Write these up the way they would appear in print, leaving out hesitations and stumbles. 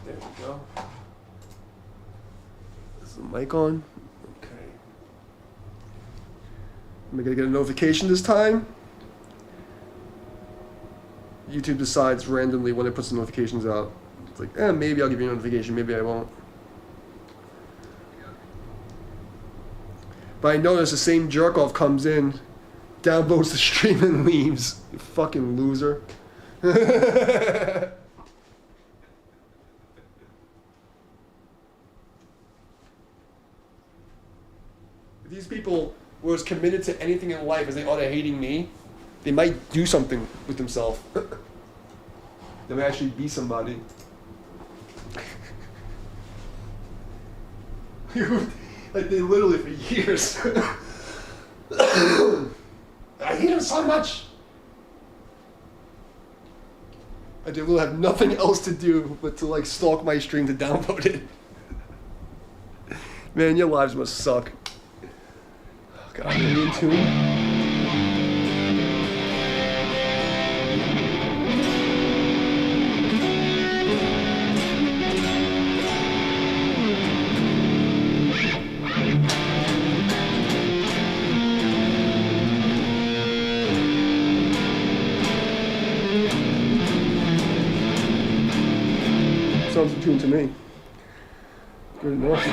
There we go. Is the mic on? Okay. Am I gonna get a notification this time? YouTube decides randomly when it puts the notifications out. It's like, maybe I'll give you a notification, maybe I won't. But I notice the same jerk-off comes in, downloads the stream and leaves. You fucking loser. If these people were as committed to anything in life as they are to hating me, they might do something with themselves. They might actually be somebody. Like they literally for years. I hate him so much. I do have nothing else to do but to like stalk my stream to download it. Man, your lives must suck. Oh, God, are you in tune? Sounds in tune to me. Good enough.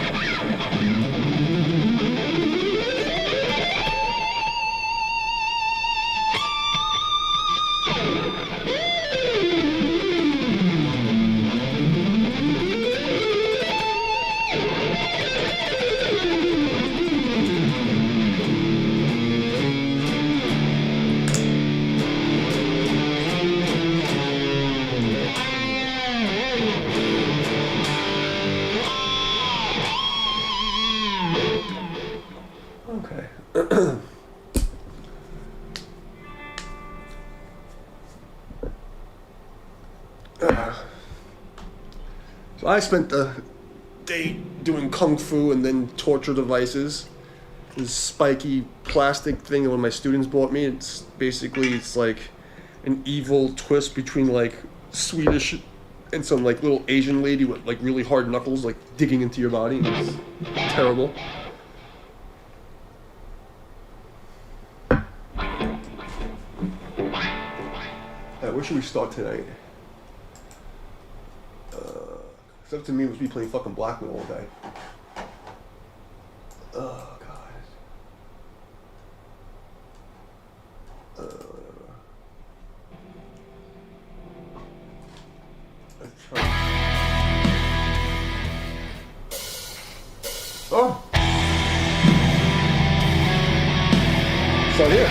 So I spent the day doing kung fu and then torture devices. This spiky plastic thing that one of my students bought me. It's like an evil twist between like Swedish and some like little Asian lady with like really hard knuckles like digging into your body. It's terrible. Where should we start tonight? It's up to me was be playing fucking blackmail all day. Oh God. Let's try. Oh. It's not here.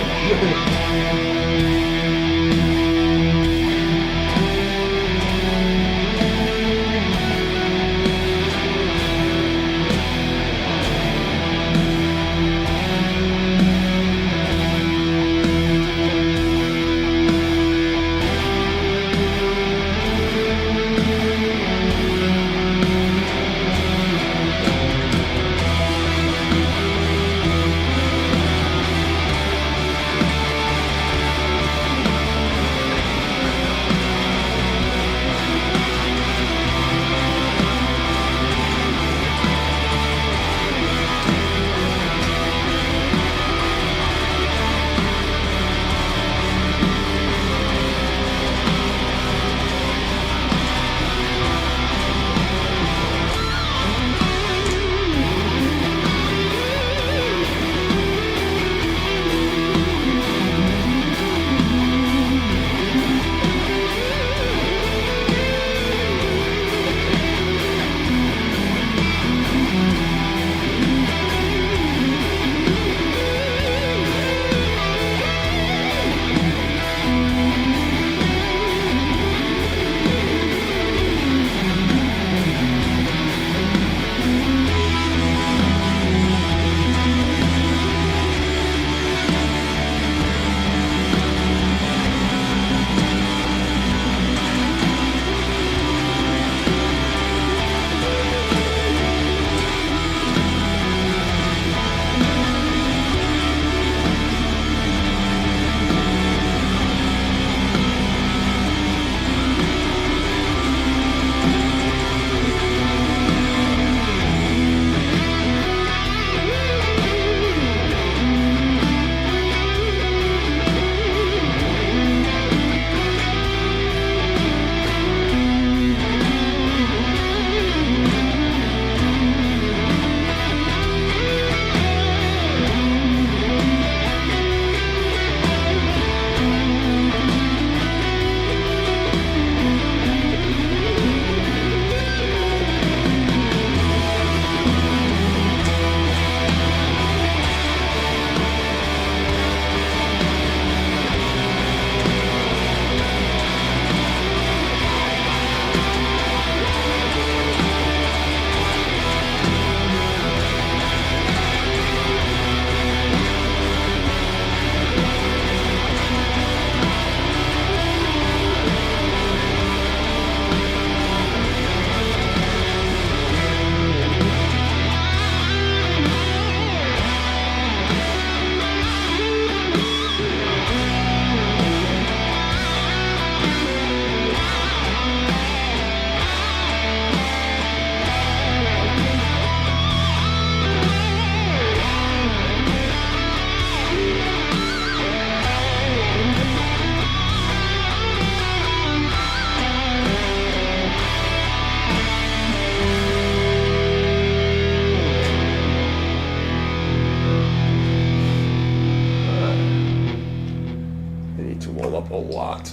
up a lot.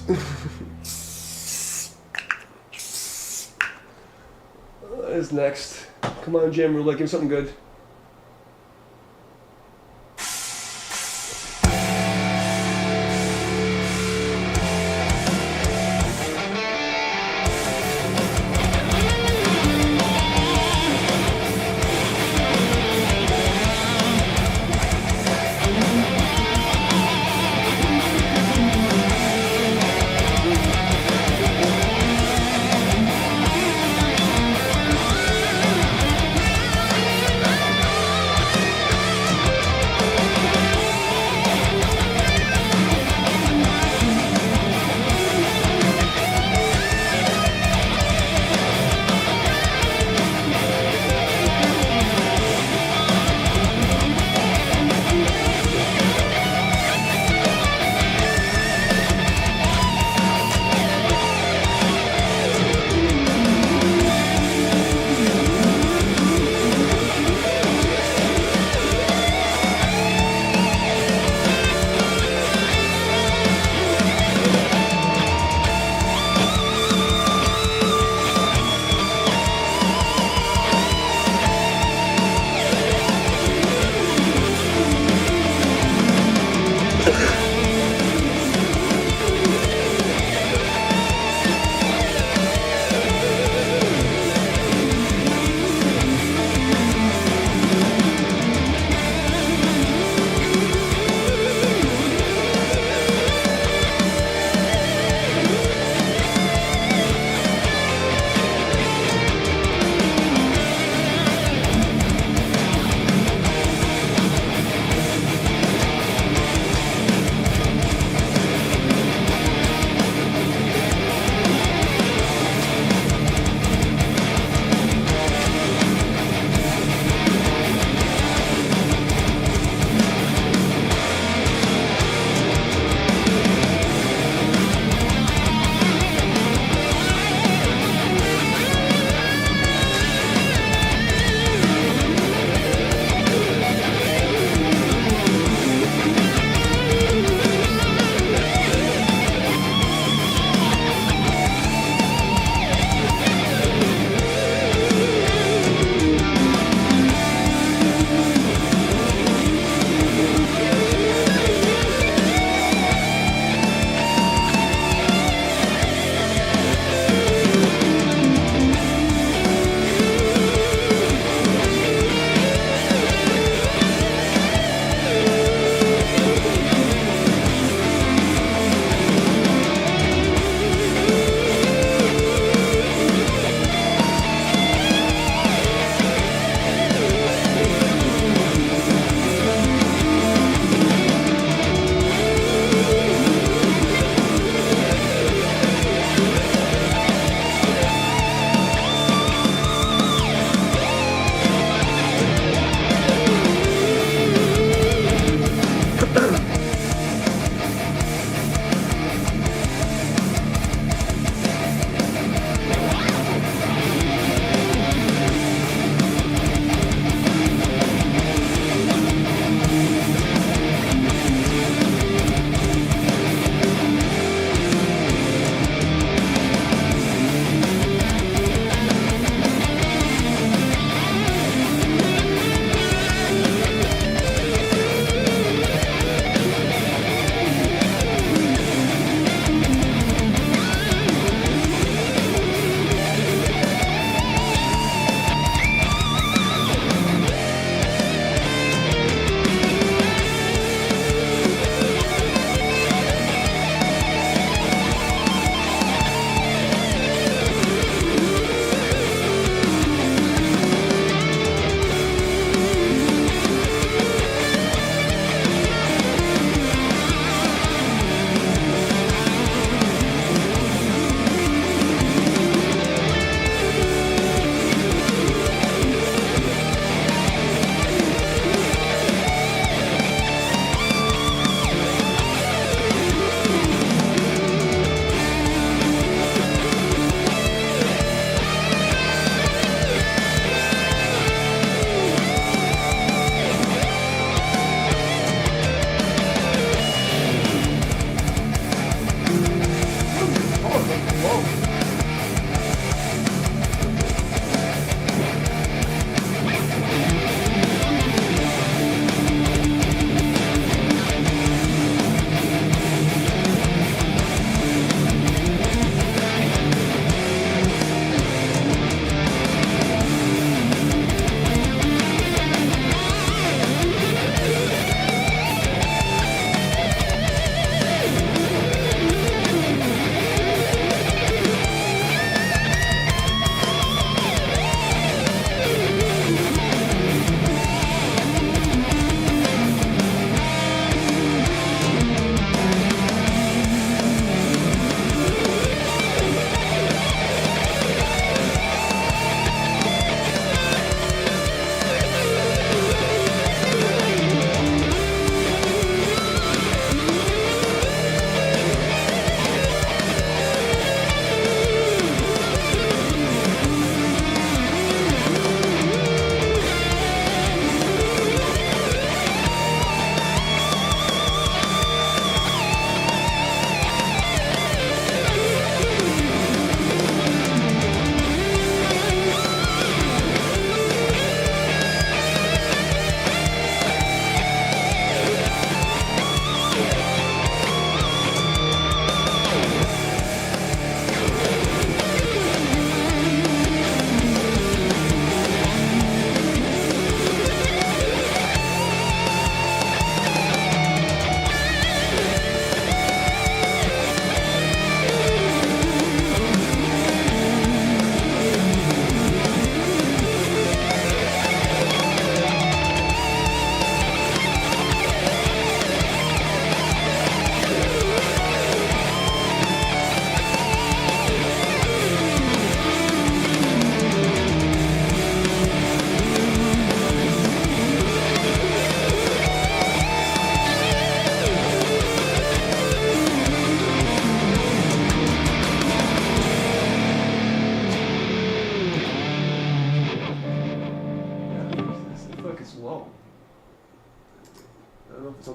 What is next? Come on, Jam Roulette, give me something good.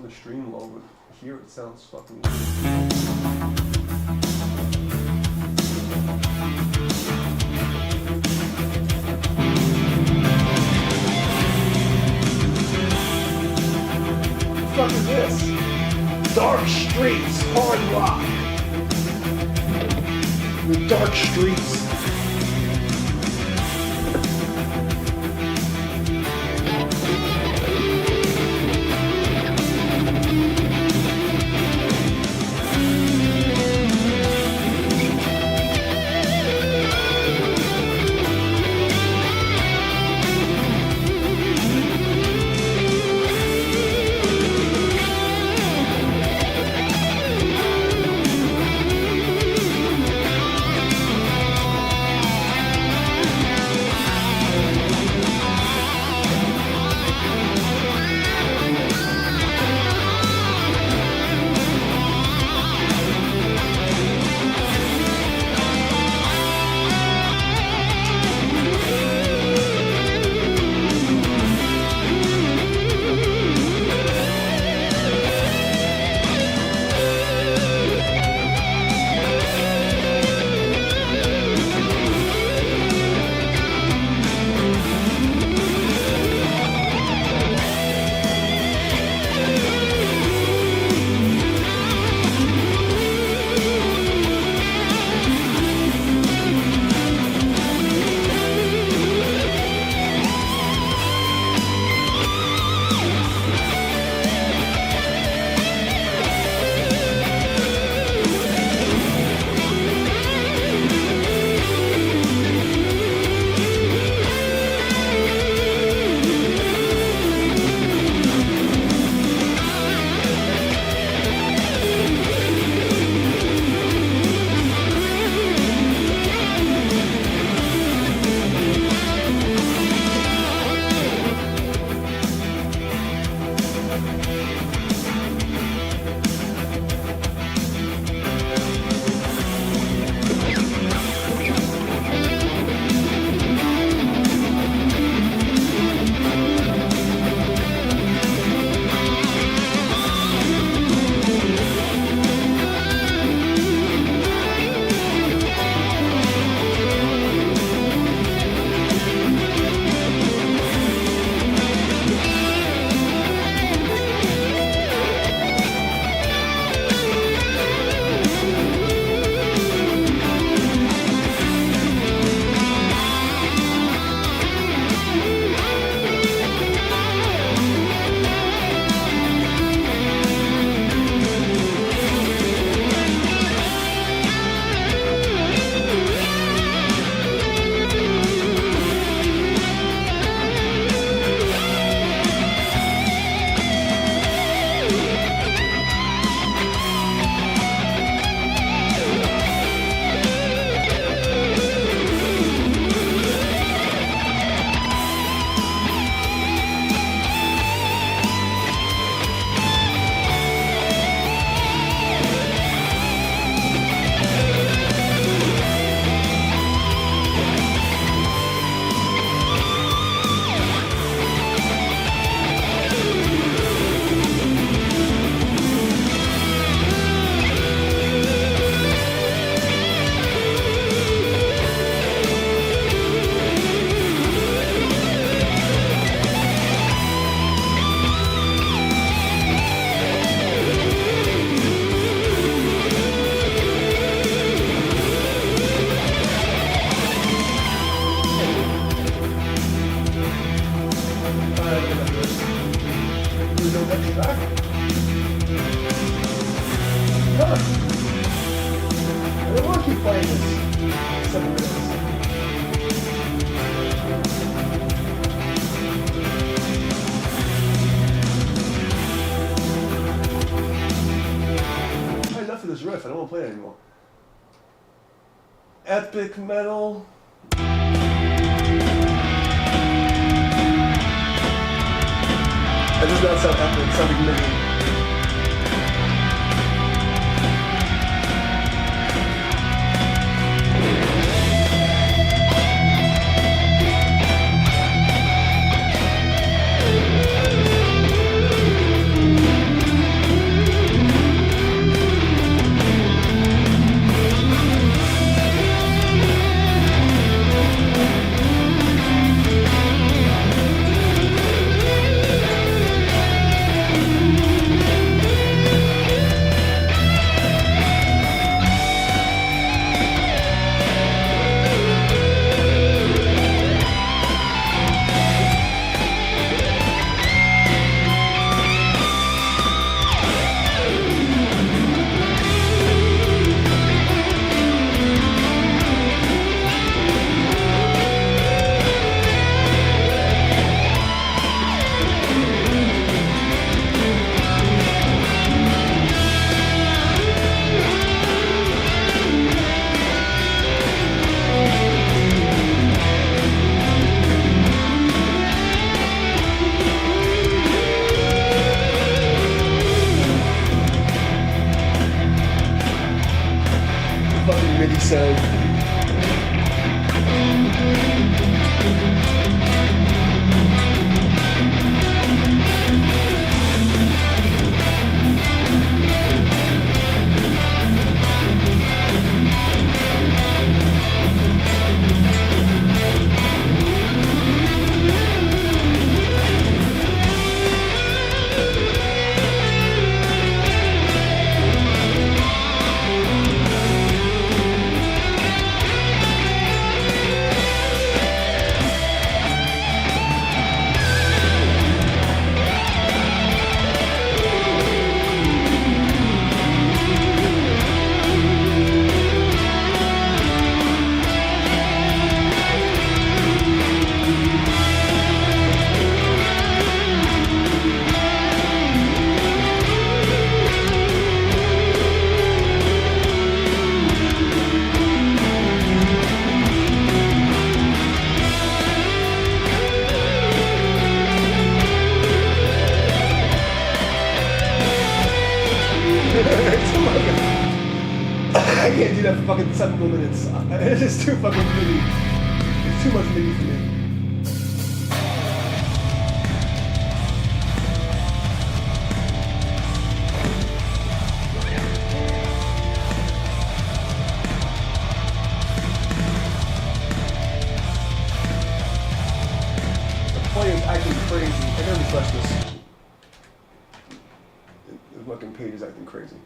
the stream low, but here it sounds fucking weird. What the fuck is this? Dark Streets, hard rock. The dark streets. Riff. I don't want to play it anymore. Epic metal. That does not sound epic. It sounds like mini. fucking MIDI sound. I can't do that for fucking 7 more minutes. It's just too fucking MIDI. It's too much MIDI for me. The play is acting crazy. I gotta refresh this. The fucking page is acting crazy.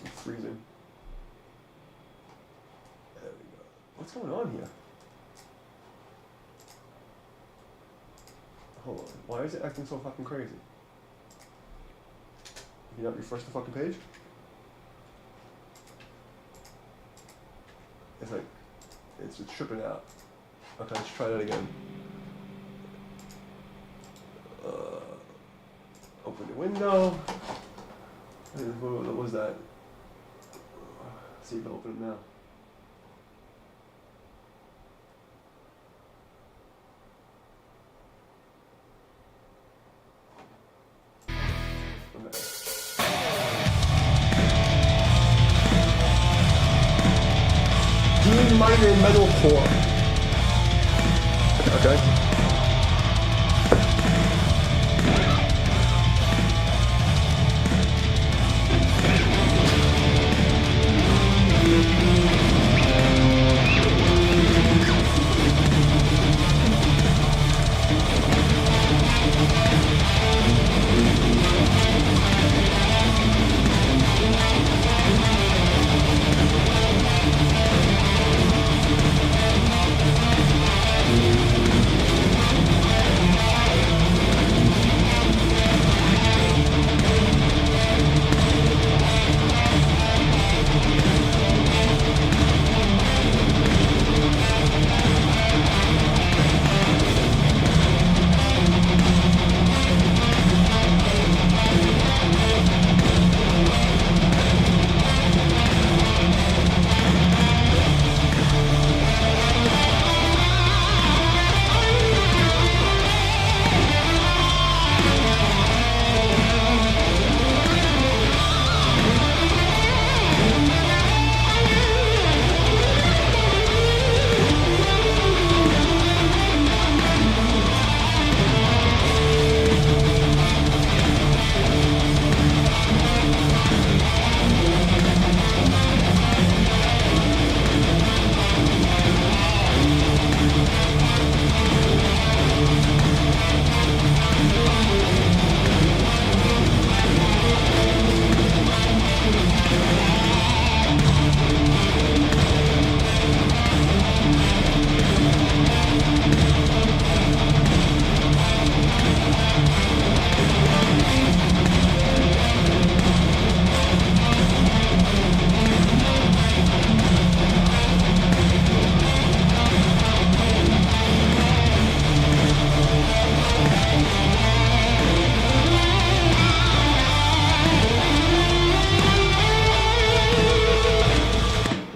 It's freezing. There we go. What's going on here? Hold on. Why is it acting so fucking crazy? Can you not refresh the fucking page? It's like, it's tripping out. Okay, let's try that again. Open the window. What was that? Let's see if I open it now. D minor metalcore. Okay.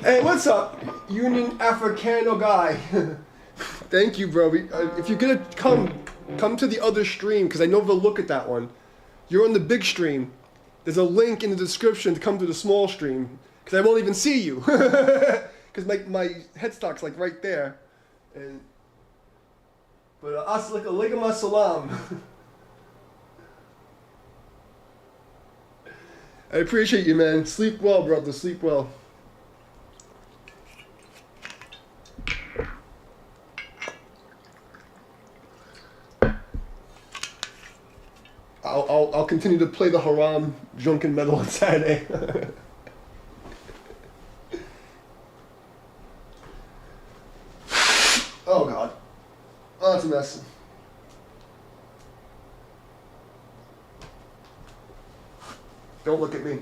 Hey, what's up, Union Africano guy? Thank you, bro. If you're gonna come to the other stream, because I know they'll look at that one. You're on the big stream. There's a link in the description to come to the small stream, because I won't even see you. Because my headstock's like right there. And but alaikum salam. I appreciate you, man. Sleep well, brother. Sleep well. I'll continue to play the haram drunken metal on Saturday. Oh God. Oh, that's a mess. Don't look at me.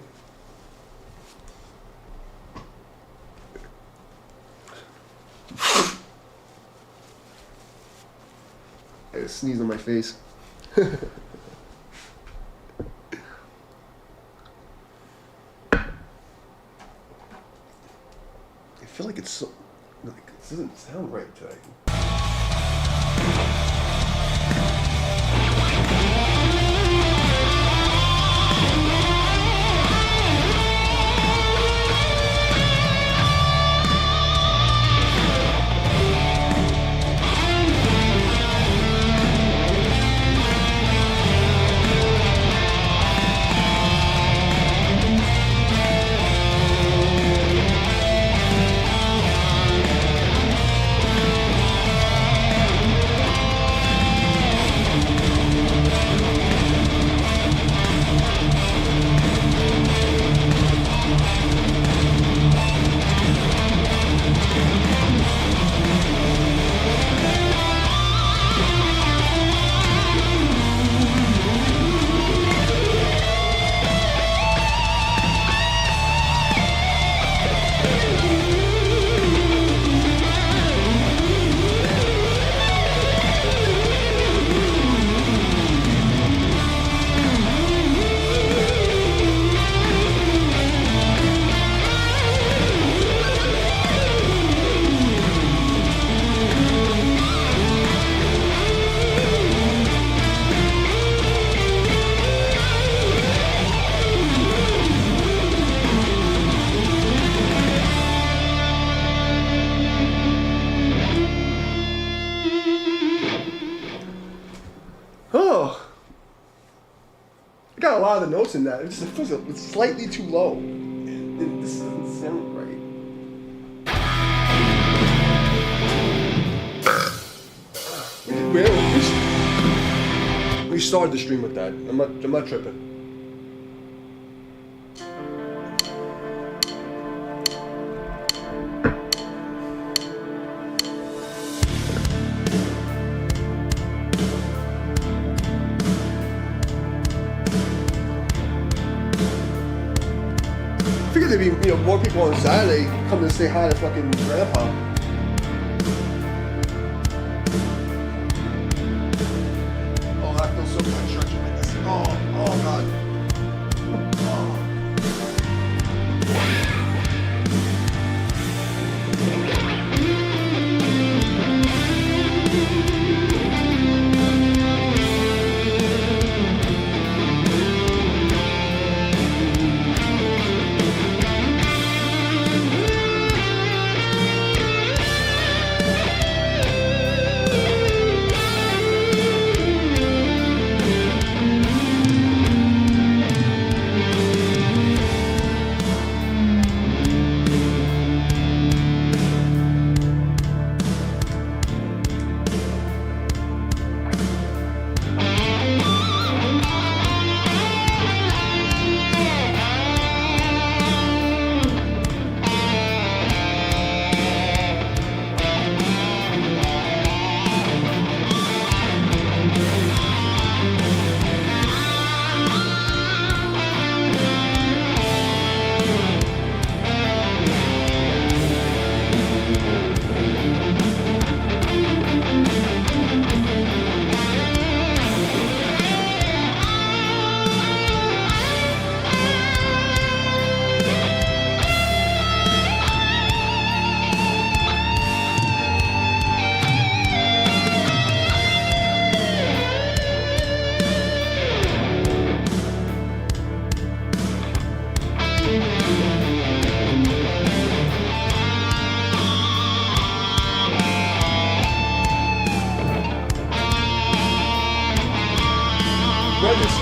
I just sneezed on my face. I feel like it's so, like, it doesn't sound right today. Oh, I got a lot of the notes in that. It's slightly too low. This doesn't sound right. We started the stream with that. I'm not tripping. I figured there'd be more people on Saturday come to say hi to fucking Grandpa. Oh, that feels so good stretching like this. Oh God. Oh.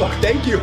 fuck, thank you.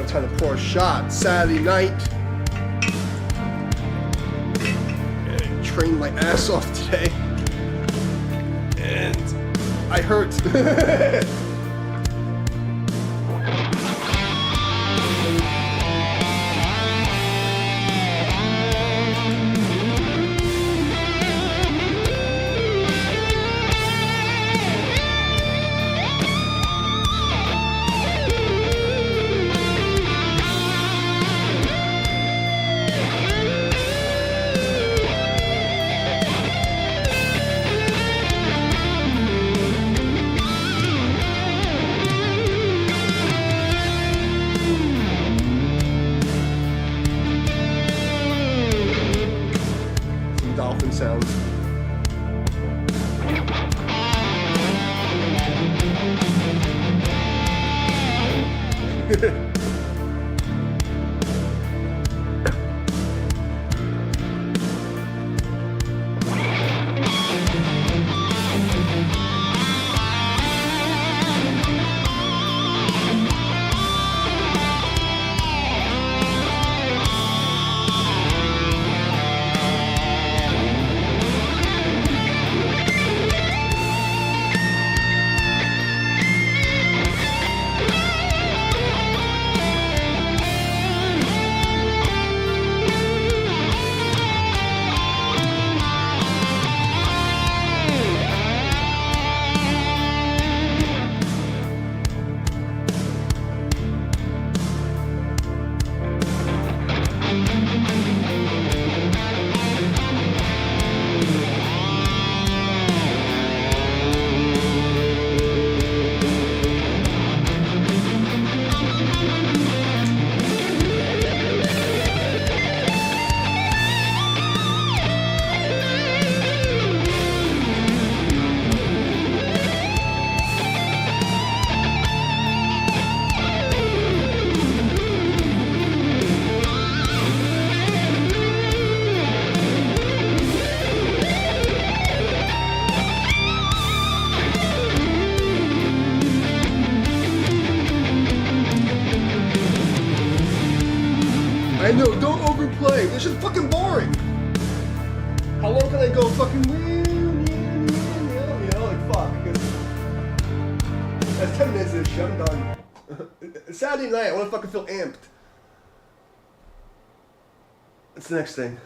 Trying to pour a shot Saturday night. And trained my ass off today. And I hurt. Dolphin sounds. I know, don't overplay. This is fucking boring. How long can I go fucking like fuck? That's 10 minutes of this shit, I'm done. Saturday night, I wanna fucking feel amped. What's the next thing?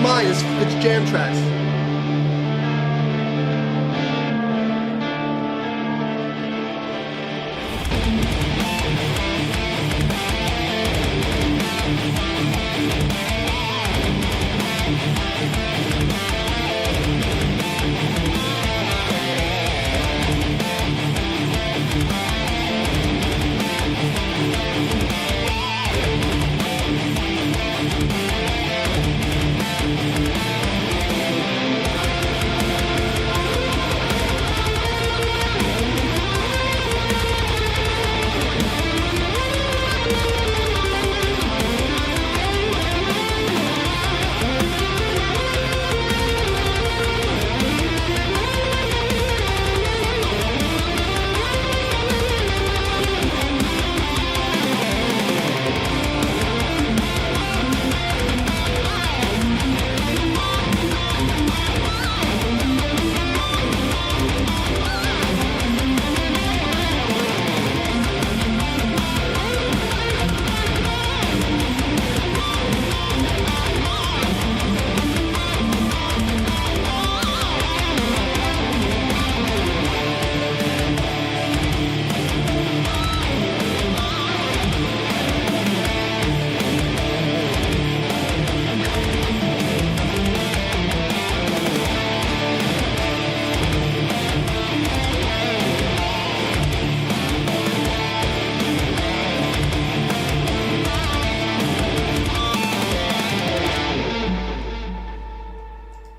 not mine. It's Jam Tracks.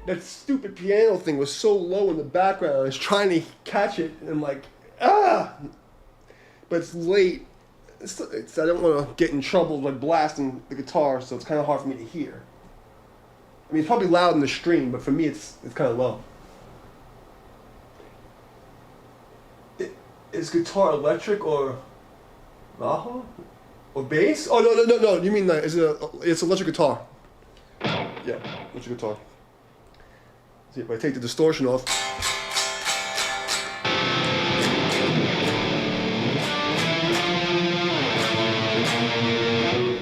That stupid piano thing was so low in the background. I was trying to catch it, and I'm like, ah! But it's late. I don't want to get in trouble by blasting the guitar, so it's kind of hard for me to hear. I mean, it's probably loud in the stream, but for me, it's kind of low. Is guitar electric or Baja? Or bass? Oh, no. You mean, it's electric guitar. Yeah, electric guitar. See, if I take the distortion off.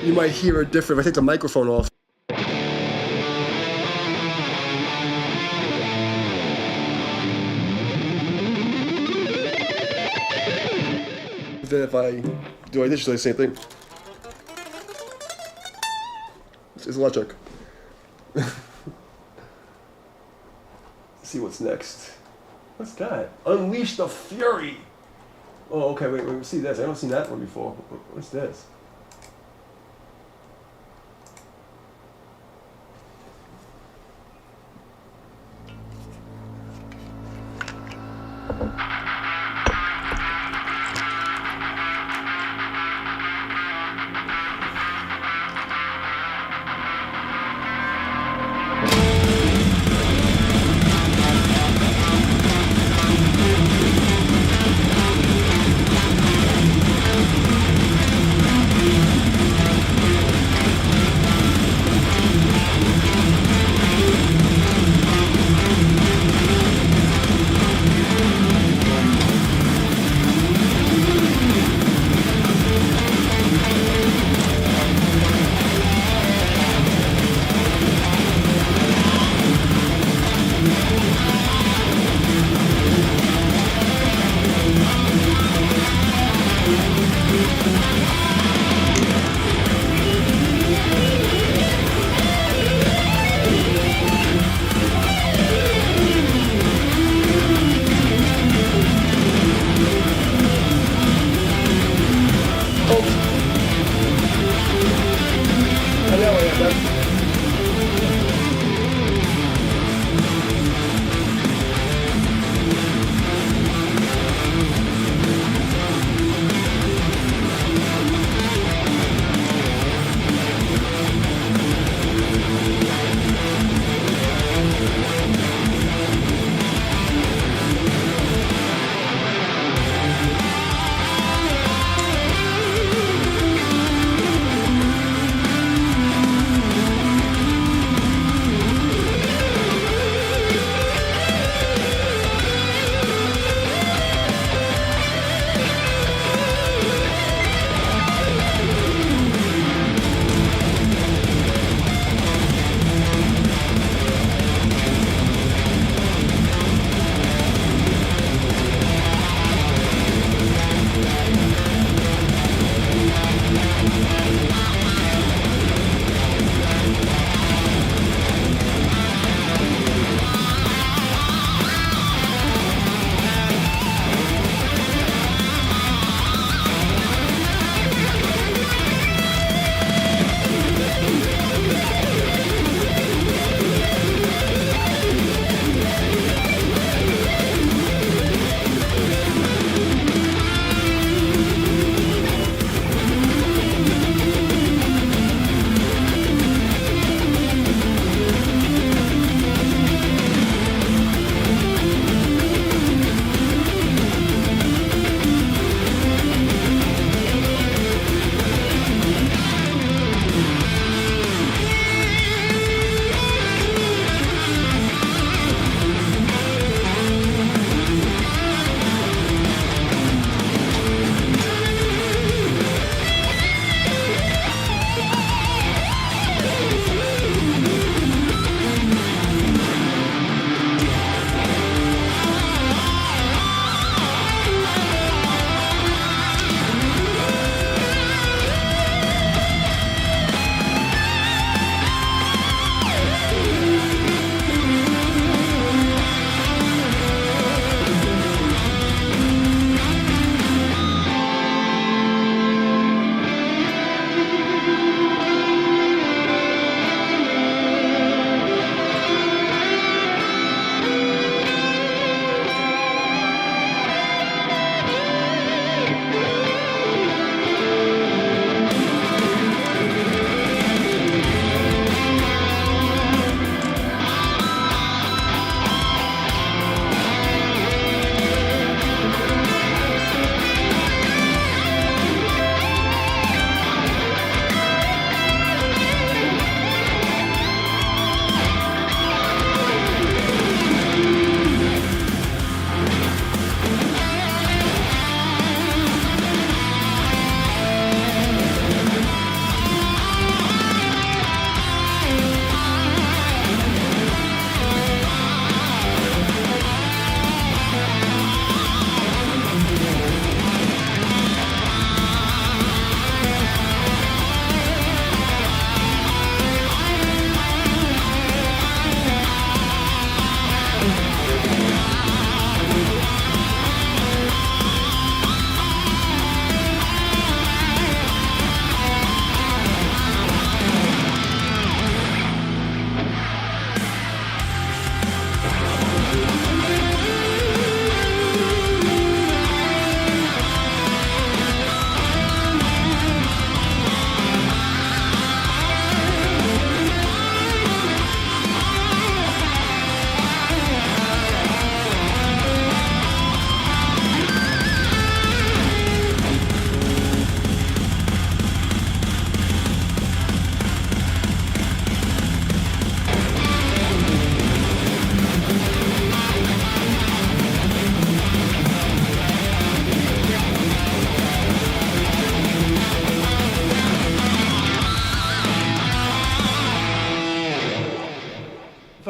You might hear it different if I take the microphone off. Then if I do like this, the same thing. It's electric. See what's next. What's that? Unleash the Fury. Oh, okay. Wait. See this? I haven't seen that one before. What's this?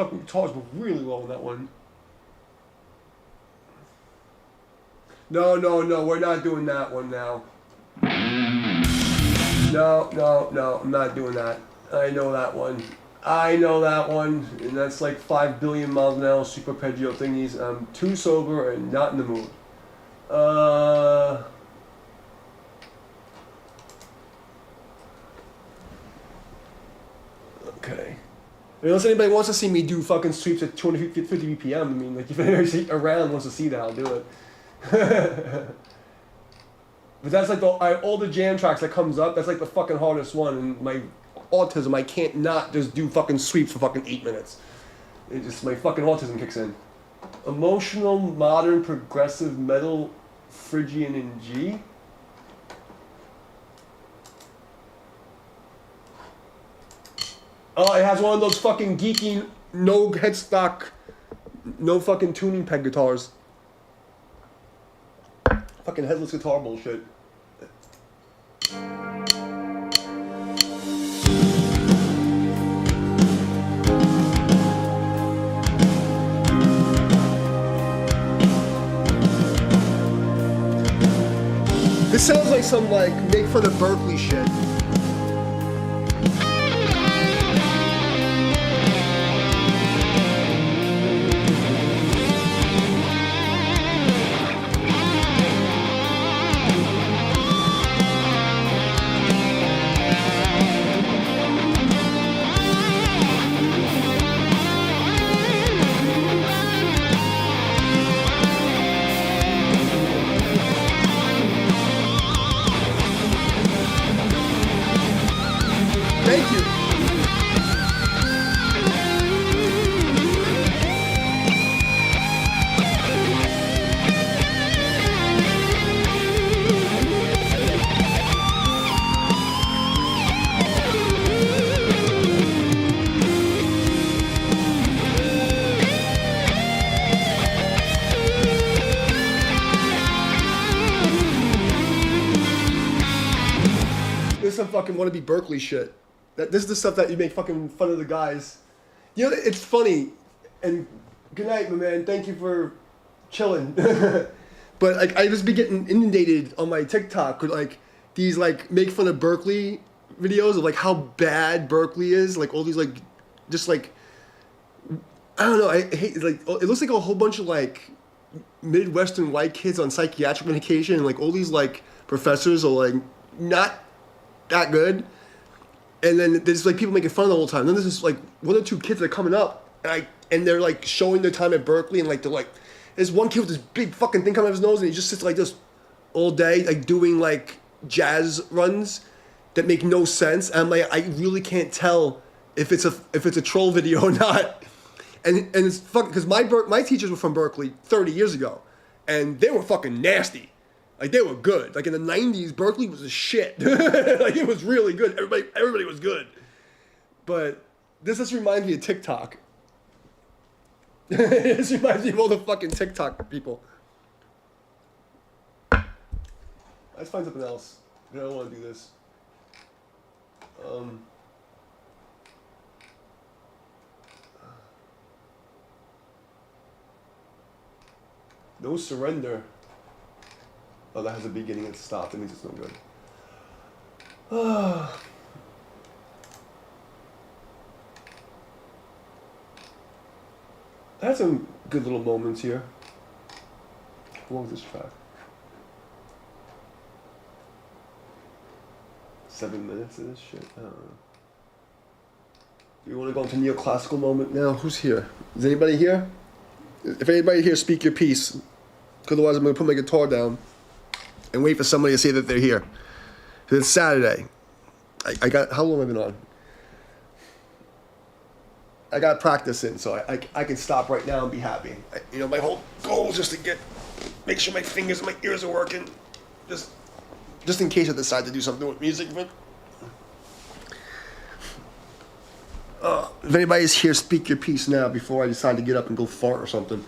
fucking guitars were really low on that one. No, we're not doing that one now. No, I'm not doing that. I know that one. And that's like 5 billion miles an hour super arpeggio thingies. I'm too sober and not in the mood. Okay. Unless anybody wants to see me do fucking sweeps at 250 BPM, I mean, like, if anybody around wants to see that, I'll do it. But that's like all the jam tracks that comes up, that's like the fucking hardest one. And my autism, I can't not just do fucking sweeps for fucking 8 minutes. It just, my fucking autism kicks in. Emotional, modern, progressive, metal, Phrygian in G. Oh, it has one of those fucking geeky, no headstock, no fucking tuning peg guitars. Fucking headless guitar bullshit. This sounds like some like make fun of Berkeley shit. Thank you. This is some fucking wannabe Berkeley shit. This is the stuff that you make fucking fun of the guys. You know, it's funny. And good night, my man. Thank you for chilling. But like, I just be getting inundated on my TikTok with like these like make fun of Berkeley videos of like how bad Berkeley is. Like all these like, just like, I don't know. I hate like it looks like a whole bunch of like Midwestern white kids on psychiatric medication, and like all these like professors are like not that good. And then there's like people making fun of the whole time. Then there's just like one or two kids that are coming up, and they're like showing their time at Berkeley, and like they're like, there's one kid with this big fucking thing coming out of his nose, and he just sits like this all day, like doing like jazz runs that make no sense. And I'm like, I really can't tell if it's a troll video or not. And it's fucking because my teachers were from Berkeley 30 years ago, and they were fucking nasty. Like, they were good. Like, in the 90s, Berkeley was a shit. Like, it was really good. Everybody was good. But this just reminds me of TikTok. This reminds me of all the fucking TikTok people. Let's find something else. I don't want to do this. No surrender. Oh, that has a beginning and stop. That means it's no good. I had some good little moments here. How long is this track? 7 minutes of this shit? I don't know. Do you want to go into neoclassical moment now? Who's here? Is anybody here? If anybody here, speak your piece. Otherwise, I'm going to put my guitar down and wait for somebody to say that they're here. 'Cause it's Saturday. I got, how long have I been on? I got practice in, so I can stop right now and be happy. My whole goal is just to make sure my fingers and my ears are working. Just in case I decide to do something with music. But if anybody's here, speak your piece now before I decide to get up and go fart or something.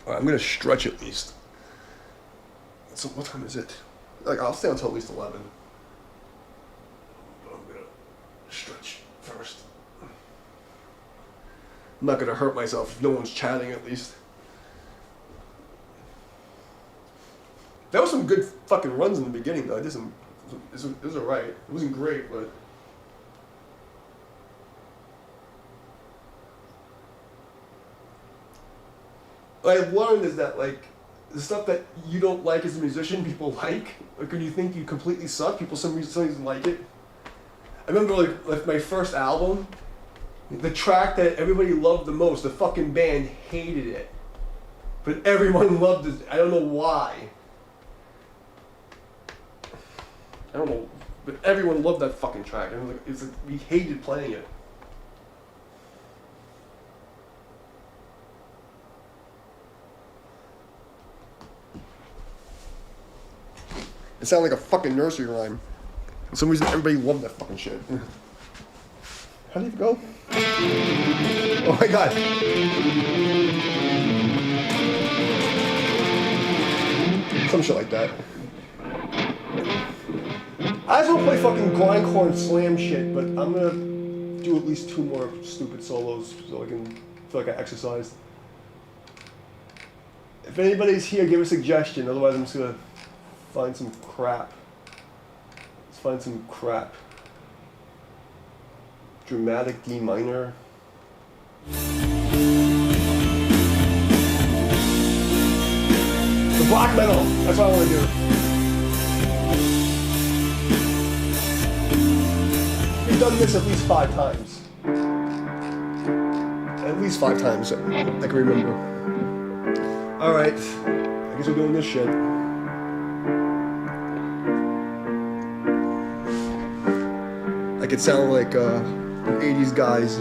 I'm gonna stretch at least. So what time is it? Like, I'll stay until at least 11. But I'm gonna stretch first. I'm not gonna hurt myself if no one's chatting at least. That was some good fucking runs in the beginning though. I did some, it was alright. It wasn't great, but. What I've learned is that like, the stuff that you don't like as a musician, people like. Like when you think you completely suck, people some reason like it. I remember like my first album, the track that everybody loved the most, the fucking band hated it. But everyone loved it. I don't know why. I don't know, but everyone loved that fucking track. And it's like, we hated playing it. It sounded like a fucking nursery rhyme. For some reason, everybody loved that fucking shit. How did it go? Oh my god. Some shit like that. I just want to play fucking grindcore and slam shit, but I'm gonna do at least 2 more stupid solos so I can feel like I exercised. If anybody's here, give a suggestion. Otherwise, I'm just gonna find some crap. Let's find some crap. Dramatic D minor. The black metal. That's what I want to do. We've done this at least 5 times. At least 5 times, I can remember. Alright, I guess we're doing this shit. I could sound like 80s guys.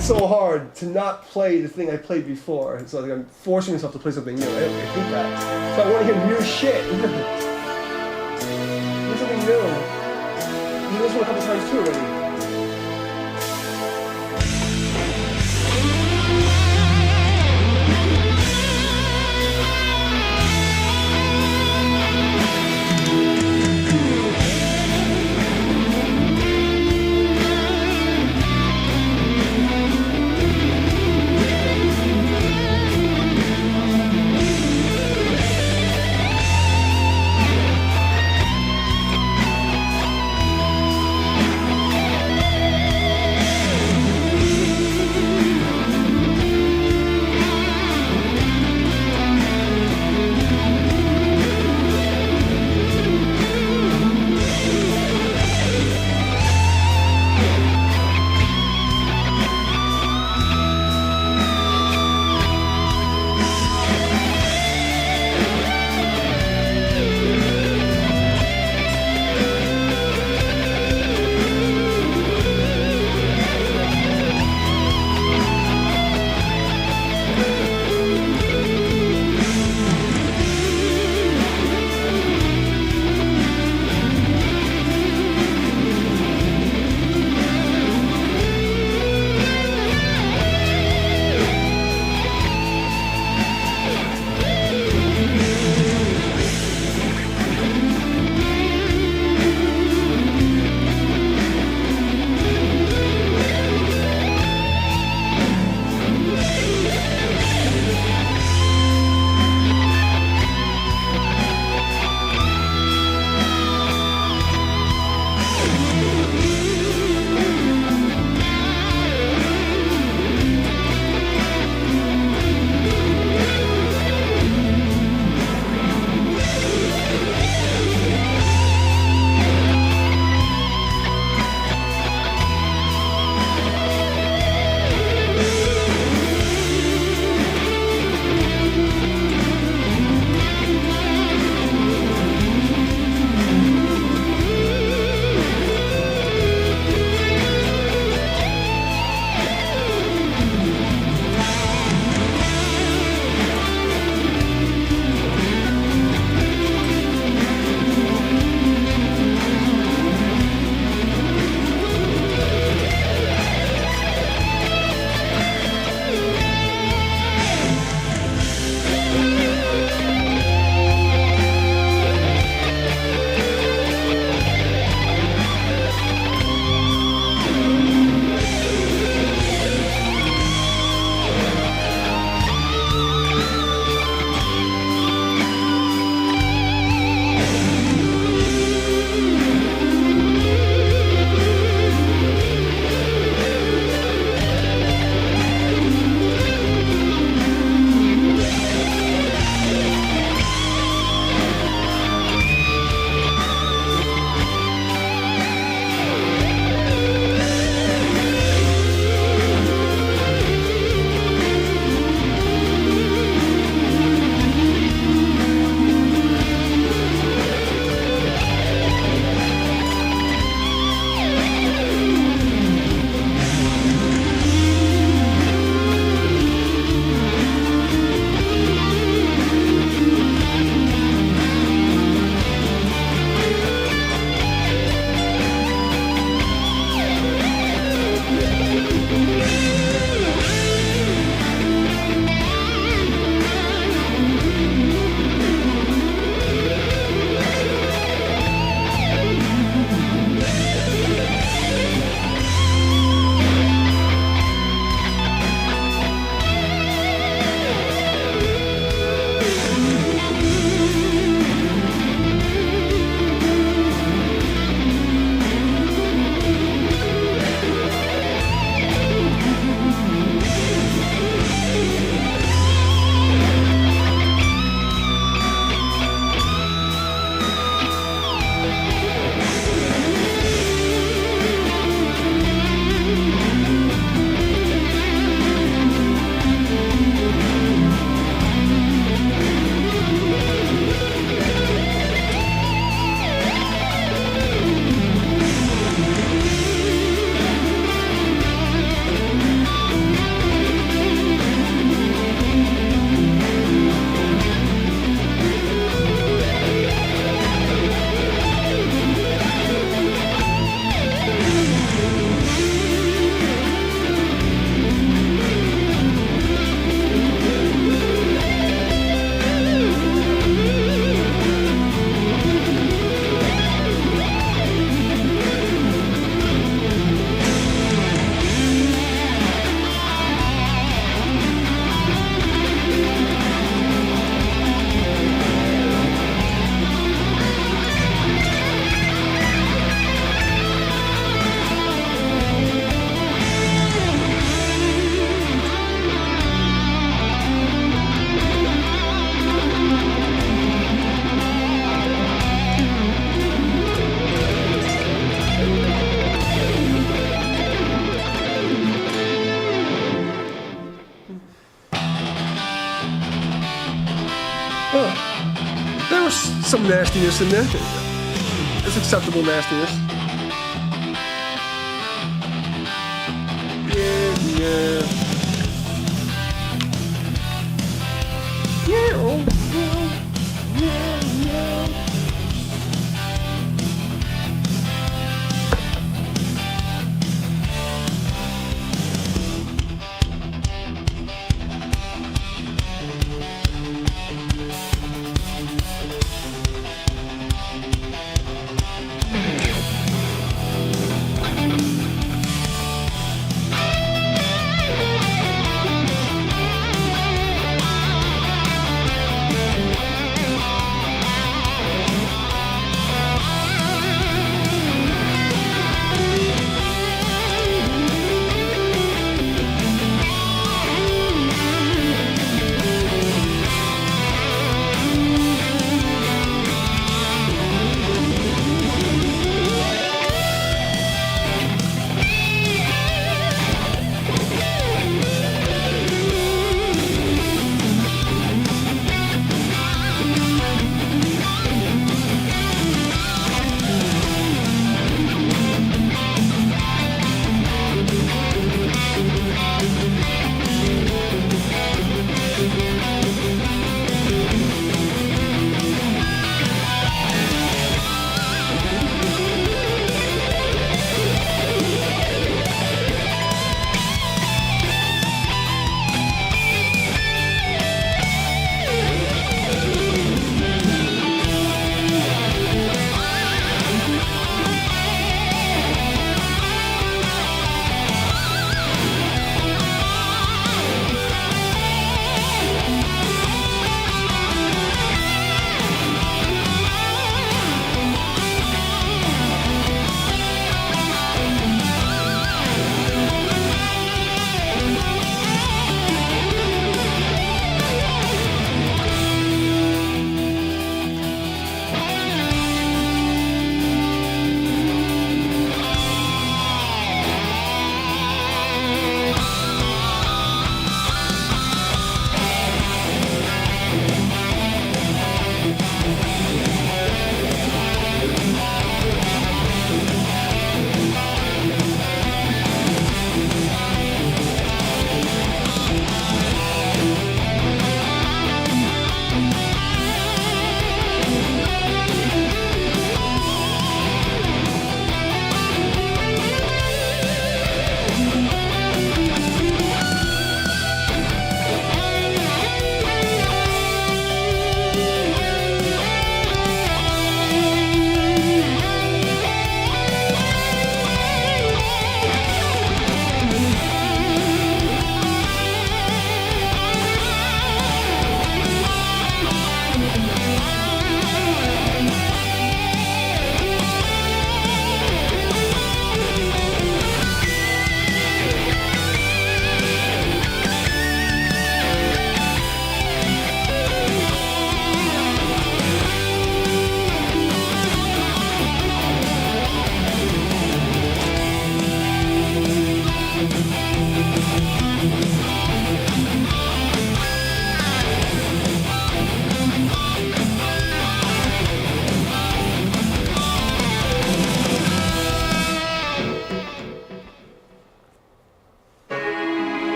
it's so hard to not play the thing I played before. It's like I'm forcing myself to play something new. I hate that. So I want to hear new shit. Do something new. You this one a couple times too already. there's some nastiness in there. It's acceptable nastiness. Yeah. Yeah, oh, yeah.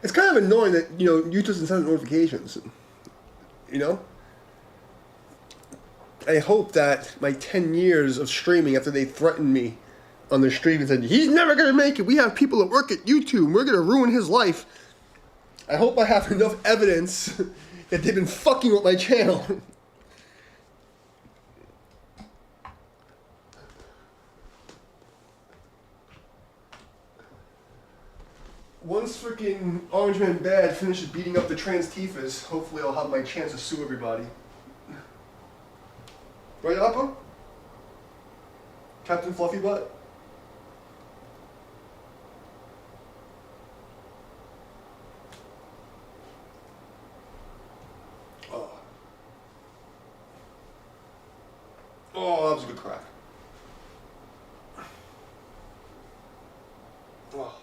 It's kind of annoying that, YouTube doesn't send notifications. You know? I hope that my 10 years of streaming, after they threatened me on their stream and said, he's never going to make it, we have people that work at YouTube, and we're going to ruin his life. I hope I have enough evidence that they've been fucking with my channel. Once freaking Orange Man Bad finishes beating up the trans Tifas, hopefully I'll have my chance to sue everybody. Right, Appa? Captain Fluffy Butt? Oh, that was a good crack. Oh.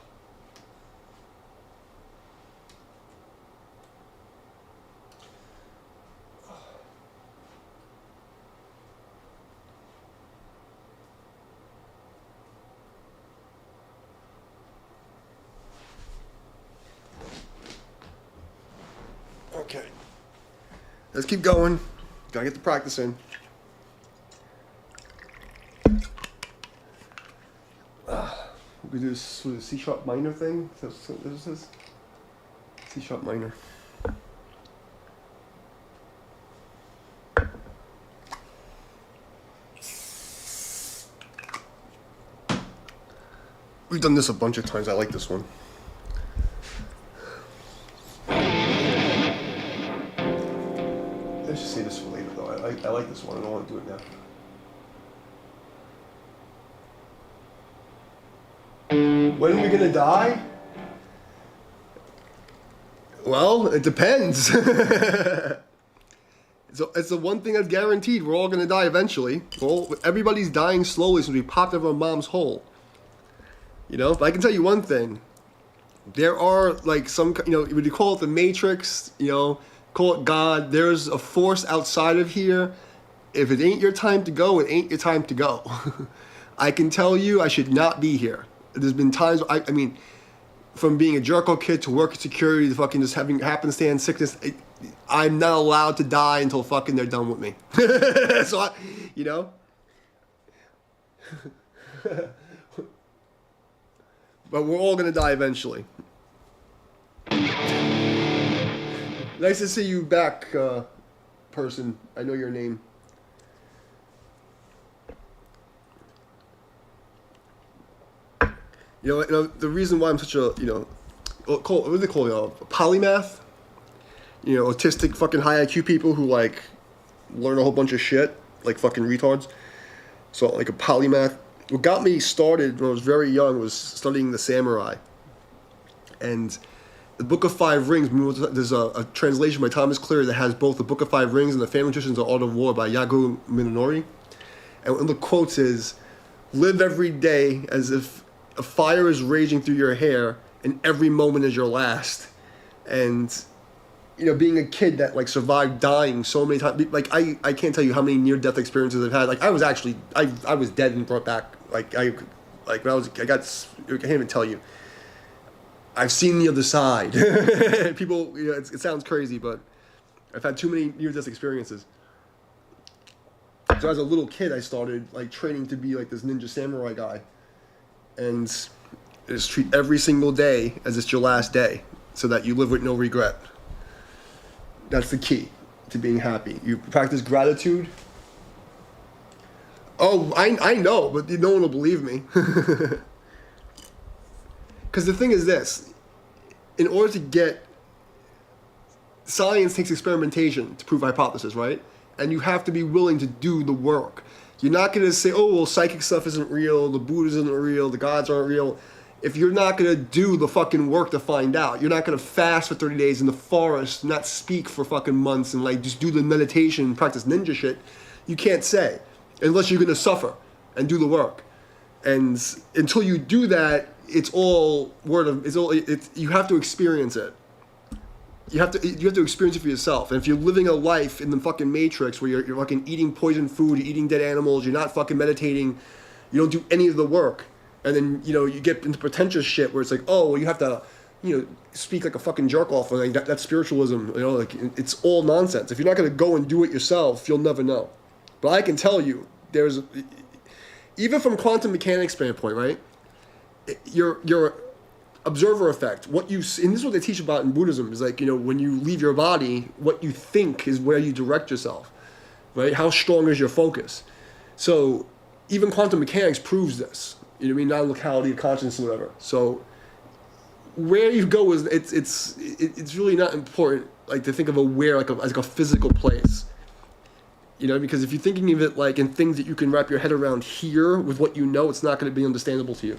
Let's keep going. Gotta get the practice in. We do this with a C sharp minor thing. That's what this is. C sharp minor. We've done this a bunch of times. I like this one. Let's just say this for later, though. I like this one. I don't want to do it now. When are we gonna die? Well, it depends. It's the one thing that's guaranteed. We're all gonna die eventually. Well, everybody's dying slowly since we popped out of our mom's hole. You know, but I can tell you one thing. There are like some, would you call it the Matrix? Call it God. There's a force outside of here. If it ain't your time to go, it ain't your time to go. I can tell you, I should not be here. There's been times, I mean, from being a jerk-off kid to working security to fucking just having happenstance sickness, I'm not allowed to die until fucking they're done with me. So, But we're all gonna die eventually. Nice to see you back, person. I know your name. The reason why I'm such a, what do they call it, a polymath? Autistic fucking high IQ people who, like, learn a whole bunch of shit, like fucking retards. So, like, a polymath. What got me started when I was very young was studying the samurai. And the Book of Five Rings, there's a translation by Thomas Clear that has both the Book of Five Rings and the Family Traditions of Art of War by Yago Minonori. And one of the quotes is, live every day as if a fire is raging through your hair and every moment is your last. And, being a kid that, like, survived dying so many times, like, I can't tell you how many near-death experiences I've had. Like, I was actually, I was dead and brought back. Like, I can't even tell you. I've seen the other side. People, it sounds crazy, but I've had too many near-death experiences. So as a little kid, I started, like, training to be, like, this ninja samurai guy. And just treat every single day as it's your last day so that you live with no regret. That's the key to being happy. You practice gratitude. Oh, I know, but no one will believe me. Because the thing is this. In order to get... Science takes experimentation to prove a hypothesis, right? And you have to be willing to do the work. You're not going to say, oh, well, psychic stuff isn't real, the Buddha isn't real, the gods aren't real. If you're not going to do the fucking work to find out, you're not going to fast for 30 days in the forest, not speak for fucking months, and, like, just do the meditation, practice ninja shit, you can't say. Unless you're going to suffer and do the work. And until you do that, it's all you have to experience it. You have to experience it for yourself. And if you're living a life in the fucking Matrix where you're fucking eating poison food, you're eating dead animals, you're not fucking meditating, you don't do any of the work, and then, you get into pretentious shit where it's like, oh, well, you have to, speak like a fucking jerk off, and like that's spiritualism, like, it's all nonsense. If you're not going to go and do it yourself, you'll never know. But I can tell you, even from quantum mechanics standpoint, right, your observer effect, and this is what they teach about in Buddhism, is like, when you leave your body, what you think is where you direct yourself, right? How strong is your focus? So even quantum mechanics proves this. Non-locality of consciousness or whatever. So where you go is it's really not important, like, to think of as a physical place. Because if you're thinking of it like in things that you can wrap your head around here with what it's not going to be understandable to you.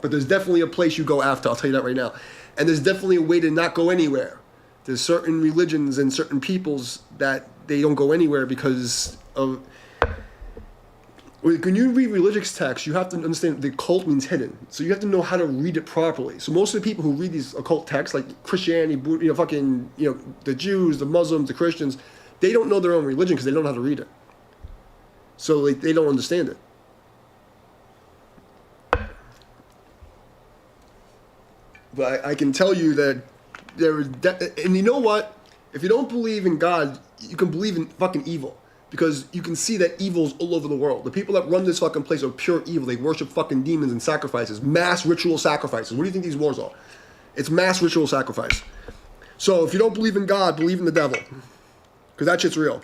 But there's definitely a place you go after, I'll tell you that right now. And there's definitely a way to not go anywhere. There's certain religions and certain peoples that they don't go anywhere because of... When you read religious texts, you have to understand the occult means hidden. So you have to know how to read it properly. So most of the people who read these occult texts, like Christianity, the Jews, the Muslims, the Christians, they don't know their own religion because they don't know how to read it. So, like, they don't understand it. But I can tell you that there is... and you know what? If you don't believe in God, you can believe in fucking evil. Because you can see that evil's all over the world. The people that run this fucking place are pure evil. They worship fucking demons and sacrifices. Mass ritual sacrifices. What do you think these wars are? It's mass ritual sacrifice. So if you don't believe in God, believe in the devil. Because that shit's real.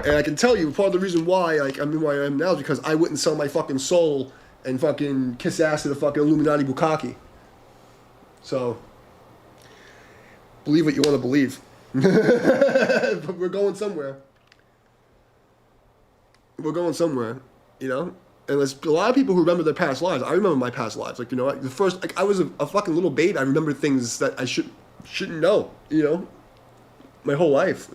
And I can tell you, part of the reason why I'm where I am now is because I wouldn't sell my fucking soul and fucking kiss ass to the fucking Illuminati bukkake. So, believe what you want to believe. But we're going somewhere. We're going somewhere, you know? And there's a lot of people who remember their past lives. I remember my past lives. Like, you know, I was a fucking little baby. I remember things that I shouldn't know, you know? My whole life.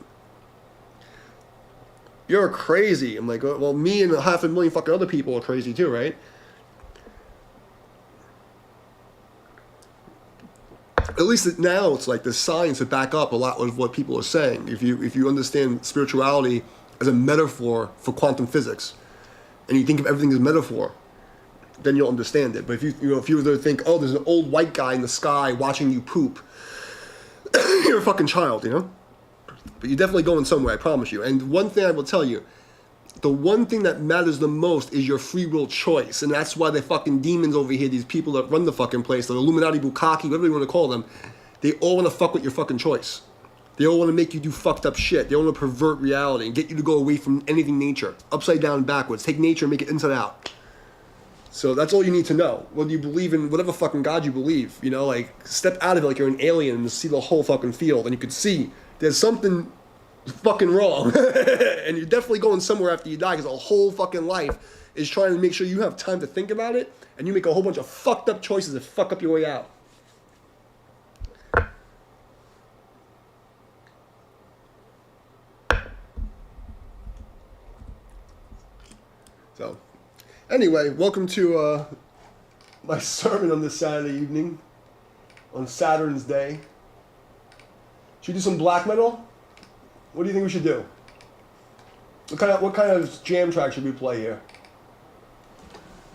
You're crazy. I'm like, well, me and 500,000 fucking other people are crazy too, right? At least now it's like there's science to back up a lot of what people are saying. If you understand spirituality as a metaphor for quantum physics, and you think of everything as a metaphor, then you'll understand it. But if if you were to think, oh, there's an old white guy in the sky watching you poop, you're a fucking child, you know? But you're definitely going somewhere, I promise you. And one thing I will tell you, the one thing that matters the most is your free will choice. And that's why the fucking demons over here, these people that run the fucking place, the Illuminati bukkake, whatever you want to call them, they all want to fuck with your fucking choice. They all want to make you do fucked up shit. They all want to pervert reality and get you to go away from anything nature. Upside down and backwards. Take nature and make it inside out. So that's all you need to know. Whether you believe in whatever fucking God you believe, you know, like, step out of it like you're an alien and see the whole fucking field. And you could see there's something fucking wrong. And you're definitely going somewhere after you die, because a whole fucking life is trying to make sure you have time to think about it, and you make a whole bunch of fucked up choices that fuck up your way out. So, anyway, welcome to my sermon on this Saturday evening, on Saturn's Day. Should we do some black metal? What do you think we should do? What kind of jam track should we play here?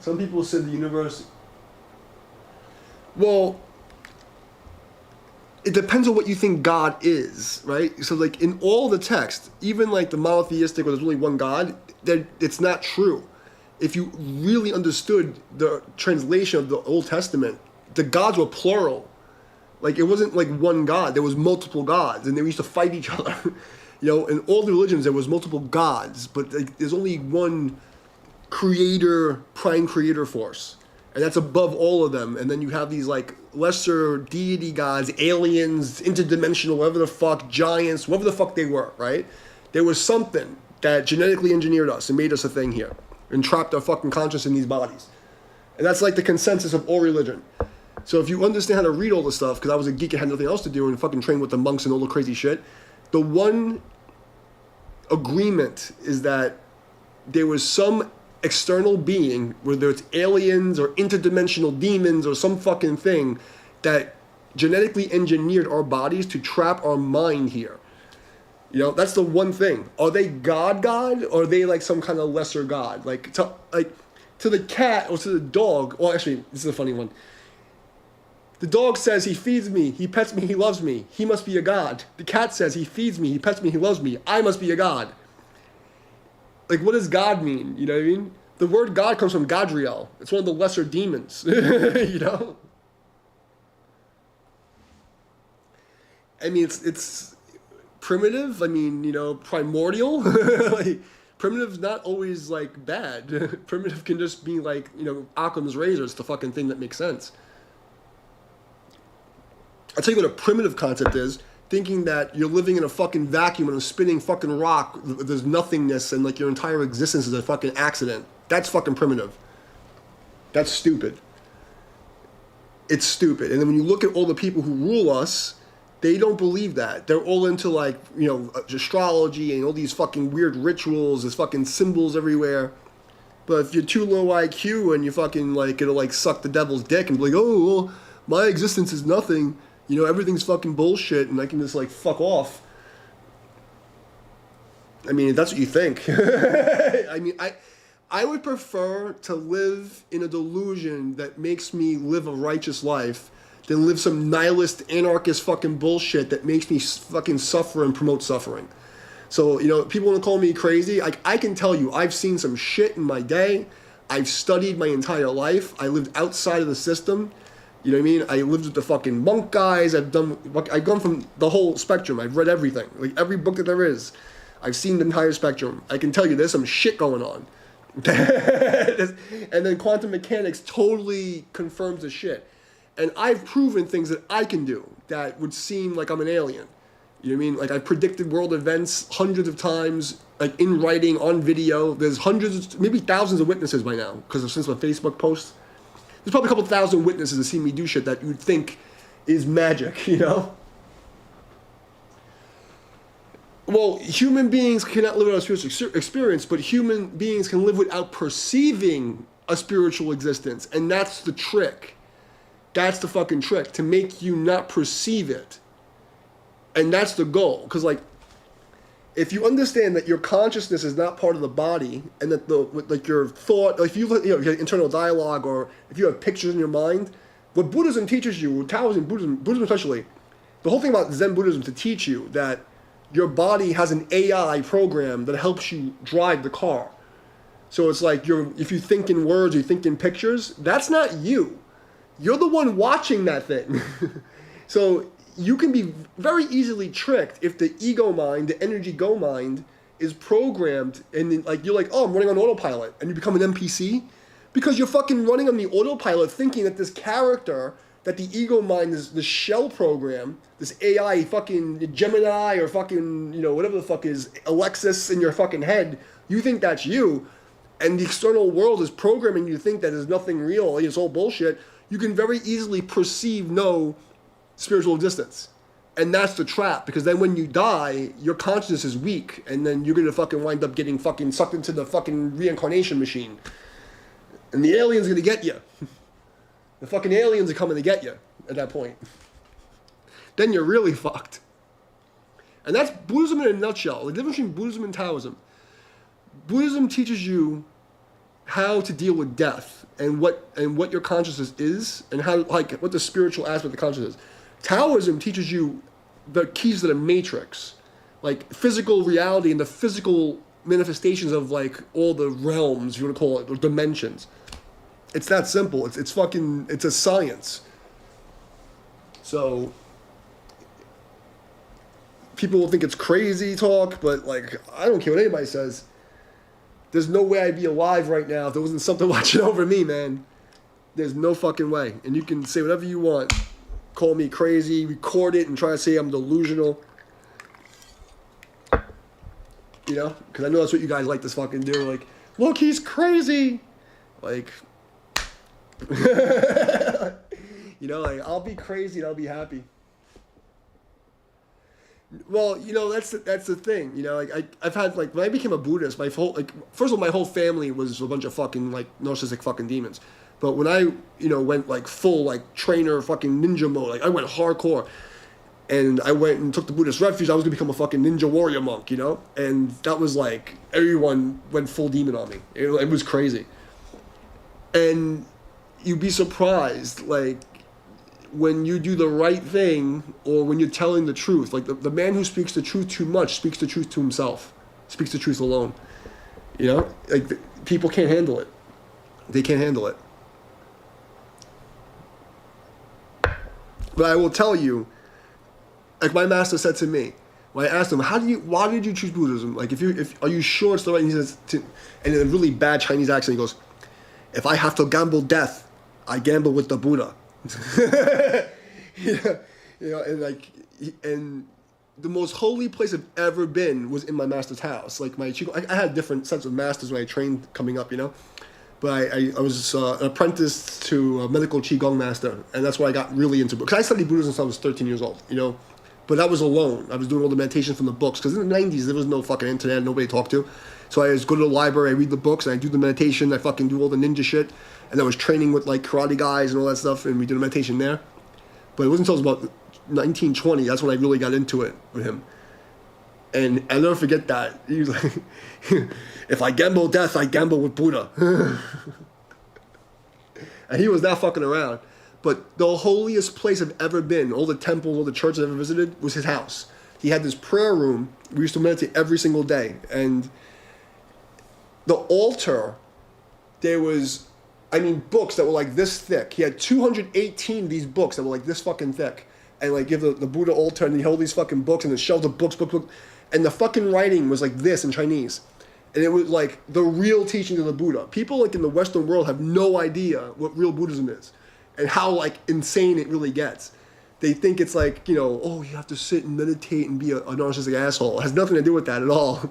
Some people said the universe. Well, it depends on what you think God is, right? So, like, in all the text, even like the monotheistic, where there's only one God, it's not true. If you really understood the translation of the Old Testament, the gods were plural. Like, it wasn't like one God. There was multiple gods, and they used to fight each other. You know, in all the religions, there was multiple gods, but like, there's only one prime creator force. And that's above all of them. And then you have these, like, lesser deity gods, aliens, interdimensional, whatever the fuck, giants, whatever the fuck they were, right? There was something that genetically engineered us and made us a thing here and trapped our fucking conscience in these bodies. And that's like the consensus of all religion. So if you understand how to read all this stuff, because I was a geek and had nothing else to do and fucking trained with the monks and all the crazy shit, the one agreement is that there was some external being, whether it's aliens or interdimensional demons or some fucking thing, that genetically engineered our bodies to trap our mind here. You know, that's the one thing. Are they God, or are they like some kind of lesser God? Like to the cat or to the dog. Well, actually, this is a funny one. The dog says he feeds me, he pets me, he loves me. He must be a god. The cat says he feeds me, he pets me, he loves me. I must be a god. Like, what does God mean? You know what I mean? The word God comes from Gadriel. It's one of the lesser demons. You know? I mean, it's primitive. I mean, you know, primordial. Like, primitive's not always, like, bad. Primitive can just be, like, you know, Occam's razor. It's the fucking thing that makes sense. I'll tell you what a primitive concept is. Thinking that you're living in a fucking vacuum in a spinning fucking rock, there's nothingness, and like your entire existence is a fucking accident. That's fucking primitive. That's stupid. It's stupid. And then when you look at all the people who rule us, they don't believe that. They're all into, like, you know, astrology and all these fucking weird rituals. There's fucking symbols everywhere. But if you're too low IQ and you fucking, like, it'll like suck the devil's dick and be like, oh, well, my existence is nothing. You know, everything's fucking bullshit and I can just, like, fuck off. I mean, if that's what you think. I mean, I would prefer to live in a delusion that makes me live a righteous life than live some nihilist, anarchist fucking bullshit that makes me fucking suffer and promote suffering. So, people want to call me crazy. I can tell you, I've seen some shit in my day. I've studied my entire life. I lived outside of the system. You know what I mean? I lived with the fucking monk guys. I've gone from the whole spectrum. I've read everything. Like, every book that there is. I've seen the entire spectrum. I can tell you there's some shit going on. And then quantum mechanics totally confirms the shit. And I've proven things that I can do that would seem like I'm an alien. You know what I mean? Like, I've predicted world events hundreds of times, like in writing, on video. There's hundreds, maybe thousands of witnesses by now, because since my Facebook posts. There's probably a couple thousand witnesses that see me do shit that you'd think is magic, Well, human beings cannot live without a spiritual experience, but human beings can live without perceiving a spiritual existence. And that's the trick. That's the fucking trick, to make you not perceive it. And that's the goal. Because, if you understand that your consciousness is not part of the body, and that your thought, if you have internal dialogue, or if you have pictures in your mind, what Buddhism teaches you, Taoism, Buddhism especially, the whole thing about Zen Buddhism to teach you that your body has an AI program that helps you drive the car. So it's like if you think in words, you think in pictures, that's not you. You're the one watching that thing. So you can be very easily tricked if the ego mind, the energy go mind, is programmed, and you're like, oh, I'm running on autopilot, and you become an NPC because you're fucking running on the autopilot thinking that this character, that the ego mind is the shell program, this AI fucking Gemini or fucking, whatever the fuck is, Alexis in your fucking head, you think that's you, and the external world is programming you to think that there's nothing real, it's all bullshit. You can very easily perceive no spiritual existence. And that's the trap, because then when you die, your consciousness is weak, and then you're gonna fucking wind up getting fucking sucked into the fucking reincarnation machine. And the alien's gonna get you. The fucking aliens are coming to get you at that point. Then you're really fucked. And that's Buddhism in a nutshell. The difference between Buddhism and Taoism. Buddhism teaches you how to deal with death and what your consciousness is, and how what the spiritual aspect of the consciousness is. Taoism teaches you the keys to the matrix, like physical reality and the physical manifestations of all the realms, you want to call it, or dimensions. It's that simple. It's a science. So people will think it's crazy talk, but I don't care what anybody says. There's no way I'd be alive right now if there wasn't something watching over me, man. There's no fucking way. And you can say whatever you want. Call me crazy, record it, and try to say I'm delusional. Because I know that's what you guys like to fucking do. Look, he's crazy. I'll be crazy and I'll be happy. Well, that's the thing. I've had when I became a Buddhist, my whole first of all, my whole family was a bunch of fucking narcissistic fucking demons. But when I went full trainer fucking ninja mode, I went hardcore, and I went and took the Buddhist refuge. I was gonna become a fucking ninja warrior monk, and that was everyone went full demon on me. It was crazy, and you'd be surprised when you do the right thing, or when you're telling the truth. The man who speaks the truth too much speaks the truth to himself, speaks the truth alone. People can't handle it. They can't handle it. But I will tell you, my master said to me, when I asked him, why did you choose Buddhism? Are you sure it's the right? And he says, and in a really bad Chinese accent, he goes, if I have to gamble death, I gamble with the Buddha. And the most holy place I've ever been was in my master's house. I had a different sense of masters when I trained coming up, But I was an apprentice to a medical Qigong master, and that's why I got really into books. I studied Buddhism since I was 13 years old, But I was alone. I was doing all the meditation from the books, because in the 90s, there was no fucking internet, nobody to talk to. So I just go to the library, I read the books, and I do the meditation, I fucking do all the ninja shit. And I was training with karate guys and all that stuff, and we did a meditation there. But it wasn't until it was about 1920, that's when I really got into it with him. And I'll never forget that. He was like, if I gamble death, I gamble with Buddha. And he was not fucking around. But the holiest place I've ever been, all the temples, all the churches I've ever visited, was his house. He had this prayer room. We used to meditate every single day. And the altar, there was, I mean, books that were like this thick. He had 218 of these books that were like this fucking thick. And like give the Buddha altar, and he held these fucking books, and the shelves of books. And the fucking writing was like this in Chinese. And it was like the real teaching of the Buddha. People like in the Western world have no idea what real Buddhism is and how like insane it really gets. They think it's like, you know, oh, you have to sit and meditate and be a narcissistic asshole. It has nothing to do with that at all.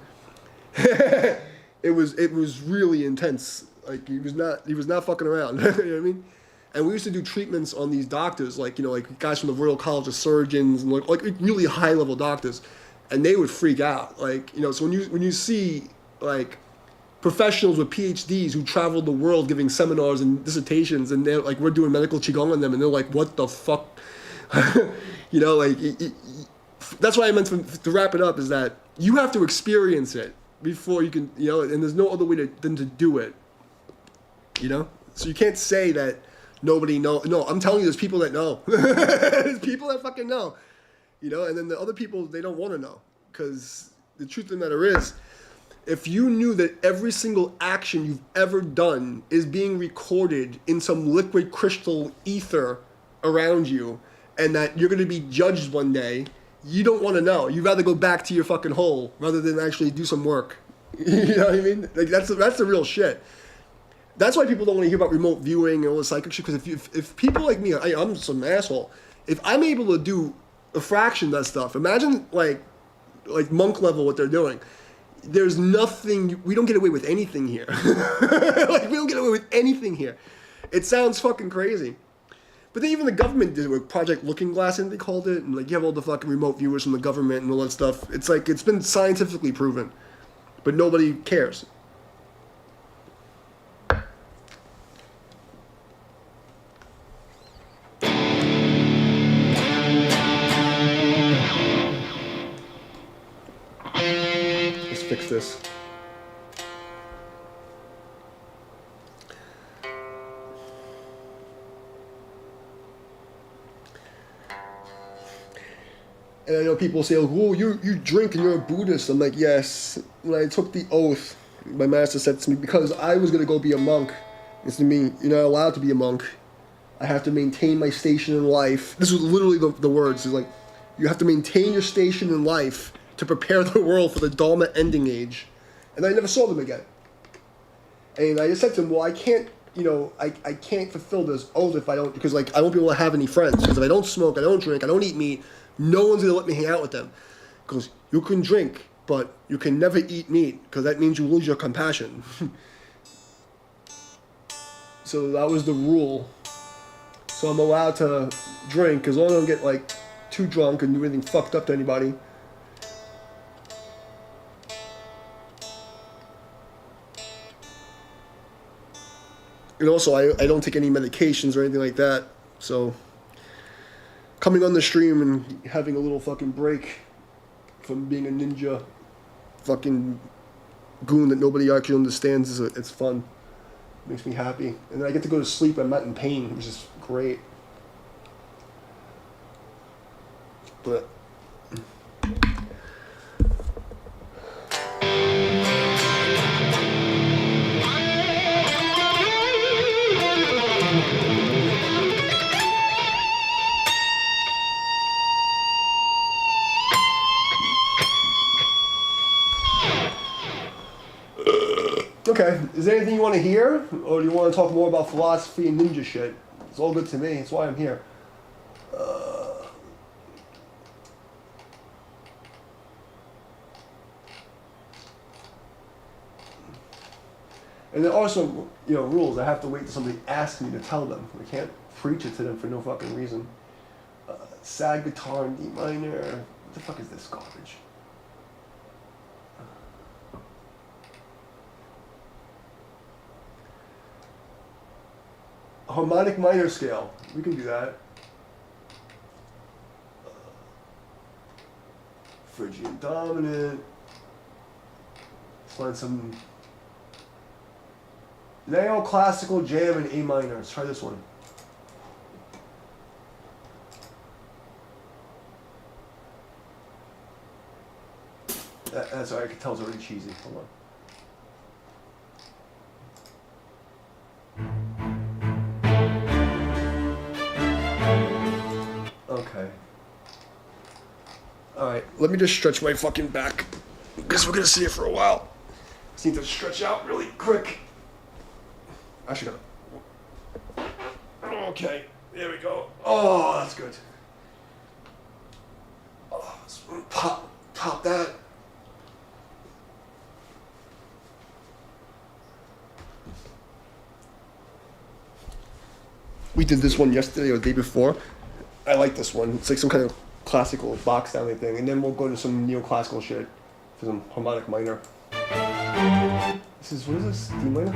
It was really intense. Like he was not fucking around. You know what I mean? And we used to do treatments on these doctors, like, you know, like guys from the Royal College of Surgeons and like really high level doctors, and they would freak out. Like, you know, so when you see like professionals with PhDs who traveled the world giving seminars and dissertations, and they're like, we're doing medical qigong on them, and they're like, what the fuck? You know, like that's why I meant to wrap it up, is that you have to experience it before you can, you know, and there's no other way than to do it, you know? So you can't say that nobody knows. No, I'm telling you, there's people that know. There's people that fucking know, you know, and then the other people, they don't want to know, because the truth of the matter is, if you knew that every single action you've ever done is being recorded in some liquid crystal ether around you, and that you're going to be judged one day, you don't want to know. You'd rather go back to your fucking hole rather than actually do some work. You know what I mean? Like that's the real shit. That's why people don't want to hear about remote viewing and all this psychic shit, because if people like me, I'm some asshole, if I'm able to do a fraction of that stuff, imagine like monk level what they're doing. There's nothing, we don't get away with anything here. Like, we don't get away with anything here. It sounds fucking crazy. But then even the government did it with Project Looking Glass, and they called it, and like you have all the fucking remote viewers from the government and all that stuff. It's like, it's been scientifically proven, but nobody cares. Let's fix this. And I know people say, oh, you drink and you're a Buddhist. I'm like, yes. When I took the oath, my master said to me, because I was going to go be a monk, it's to me, you're not allowed to be a monk. I have to maintain my station in life. This was literally the words. It's like, you have to maintain your station in life to prepare the world for the Dharma ending age. And I never saw them again. And I just said to him, well, I can't, you know, I can't fulfill this oath if I don't, because like, I won't be able to have any friends. Because if I don't smoke, I don't drink, I don't eat meat, no one's going to let me hang out with them. Because you can drink, but you can never eat meat, because that means you lose your compassion. So that was the rule. So I'm allowed to drink as long as I don't get like too drunk and do anything fucked up to anybody. And also, I don't take any medications or anything like that. So coming on the stream and having a little fucking break from being a ninja fucking goon that nobody actually understands, it's fun. Makes me happy. And then I get to go to sleep. I'm not in pain, which is great. But okay, is there anything you want to hear? Or do you want to talk more about philosophy and ninja shit? It's all good to me. That's why I'm here. And there are some, you know, rules. I have to wait till somebody asks me to tell them. I can't preach it to them for no fucking reason. Sad guitar in D minor. What the fuck is this garbage? Harmonic minor scale. We can do that. Phrygian dominant. Let's find some neoclassical jam in A minor. Let's try this one. That's alright, I can tell it's already cheesy. Hold on. Okay. Alright, let me just stretch my fucking back. Because we're gonna see it for a while. Just need to stretch out really quick. Actually, okay, there we go. Oh, that's good. Oh, pop that. We did this one yesterday or the day before. I like this one. It's like some kind of classical box sounding thing. And then we'll go to some neoclassical shit for some harmonic minor. This is, what is this? D minor?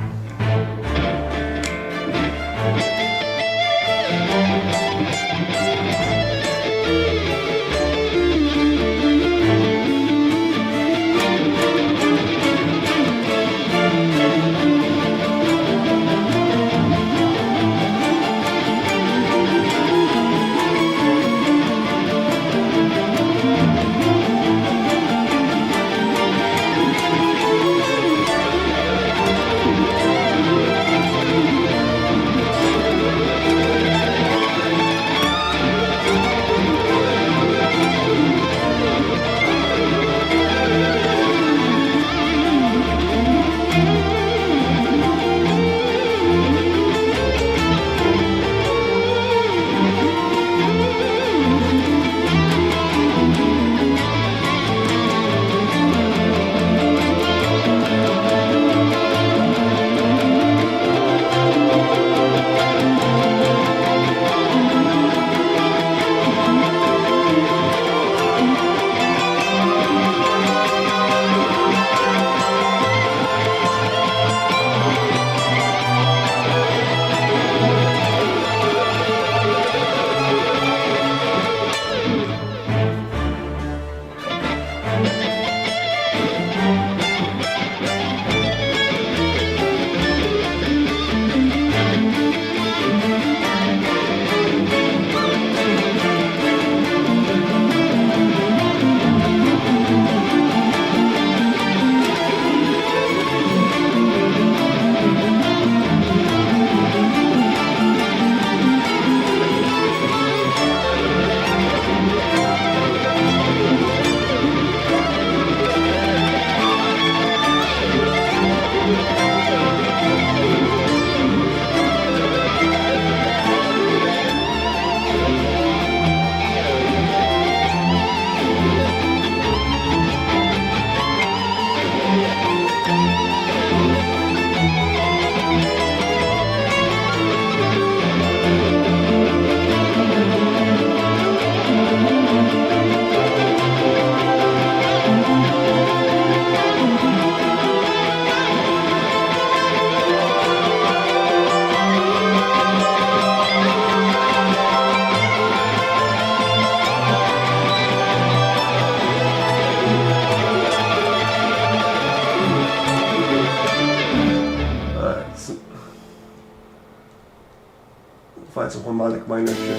Find some harmonic minor shit.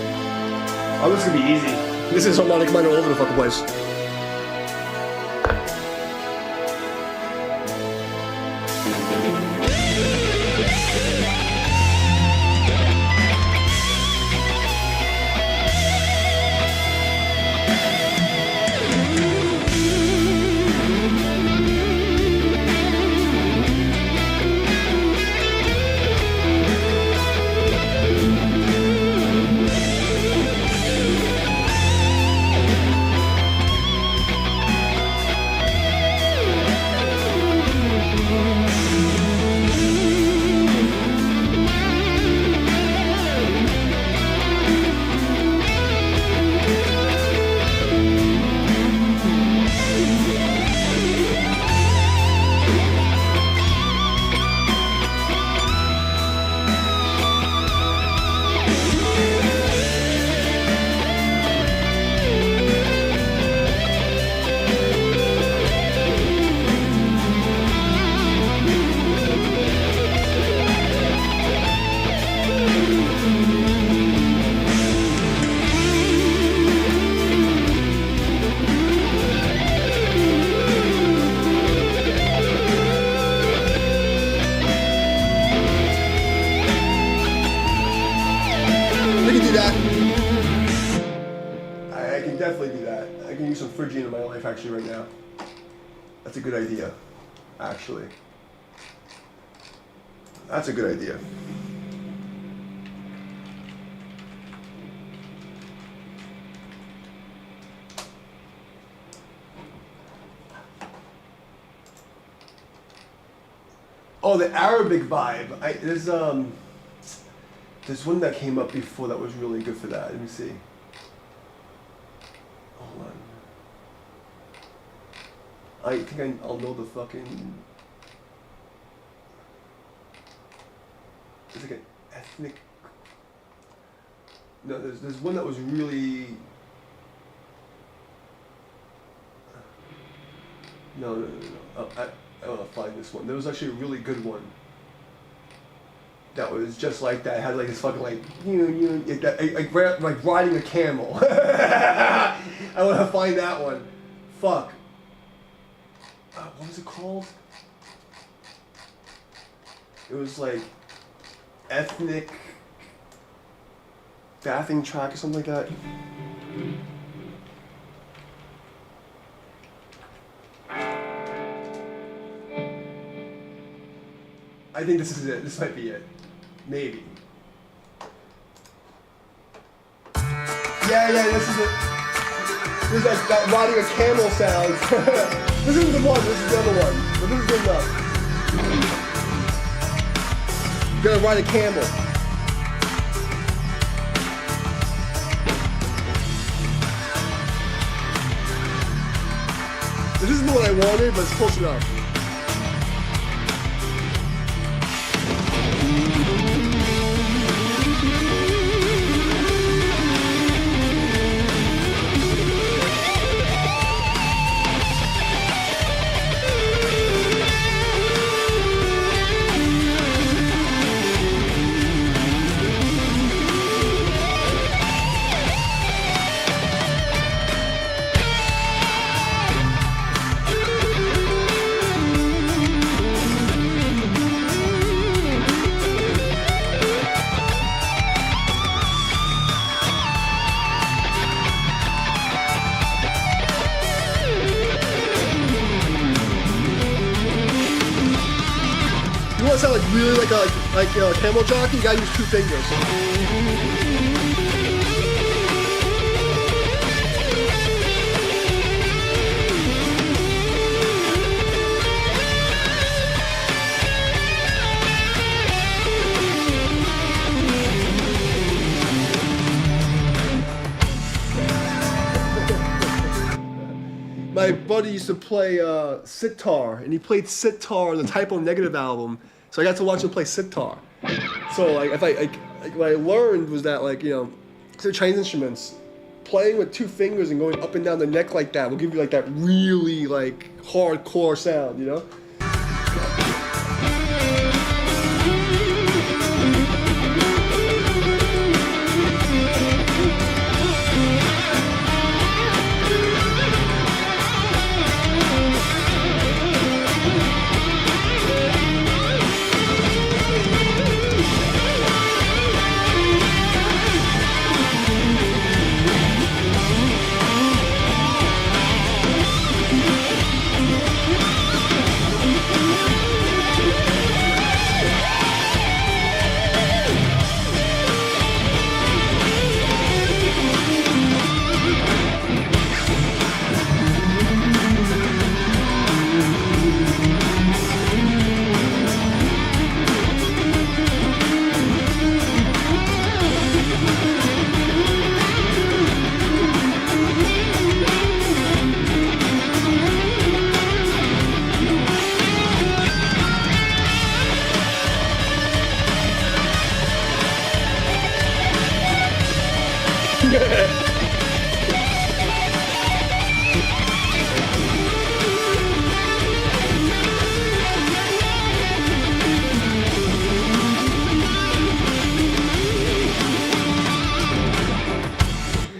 Oh, this is gonna be easy. This is harmonic minor all over the fucking place. can definitely do that. I can use some Phrygian in my life actually right now. That's a good idea, actually. That's a good idea. Oh, the Arabic vibe. There's one that came up before that was really good for that. Let me see. Hold on. I think I'll know the fucking. It's like an ethnic. No, there's one that was really. No. I want to find this one. There was actually a really good one. That was just like that. It had like this fucking like like riding a camel. I want to find that one. Fuck. What was it called? It was like ethnic bathing track or something like that. I think this is it. This might be it. Maybe. Yeah, this is it. There's that riding a camel sound. This isn't the one, this is the other one. But this is good enough. Gonna ride a camel. This isn't what I wanted, but it's close enough. You want to sound like really like a camel jockey? You gotta use two fingers. My buddy used to play sitar, and he played sitar on the Typo Negative album. So I got to watch him play sitar. So like, what I learned was that so Chinese instruments, playing with two fingers and going up and down the neck like that will give you like that really like hardcore sound, you know?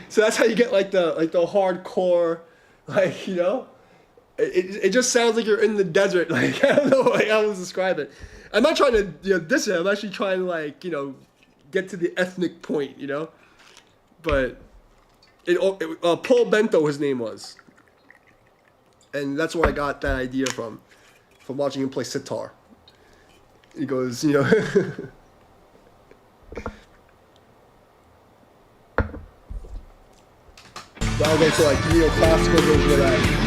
So that's how you get like the hardcore, like, you know, it just sounds like you're in the desert. Like, I don't know how to describe it. I'm not trying to diss it. I'm actually trying to get to the ethnic point, you know. But Paul Bento, his name was, and that's where I got that idea from watching him play sitar. He goes, you know. I'll go to like neoclassical version of that.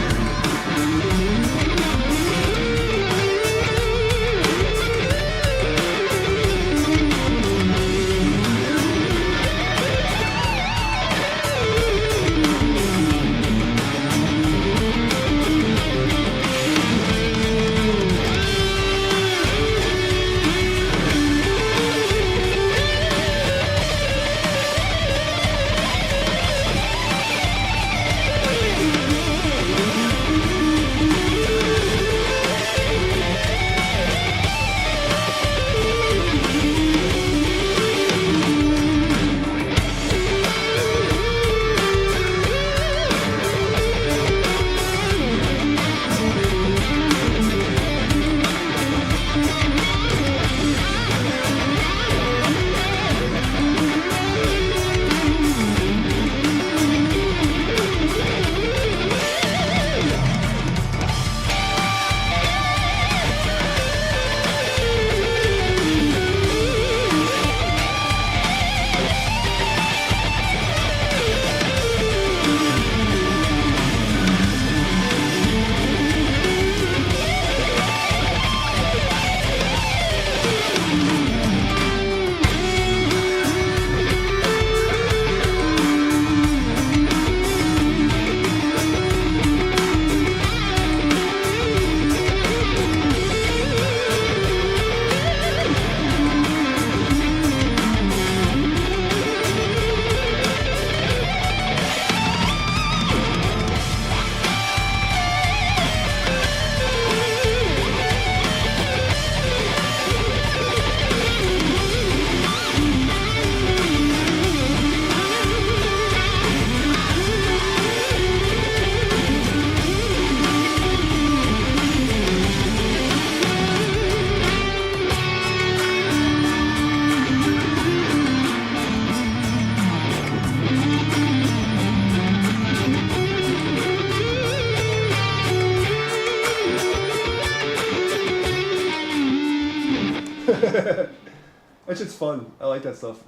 That shit's fun. I like that stuff.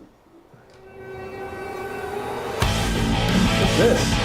What's this?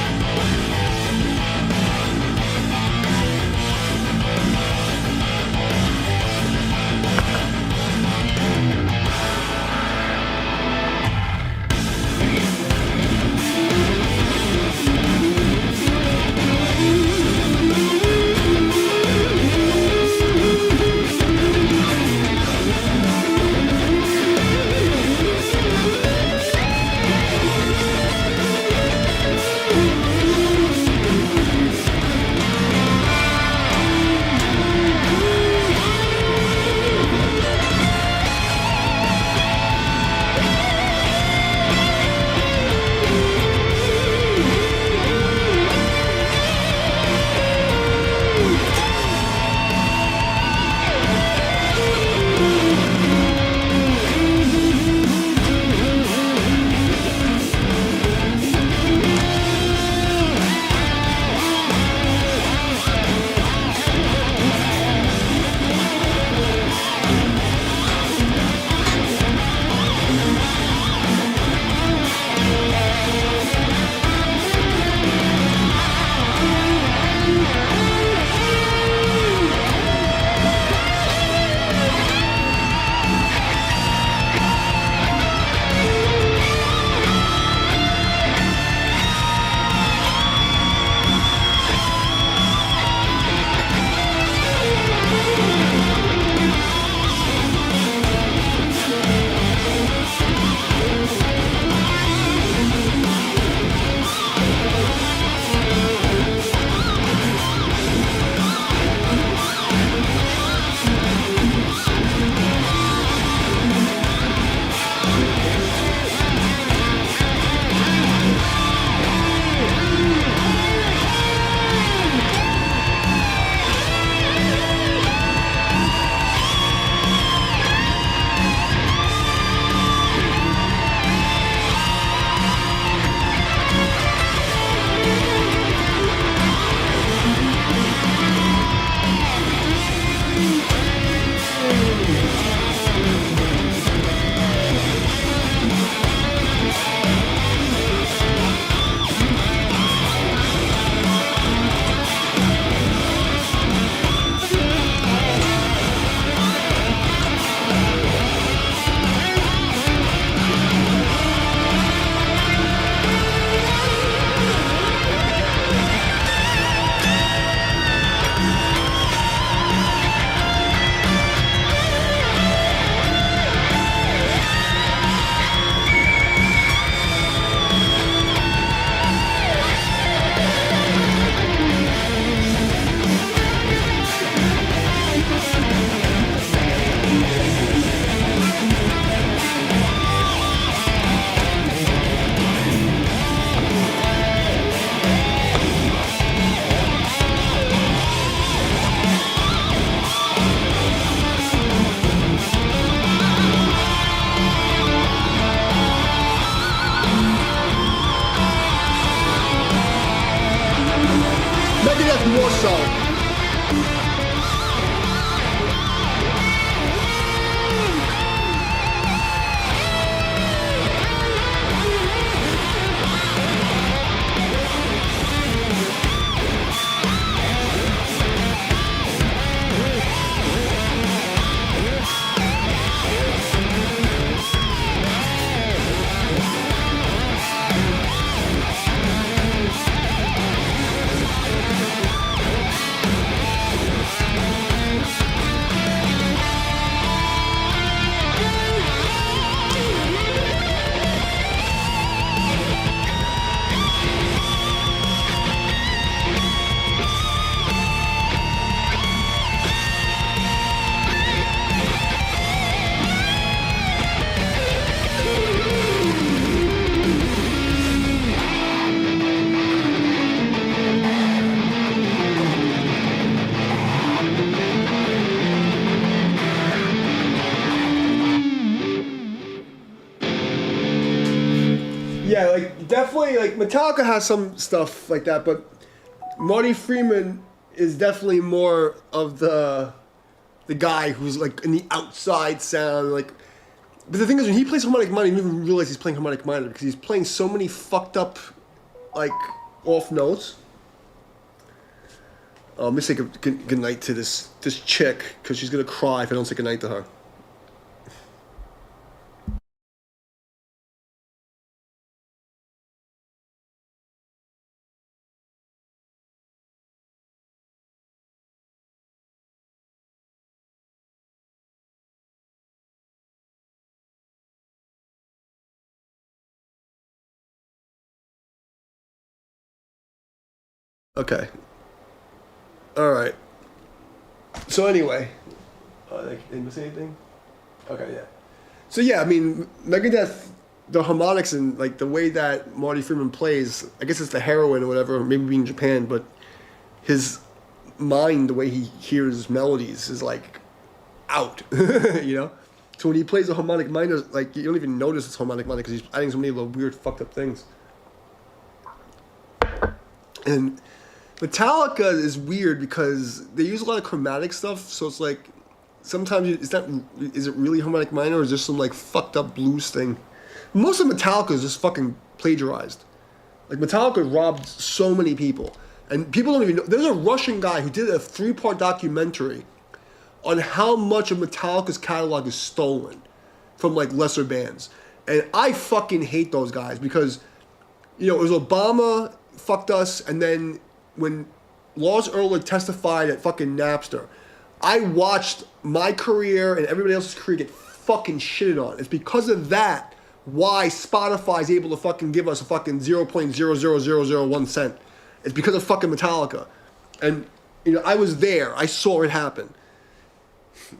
more so. Yeah, like definitely, like Metallica has some stuff like that, but Marty Freeman is definitely more of the guy who's like in the outside sound. Like, but the thing is, when he plays harmonic minor, you don't even realize he's playing harmonic minor because he's playing so many fucked up, like, off notes. Let me say good night to this chick because she's gonna cry if I don't say good night to her. Okay. All right. So anyway, did I miss anything? Okay, yeah. So yeah, I mean, Megadeth, the harmonics and like the way that Marty Freeman plays, I guess it's the heroin or whatever, maybe being Japan, but his mind, the way he hears melodies is like out, you know? So when he plays a harmonic minor, like you don't even notice it's harmonic minor because he's adding so many little weird fucked up things. And Metallica is weird because they use a lot of chromatic stuff, so it's like sometimes is it really harmonic minor or is there some like fucked up blues thing? Most of Metallica is just fucking plagiarized. Like Metallica robbed so many people, and people don't even know. There's a Russian guy who did a 3-part documentary on how much of Metallica's catalog is stolen from like lesser bands, and I fucking hate those guys because, you know, it was Obama fucked us, and then when Lars Ulrich testified at fucking Napster, I watched my career and everybody else's career get fucking shitted on. It's because of that why Spotify is able to fucking give us a fucking 0.00001 cent. It's because of fucking Metallica. And, you know, I was there. I saw it happen.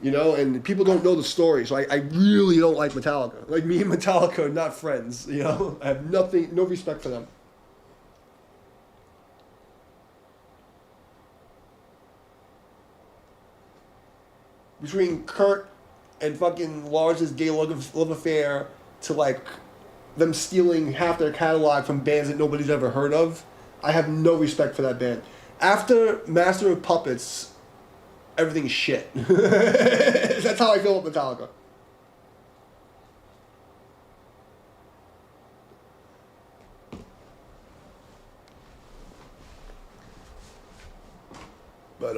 You know, and people don't know the story, so I really don't like Metallica. Like, me and Metallica are not friends, you know? I have no respect for them. Between Kurt and fucking Lars's gay love affair to like them stealing half their catalog from bands that nobody's ever heard of, I have no respect for that band. After Master of Puppets, everything's shit. That's how I feel about Metallica. But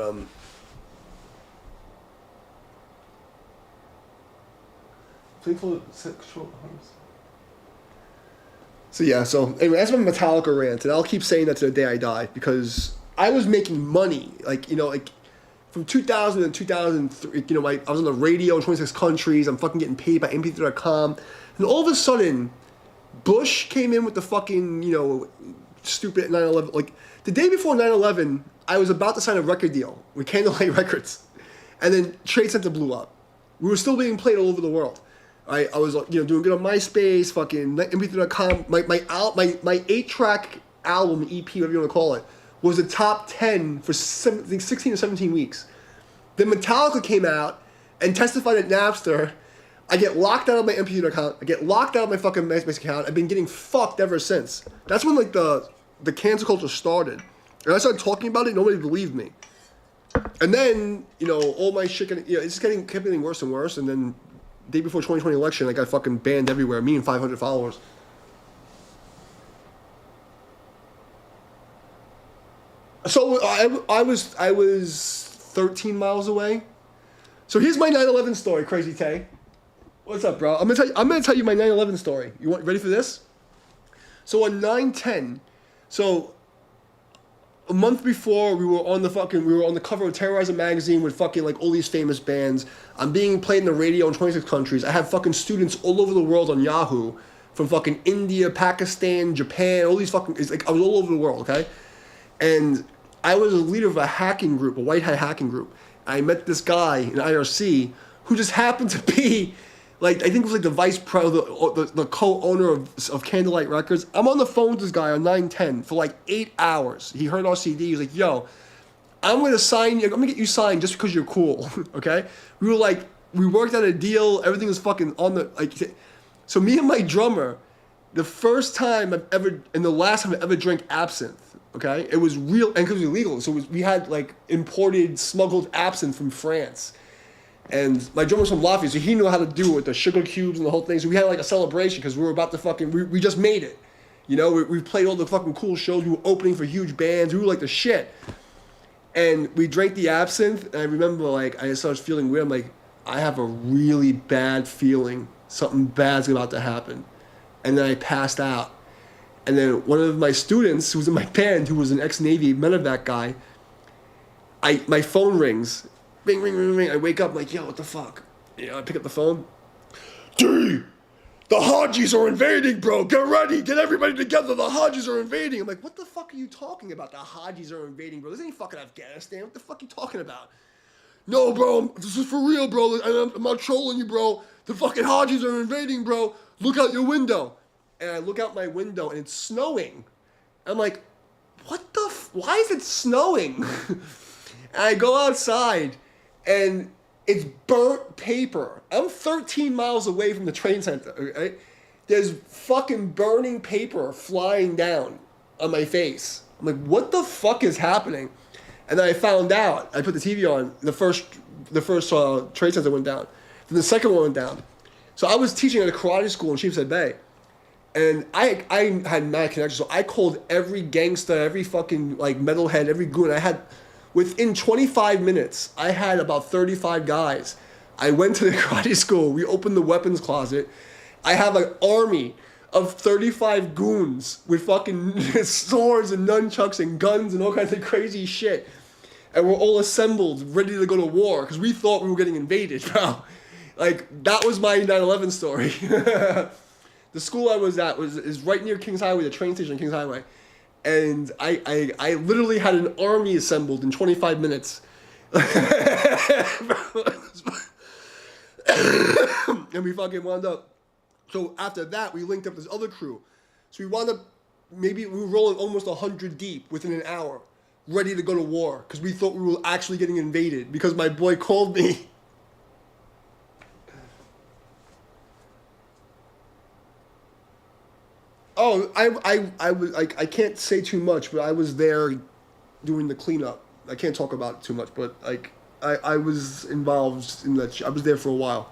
playful sexual harms. So yeah, so anyway, that's my Metallica rant, and I'll keep saying that to the day I die because I was making money, like, you know, like from 2000 and 2003, you know, I was on the radio in 26 countries, I'm fucking getting paid by MP3.com, and all of a sudden, Bush came in with the fucking, you know, stupid 9/11, like, the day before 9/11, I was about to sign a record deal with Candlelight Records, and then Trade Center blew up. We were still being played all over the world. I was, you know, doing good on MySpace, fucking MP3.com. My 8-track album, EP, whatever you want to call it, was the top 10 for 16 or 17 weeks. Then Metallica came out and testified at Napster. I get locked out of my MP3 account. I get locked out of my fucking MySpace account. I've been getting fucked ever since. That's when like the cancel culture started. And I started talking about it, nobody believed me. And then, all my shit, it just kept getting worse and worse. And then, day before 2020 election, I got fucking banned everywhere. Me and 500 followers. So I was 13 miles away. So here's my 9/11 story, Crazy Tay. What's up, bro? I'm gonna tell you my 9/11 story. Ready for this? So on 9/10, so a month before we were on the cover of Terrorizer magazine with fucking like all these famous bands. I'm being played in the radio in 26 countries. I have fucking students all over the world on Yahoo, from fucking India, Pakistan, Japan, all these fucking. It's like I was all over the world, okay? And I was a leader of a hacking group, a white hat hacking group. I met this guy in IRC who just happened to be, like, I think it was like the the co-owner of Candlelight Records. I'm on the phone with this guy on 9/10 for like 8 hours. He heard our CD. He was like, yo, I'm going to sign you. I'm going to get you signed just because you're cool, okay? We worked out a deal. Everything was fucking on the, like, so me and my drummer, the first time I've ever, and the last time I ever drank absinthe, okay? It was real, and because it was illegal, so we had like imported, smuggled absinthe from France. And my drummer was from Lafayette, so he knew how to do it with the sugar cubes and the whole thing. So we had like a celebration because we were about to fucking, we just made it. We played all the fucking cool shows. We were opening for huge bands. We were like the shit. And we drank the absinthe, and I remember like I started feeling weird. I'm like, I have a really bad feeling. Something bad's about to happen. And then I passed out. And then one of my students who was in my band, who was an ex-Navy medevac guy, my phone rings. Ring, ring, ring, ring. I wake up, I'm like, yo, what the fuck? I pick up the phone. D! The Hajis are invading, bro! Get ready! Get everybody together! The Hajis are invading! I'm like, what the fuck are you talking about? The Hajis are invading, bro. This ain't fucking Afghanistan. What the fuck are you talking about? No, bro. This is for real, bro. I'm not trolling you, bro. The fucking Hajis are invading, bro. Look out your window. And I look out my window, and it's snowing. I'm like, what the why is it snowing? And I go outside, and it's burnt paper. I'm 13 miles away from the train center, right? There's fucking burning paper flying down on my face. I'm like, what the fuck is happening? And then I found out, I put the TV on, the first train center went down. Then the second one went down. So I was teaching at a karate school in Sheepshead Bay. And I had mad connections, so I called every gangster, every fucking like metalhead, every goon. Within 25 minutes, I had about 35 guys. I went to the karate school. We opened the weapons closet. I have an army of 35 goons with fucking swords and nunchucks and guns and all kinds of crazy shit. And we're all assembled, ready to go to war, because we thought we were getting invaded, bro. Like, that was my 9/11 story. The school I was at is right near Kings Highway, the train station on Kings Highway. And I literally had an army assembled in 25 minutes. And we fucking wound up. So after that, we linked up this other crew. So we wound up, we were rolling almost 100 deep within an hour, ready to go to war, because we thought we were actually getting invaded, because my boy called me. Oh, I can't say too much, but I was there doing the cleanup. I can't talk about it too much, but like I was involved in that. I was there for a while.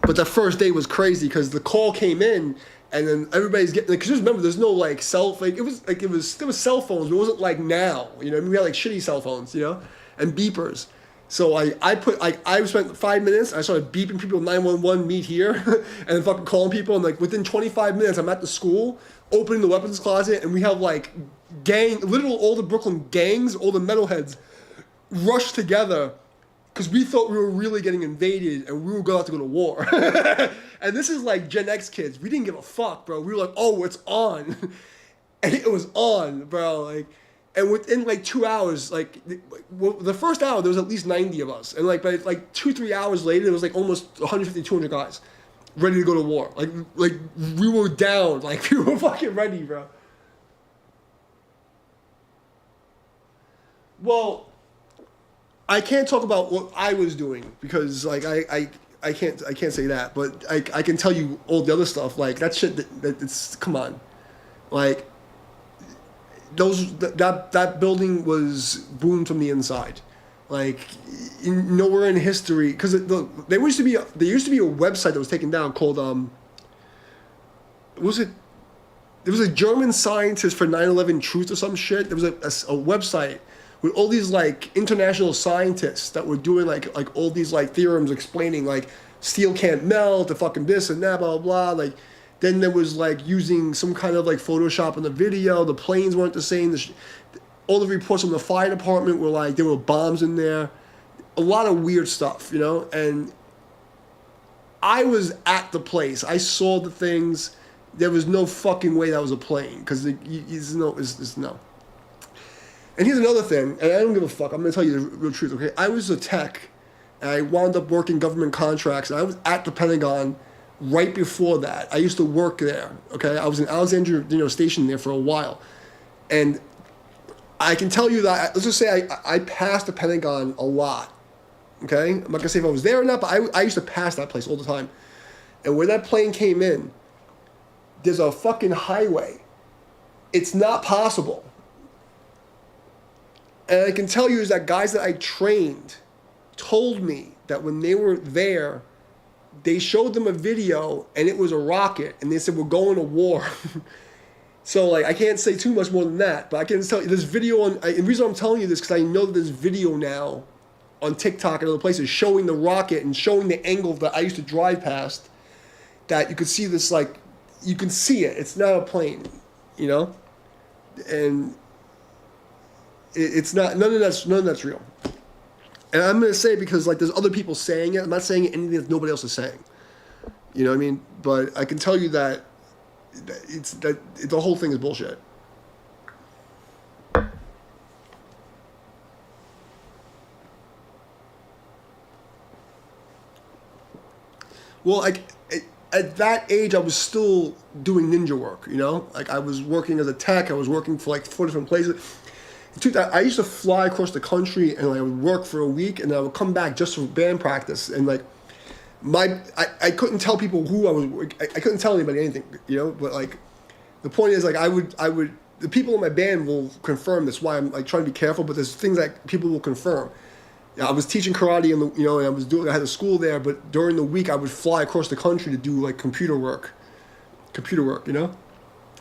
But the first day was crazy because the call came in, and then everybody's getting. Because just remember, there's no like there was cell phones, but it wasn't like now. We had like shitty cell phones, and beepers. So I spent 5 minutes. I started beeping people, 911, meet here, and then fucking calling people. And like within 25 minutes, I'm at the school, opening the weapons closet, and we have like all the Brooklyn gangs, all the metalheads, rushed together, because we thought we were really getting invaded and we were about to go to war. And this is like Gen X kids. We didn't give a fuck, bro. We were like, oh, it's on, and it was on, bro. Like. And within like 2 hours, like the first hour, there was at least 90 of us. And like by like 2-3 hours later, there was like almost 150, 200 guys ready to go to war. Like we were down. Like we were fucking ready, bro. Well, I can't talk about what I was doing because like I can't say that. But I can tell you all the other stuff. Like that shit, it's come on. Like that building was boomed from the inside. Like, nowhere in history, because there used to be a website that was taken down called was it? There was a German scientist for 9/11 Truth or some shit. There was a website with all these like international scientists that were doing like all these like theorems explaining like steel can't melt, the fucking this and that, blah blah blah. Like, then there was like using some kind of like Photoshop in the video. The planes weren't the same. All the reports from the fire department were like there were bombs in there. A lot of weird stuff, you know. And I was at the place. I saw the things. There was no fucking way that was a plane, because it's no. And here's another thing, and I don't give a fuck. I'm gonna tell you the real truth, okay? I was a tech, and I wound up working government contracts, and I was at the Pentagon right before that. I used to work there, okay? I was in Alexandria, stationed there for a while, and I can tell you that. Let's just say I passed the Pentagon a lot, okay? I'm not gonna say if I was there or not, but I used to pass that place all the time, and when that plane came in, there's a fucking highway. It's not possible. And I can tell you is that guys that I trained told me that when they were there, they showed them a video and it was a rocket, and they said, we're going to war. So like, I can't say too much more than that, but I can tell you this video and the reason I'm telling you this, because I know that there's video now on TikTok and other places showing the rocket and showing the angle that I used to drive past, that you could see this, like, you can see it. It's not a plane, and it's not, none of that's real. And I'm going to say, because like there's other people saying it, I'm not saying anything that nobody else is saying. You know what I mean? But I can tell you that the whole thing is bullshit. Well, at that age, I was still doing ninja work, Like, I was working as a tech. I was working for like 4 different places. I used to fly across the country, and I would work for a week, and I would come back just for band practice. And like, I couldn't tell people who I was. I couldn't tell anybody anything, But like, the point is, like, I would. The people in my band will confirm this. Why I'm like trying to be careful, but there's things that people will confirm. I was teaching karate, and I had a school there. But during the week, I would fly across the country to do like computer work,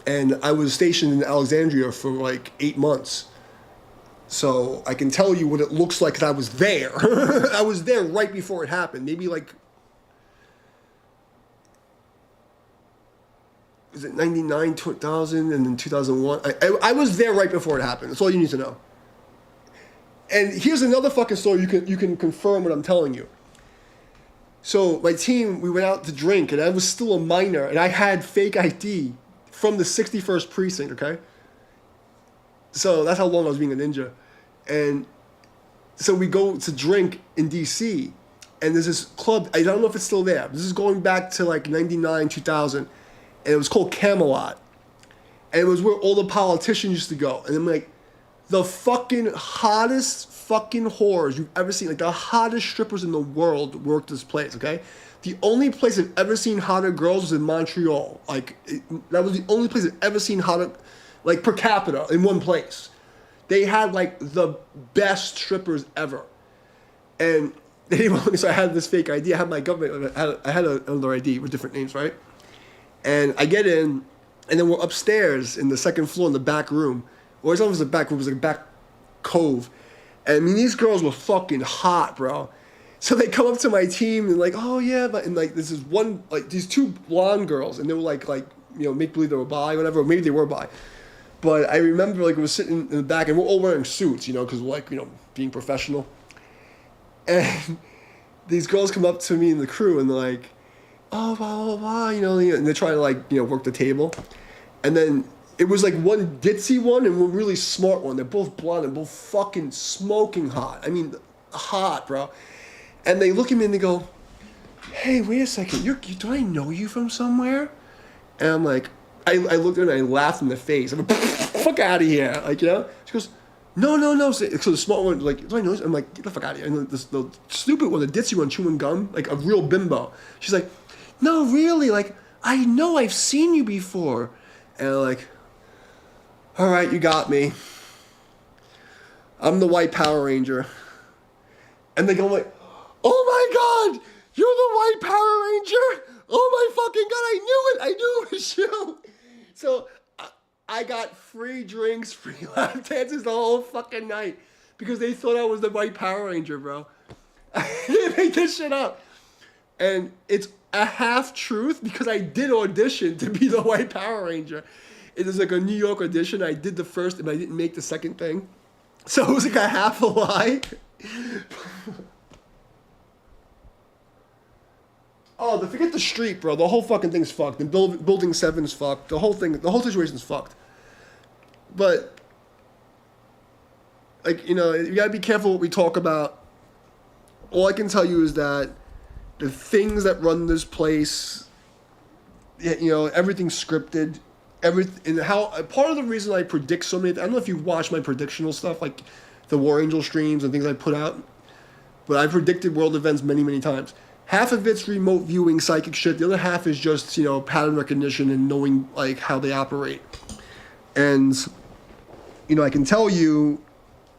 And I was stationed in Alexandria for like 8 months. So I can tell you what it looks like, because I was there. I was there right before it happened. Maybe like, is it 99, 2000, and then 2001? I was there right before it happened. That's all you need to know. And here's another fucking story. You can confirm what I'm telling you. So my team, we went out to drink, and I was still a minor, and I had fake ID from the 61st precinct, okay? So that's how long I was being a ninja. And so we go to drink in D.C., and there's this club, I don't know if it's still there. This is going back to like 99, 2000, and it was called Camelot. And it was where all the politicians used to go. And I'm like, the fucking hottest fucking whores you've ever seen, like the hottest strippers in the world worked this place, okay? The only place I've ever seen hotter girls was in Montreal. That was the only place I've ever seen hotter, like per capita, in one place. They had like the best strippers ever. And anyway, so I had this fake ID. I had my government, I had another ID with different names, right? And I get in, and then we're upstairs in the second floor in the back room. Or it's not the back room, it was like a back cove. And I mean, these girls were fucking hot, bro. So they come up to my team and like, oh yeah, but, and like this is one, like these 2 blonde girls, and they were like make believe they were bi, whatever, or maybe they were bi. But I remember like we were sitting in the back, and we're all wearing suits, because we're like, being professional. And these girls come up to me and the crew, and they're like, oh, blah, blah, blah, and they're trying to like, work the table. And then it was like one ditzy one and one really smart one. They're both blonde and both fucking smoking hot. I mean, hot, bro. And they look at me and they go, hey, wait a second, do I know you from somewhere? And I'm like, I looked at her and I laughed in the face. I'm like, fuck out of here. Like, She goes, no. So the smart one, like, do I know you? I'm like, get the fuck out of here. And the stupid one, the ditzy one, chewing gum, like a real bimbo. She's like, no, really, like, I know I've seen you before. And I'm like, All right, you got me. I'm the white Power Ranger. And they go like, oh my God, you're the white Power Ranger? Oh my fucking God, I knew it. I knew it was you. So I got free drinks, free lap dances the whole fucking night because they thought I was the white Power Ranger, bro. They made this shit up. And it's a half truth because I did audition to be the white Power Ranger. It was like a New York audition. I did the first and I didn't make the second thing. So it was like a half a lie. Oh, forget the street, bro. The whole fucking thing's fucked. And building 7's fucked. The whole situation's fucked. But, like, you know, you gotta be careful what we talk about. All I can tell you is that the things that run this place, you know, everything's scripted. And how part of the reason I predict so many, I don't know if you watch my predictional stuff, like the War Angel streams and things I put out, but I predicted world events many, many times. Half of it's remote viewing, psychic shit. The other half is just, you know, pattern recognition and knowing, like, how they operate. And, you know, I can tell you,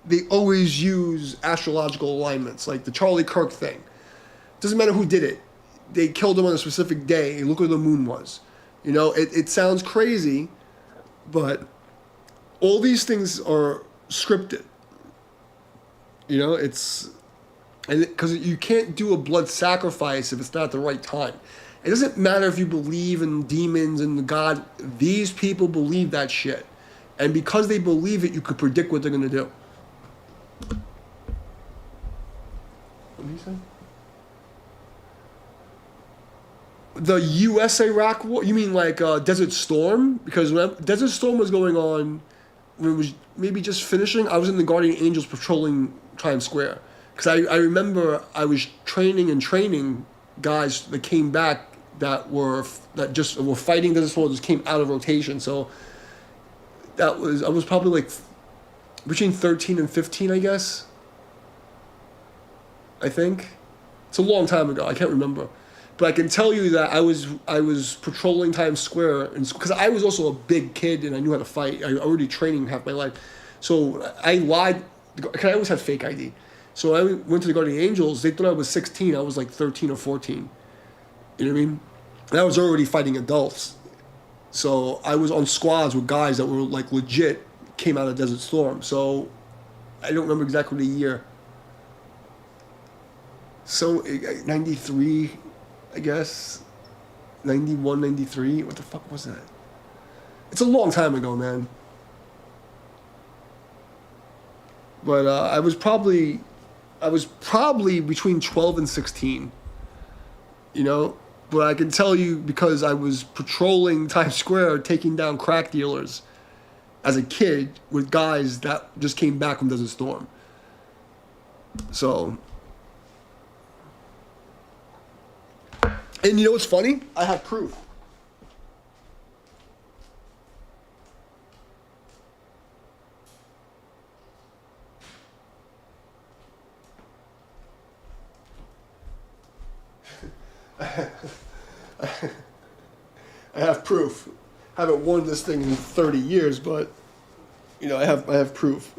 they always use astrological alignments, like the Charlie Kirk thing. Doesn't matter who did it. They killed him on a specific day. Look where the moon was. You know, it sounds crazy, but all these things are scripted. You know, and because you can't do a blood sacrifice if it's not at the right time. It doesn't matter if you believe in demons and God. These people believe that shit. And because they believe it, you could predict what they're going to do. What did he say? The U.S.-Iraq war? You mean like Desert Storm? Because when Desert Storm was going on, when it was maybe just finishing, I was in the Guardian Angels patrolling Times Square. Because I remember I was training guys that came back that were fighting Desert Storm, just came out of rotation. So I was probably like between 13 and 15, I guess. I think. It's a long time ago. I can't remember. But I can tell you that I was patrolling Times Square, because I was also a big kid and I knew how to fight. I already training half my life, so I lied. Because I always had fake ID, so I went to the Guardian Angels. They thought I was 16. I was like 13 or 14. You know what I mean? And I was already fighting adults, so I was on squads with guys that were like legit came out of Desert Storm. So I don't remember exactly the year. So 93. I guess 91, 93. What the fuck was that? It's a long time ago, man. But I was probably between 12 and 16. You know, but I can tell you because I was patrolling Times Square, taking down crack dealers as a kid with guys that just came back from Desert Storm. So. And you know what's funny? I have proof. I have proof. I haven't worn this thing in 30 years, but you know, I have proof.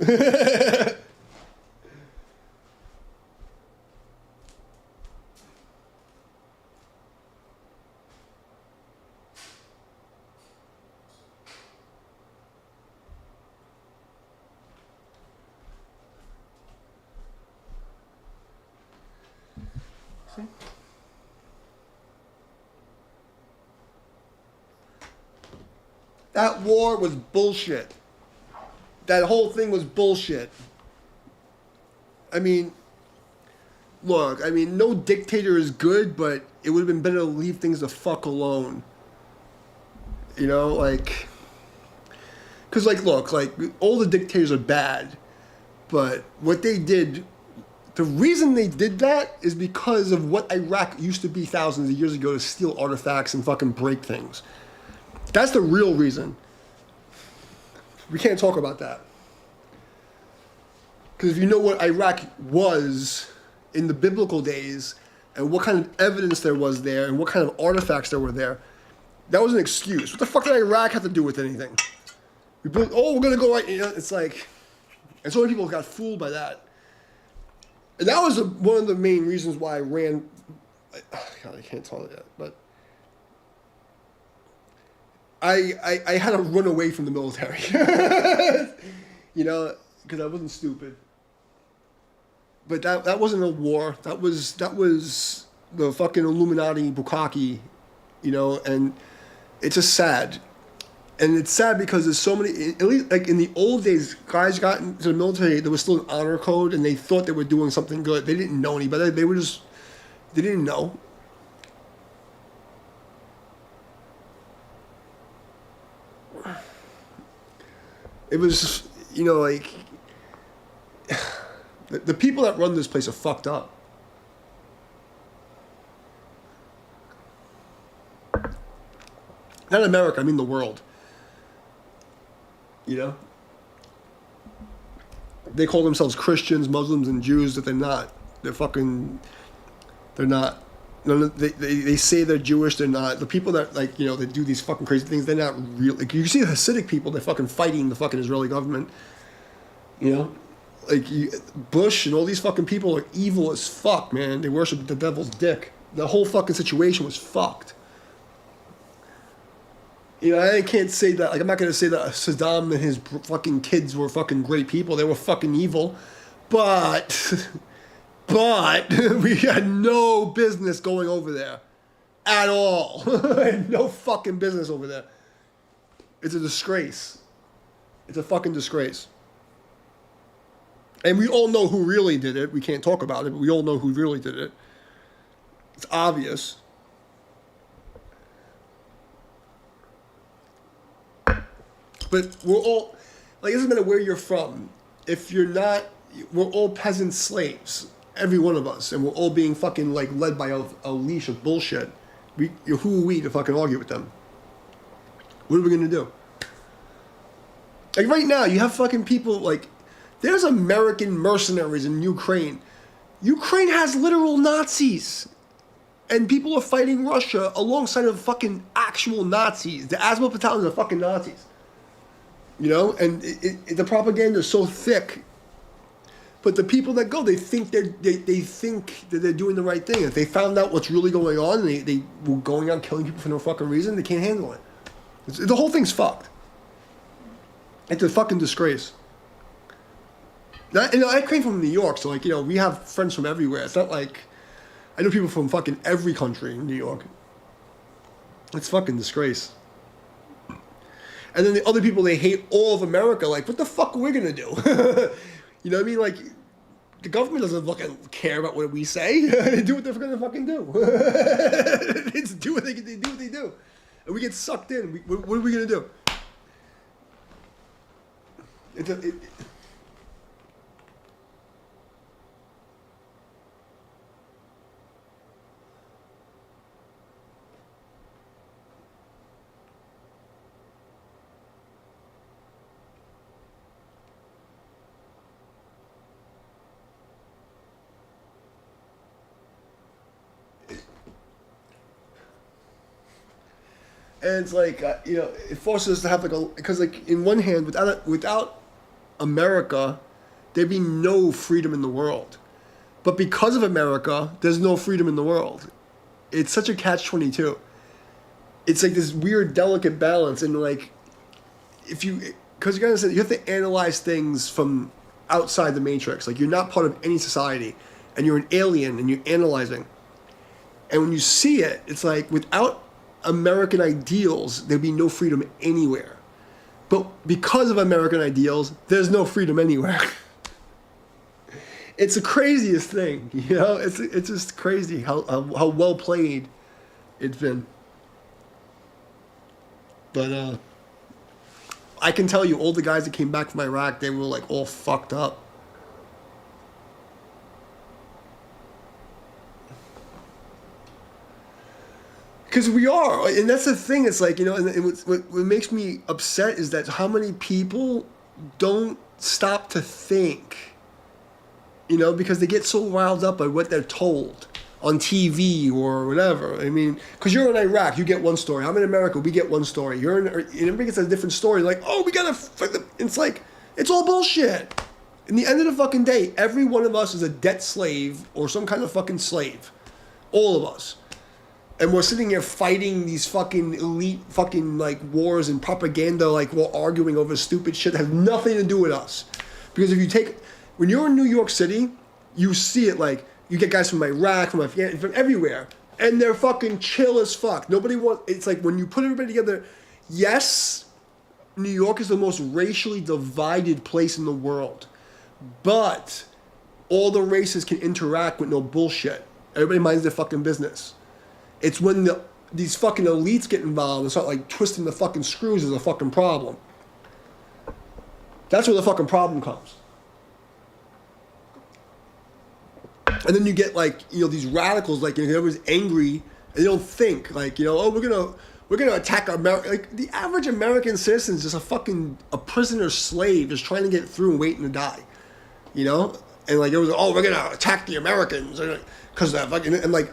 That war was bullshit. That whole thing was bullshit. I mean, look, no dictator is good, but it would have been better to leave things the fuck alone. You know, like, because, like, look, like, all the dictators are bad, but what they did, the reason they did that is because of what Iraq used to be thousands of years ago, to steal artifacts and fucking break things. That's the real reason. We can't talk about that. Because if you know what Iraq was in the biblical days and what kind of evidence there was there and what kind of artifacts there were there, that was an excuse. What the fuck did Iraq have to do with anything? We built. Oh, we're gonna go right. You know, it's like, and so many people got fooled by that. And that was one of the main reasons why I ran. God, I can't tell it yet, but I had to run away from the military. You know, because I wasn't stupid. But that wasn't a war. That was the fucking Illuminati bukkake, you know, and it's just sad. And it's sad because there's so many, at least like in the old days, guys got into the military, there was still an honor code and they thought they were doing something good. They didn't know any better. They didn't know. It was, you know, like, the people that run this place are fucked up. Not America, I mean the world. You know? They call themselves Christians, Muslims, and Jews, that they're not. They're not. They say they're Jewish, they're not. The people that, like, you know, that do these fucking crazy things, they're not real. Like, you see the Hasidic people, they're fucking fighting the fucking Israeli government. You know? Like, Bush and all these fucking people are evil as fuck, man. They worship the devil's dick. The whole fucking situation was fucked. You know, I can't say that, like, I'm not going to say that Saddam and his fucking kids were fucking great people. They were fucking evil. But we had no business going over there. At all. No fucking business over there. It's a disgrace. It's a fucking disgrace. And we all know who really did it. We can't talk about it, but we all know who really did it. It's obvious. But we're all, like, it doesn't matter where you're from. If you're not, we're all peasant slaves. Every one of us. And we're all being fucking, like, led by a leash of bullshit. Who are we to fucking argue with them? What are we going to do? Like, right now, you have fucking people, like, there's American mercenaries in Ukraine. Ukraine has literal Nazis. And people are fighting Russia alongside of fucking actual Nazis. The Azov battalions are fucking Nazis. You know, and the propaganda is so thick. But the people that go, they think they think that they're doing the right thing. If they found out what's really going on, and they were going out killing people for no fucking reason, they can't handle it. The whole thing's fucked. It's a fucking disgrace. Now, you know, I came from New York, so, like, you know, we have friends from everywhere. It's not like I know people from fucking every country in New York. It's fucking disgrace. And then the other people, they hate all of America. Like, what the fuck are we gonna do? You know what I mean? Like, the government doesn't fucking care about what we say. They do what they're gonna fucking do. They do what they do. And we get sucked in. What are we gonna do? And it's like, you know, it forces us to have like because like in one hand, without America, there'd be no freedom in the world. But because of America, there's no freedom in the world. It's such a catch-22. It's like this weird, delicate balance, and like, because you gotta say, you have to analyze things from outside the matrix. Like, you're not part of any society, and you're an alien, and you're analyzing. And when you see it, it's like, without American ideals, there'd be no freedom anywhere. But because of American ideals, there's no freedom anywhere. It's the craziest thing, you know? It's just crazy how well played it's been. But I can tell you, all the guys that came back from Iraq, they were like all fucked up. Because we are, and that's the thing. It's like, you know, and what makes me upset is that how many people don't stop to think, you know, because they get so riled up by what they're told on TV or whatever. I mean, because you're in Iraq, you get one story. I'm in America, we get one story. You're in, and everybody gets a different story. Like, oh, we gotta. It's like, it's all bullshit. In the end of the fucking day, every one of us is a debt slave or some kind of fucking slave. All of us. And we're sitting here fighting these fucking elite fucking like wars and propaganda, like we're arguing over stupid shit that has nothing to do with us. Because if you take, when you're in New York City, you see it like, you get guys from Iraq, from Afghanistan, from everywhere, and they're fucking chill as fuck. Nobody wants, it's like when you put everybody together, yes, New York is the most racially divided place in the world, but all the races can interact with no bullshit. Everybody minds their fucking business. It's when these fucking elites get involved and start like twisting the fucking screws is a fucking problem. That's where the fucking problem comes. And then you get like, you know, these radicals, like, you know, everyone's angry and they don't think like, you know, oh, we're gonna attack America. Like the average American citizen is just a prisoner slave just trying to get through and waiting to die. You know? And like it was, oh, we're gonna attack the Americans because they're fucking, and like,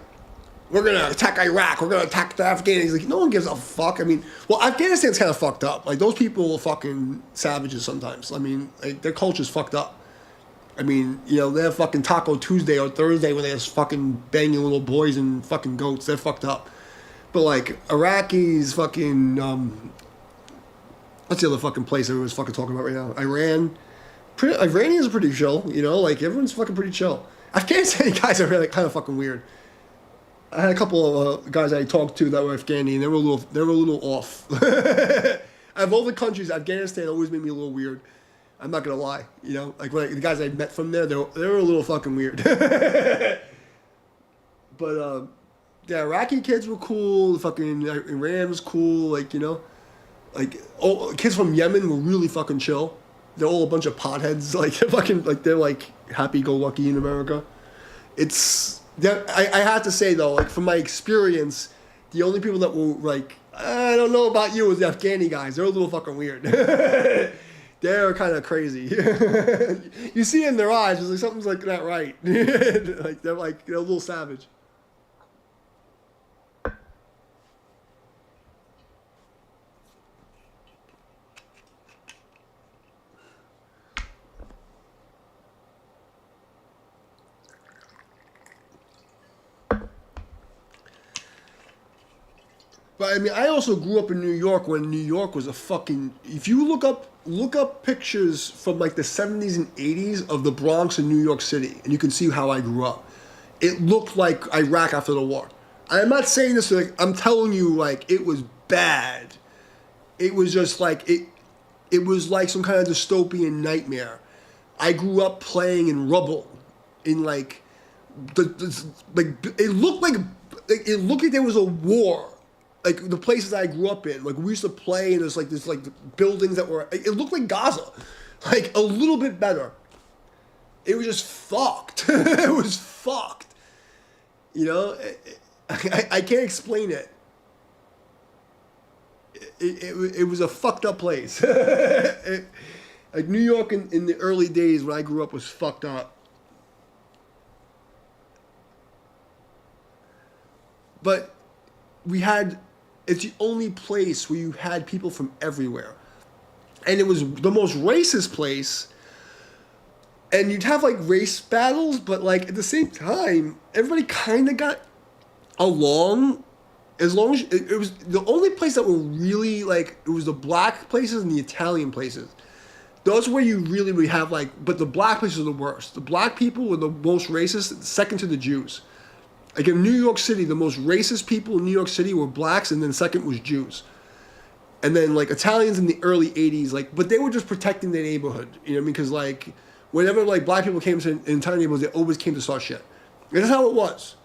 we're going to attack Iraq. We're going to attack the Afghans. Like, no one gives a fuck. I mean, well, Afghanistan's kind of fucked up. Like, those people are fucking savages sometimes. I mean, like, their culture's fucked up. I mean, you know, they're fucking Taco Tuesday or Thursday when they're just fucking banging little boys and fucking goats. They're fucked up. But, like, Iraqis, fucking, what's the other fucking place everyone's fucking talking about right now? Iran. Iranians are pretty chill, you know? Like, everyone's fucking pretty chill. Afghanistan guys are really kind of fucking weird. I had a couple of guys I talked to that were Afghani, and they were a little off. Out of all the countries, Afghanistan always made me a little weird. I'm not gonna lie, you know, like the guys I met from there, they were a little fucking weird. But the Iraqi kids were cool. The fucking Iran was cool. Like, you know, like kids from Yemen were really fucking chill. They're all a bunch of potheads. Like they're like happy-go-lucky in America. I have to say though, like from my experience, the only people that were like, I don't know about you, was the Afghani guys. They're a little fucking weird. They're kind of crazy. You see it in their eyes, it's like something's like not right. Like they're a little savage. But I mean, I also grew up in New York when New York was a fucking. If you look up pictures from like the 70s and 80s of the Bronx in New York City, and you can see how I grew up. It looked like Iraq after the war. I'm not saying this like I'm telling you like it was bad. It was just like it was like some kind of dystopian nightmare. I grew up playing in rubble, in like it looked like there was a war. Like the places I grew up in, like we used to play, and there's like this like buildings that were. It looked like Gaza, like a little bit better. It was just fucked. It was fucked. You know, I can't explain it. It was a fucked up place. Like New York in the early days when I grew up was fucked up. But it's the only place where you had people from everywhere. And it was the most racist place. And you'd have like race battles, but like at the same time, everybody kind of got along. As long as it was the only place that were really like, it was the black places and the Italian places. Those where you really would have like, but the black places are the worst. The black people were the most racist, second to the Jews. Like in New York City, the most racist people in New York City were blacks, and then second was Jews. And then like Italians in the early 80s, like, but they were just protecting their neighborhood, you know what I mean? Because like, whenever like black people came to Italian neighborhoods, they always came to start shit. And that's how it was.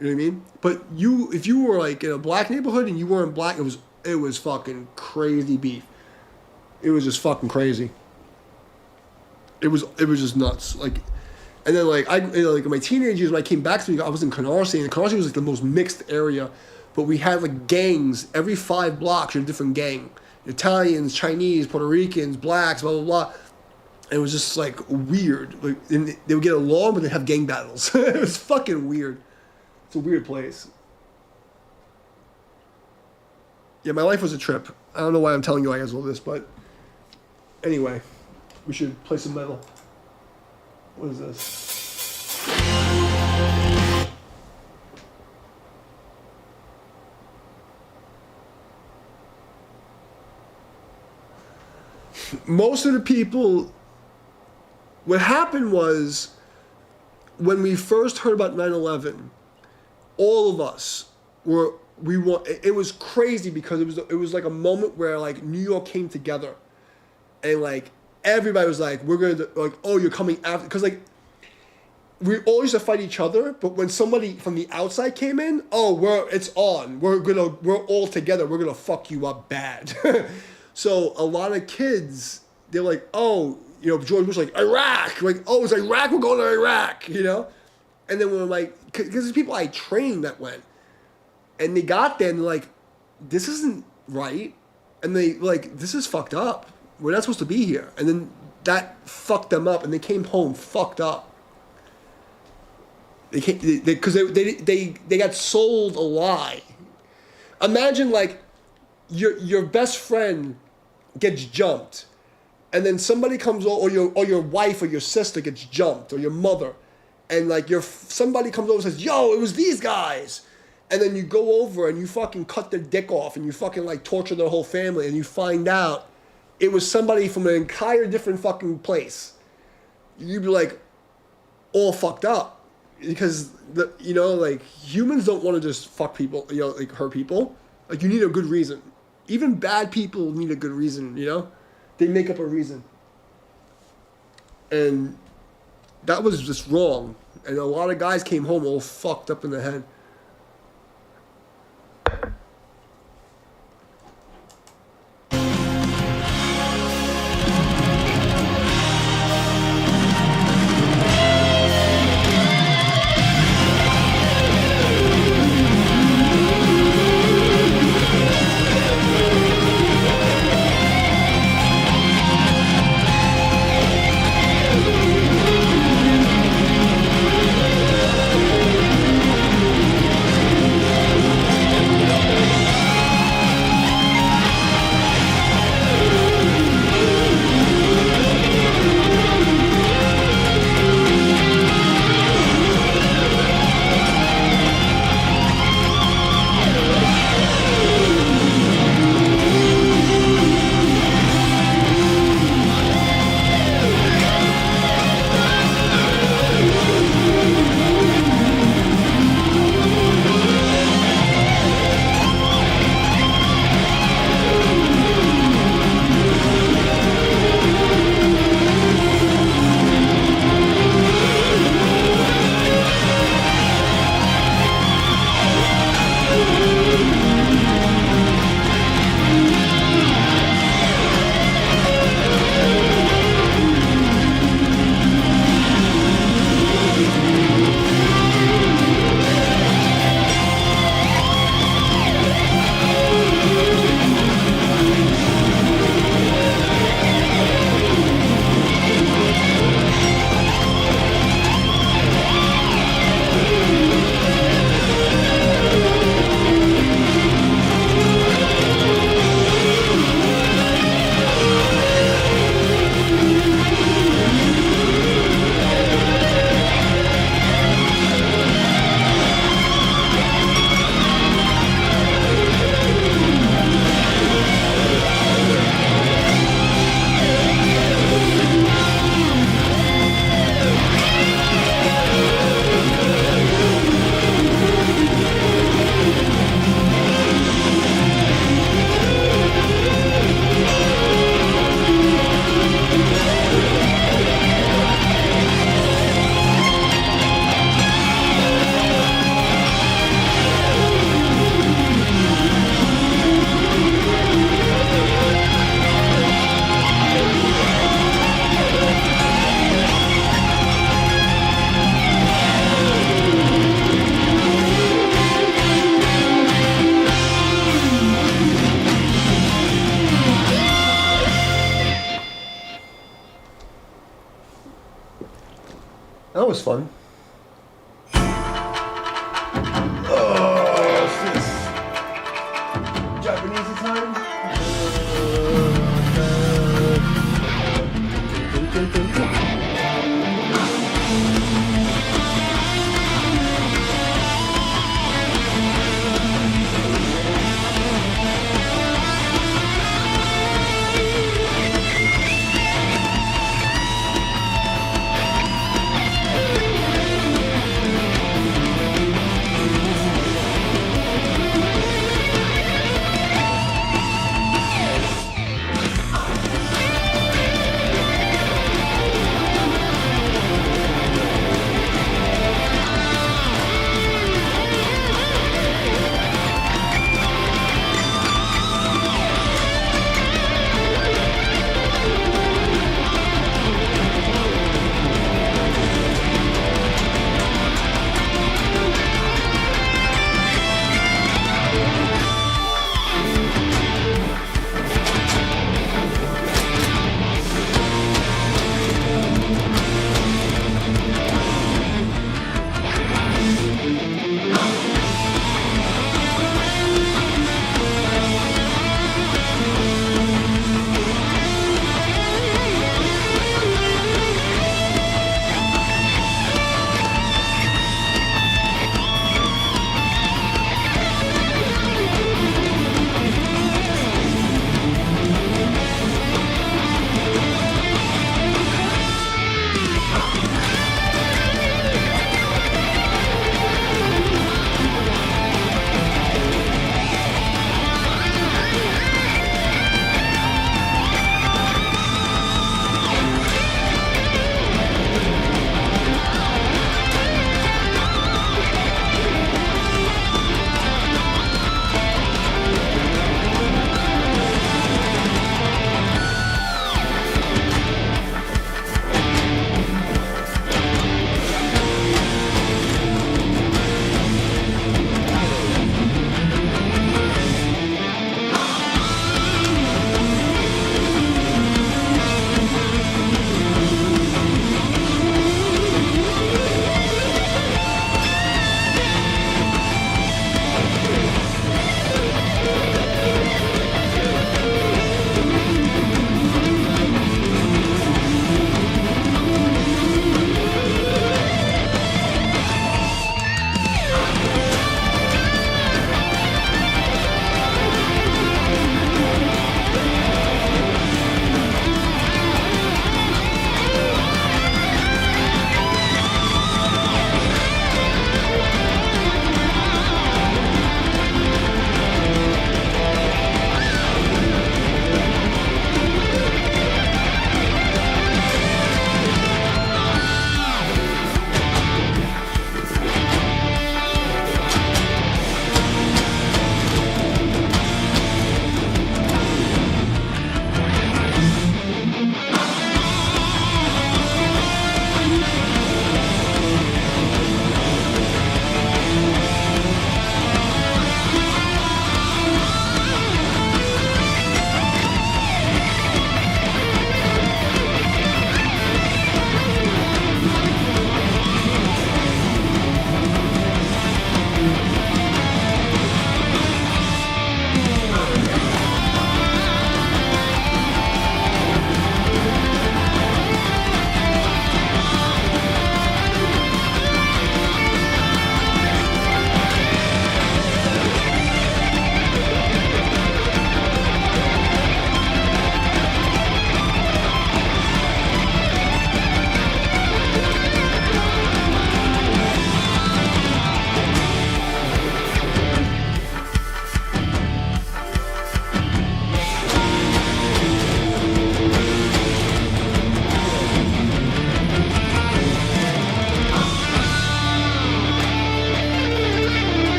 You know what I mean? But if you were like in a black neighborhood and you weren't black, it was fucking crazy beef. It was just fucking crazy. It was just nuts. Like, and then like like in my teenage years when I came back to New York, I was in Canarsie, and Canarsie was like the most mixed area, but we had like gangs every 5 blocks. You had a different gang: Italians, Chinese, Puerto Ricans, blacks, blah blah blah. And it was just like weird. Like, and they would get along, but they'd have gang battles. It was fucking weird. It's a weird place. Yeah, my life was a trip. I don't know why I'm telling you guys all this, but anyway, we should play some metal. What is this? Most of the people, what happened was when we first heard about 9/11, all of us were it was crazy because it was like a moment where like New York came together, and like everybody was like, we're gonna like, oh, you're coming after, because like we all used to fight each other, but when somebody from the outside came in, oh, it's on, we're all together, we're gonna fuck you up bad. So a lot of kids, they're like, oh, George Bush, like, Iraq, like, oh, it's Iraq, we're going to Iraq, and then when like, because there's people I trained that went. And they got there and they're like, this isn't right. And they like, this is fucked up. We're not supposed to be here. And then that fucked them up and they came home fucked up. Because they got sold a lie. Imagine like your best friend gets jumped and then somebody comes over, or your wife or your sister gets jumped, or your mother, and like somebody comes over and says, yo, it was these guys. And then you go over and you fucking cut their dick off and you fucking like torture their whole family and you find out it was somebody from an entire different fucking place. You'd be like all fucked up because like humans don't want to just fuck people, like hurt people. Like you need a good reason. Even bad people need a good reason, They make up a reason. And that was just wrong. And a lot of guys came home all fucked up in the head. That was fun.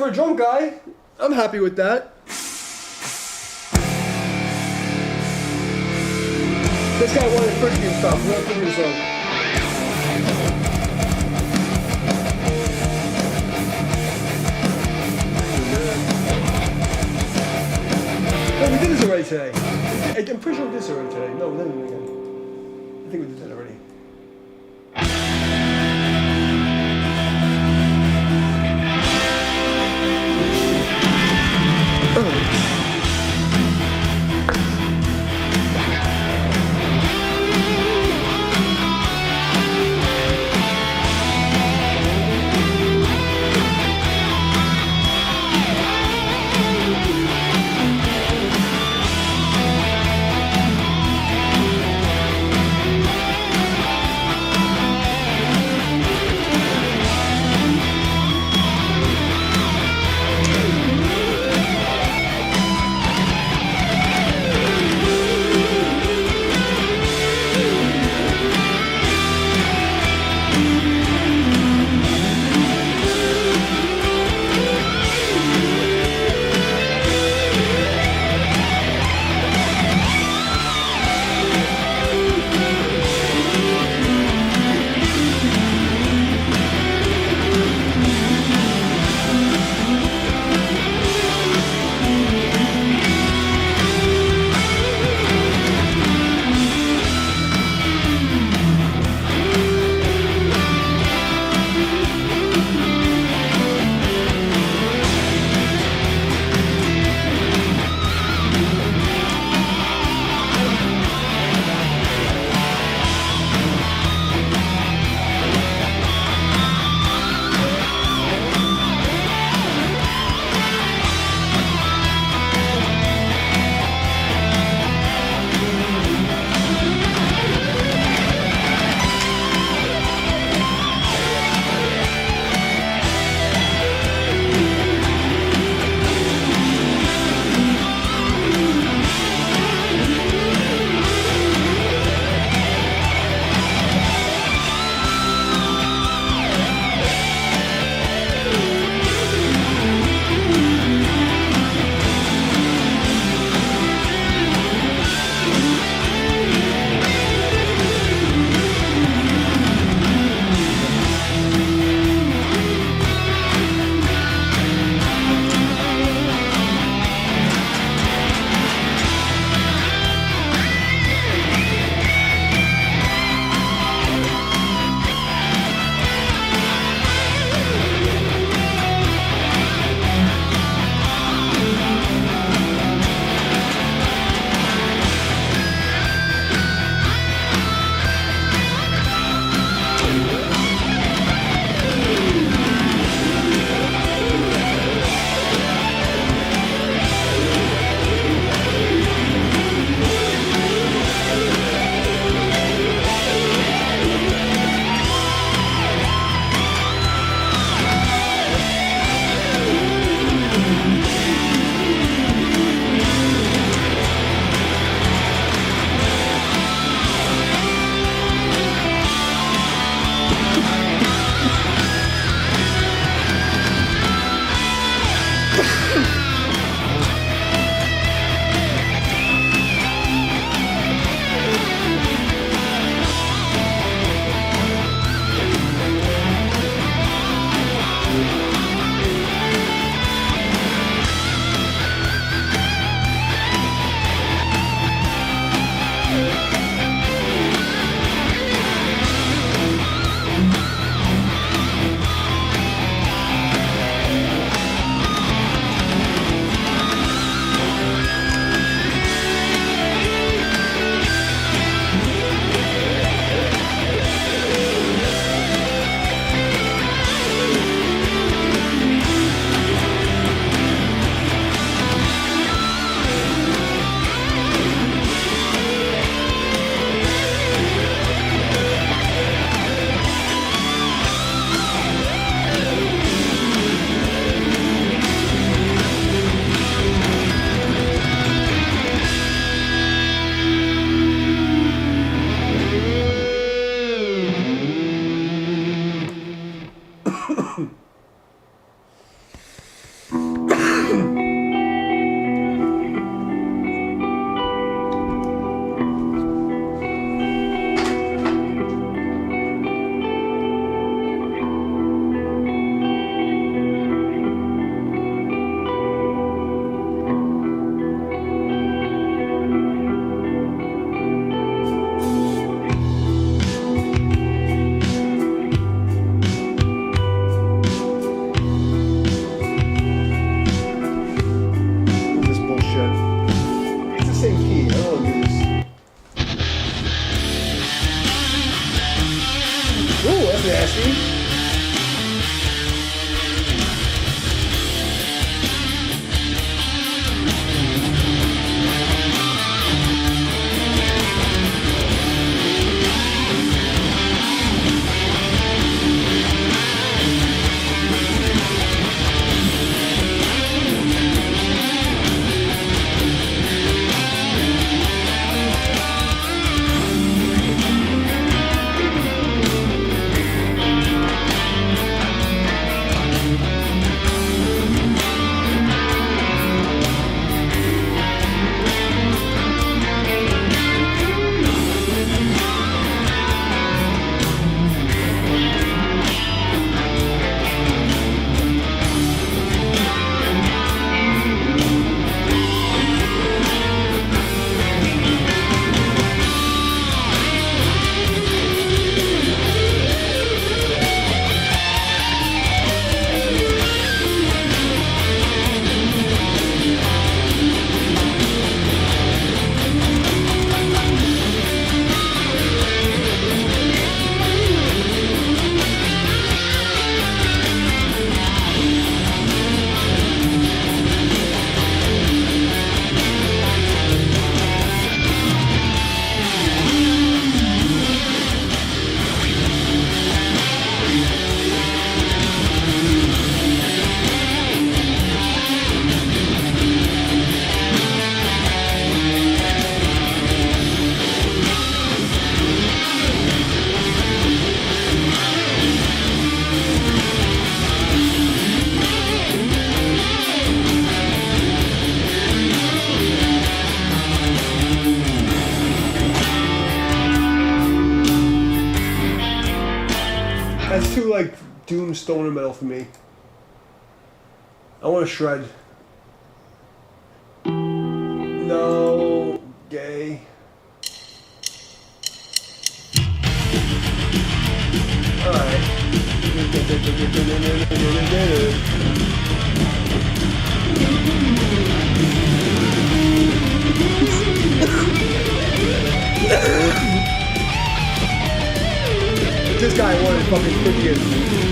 for a drum guy. I'm happy with that. This guy wanted Christian stuff. We're gonna figure this out. No, we did this already today. I'm pretty sure we did this already today. No, we didn't do it again. I think we did that already. doom stoner metal for me. I want to shred. No, gay. Alright. This guy wanted fucking 50 years.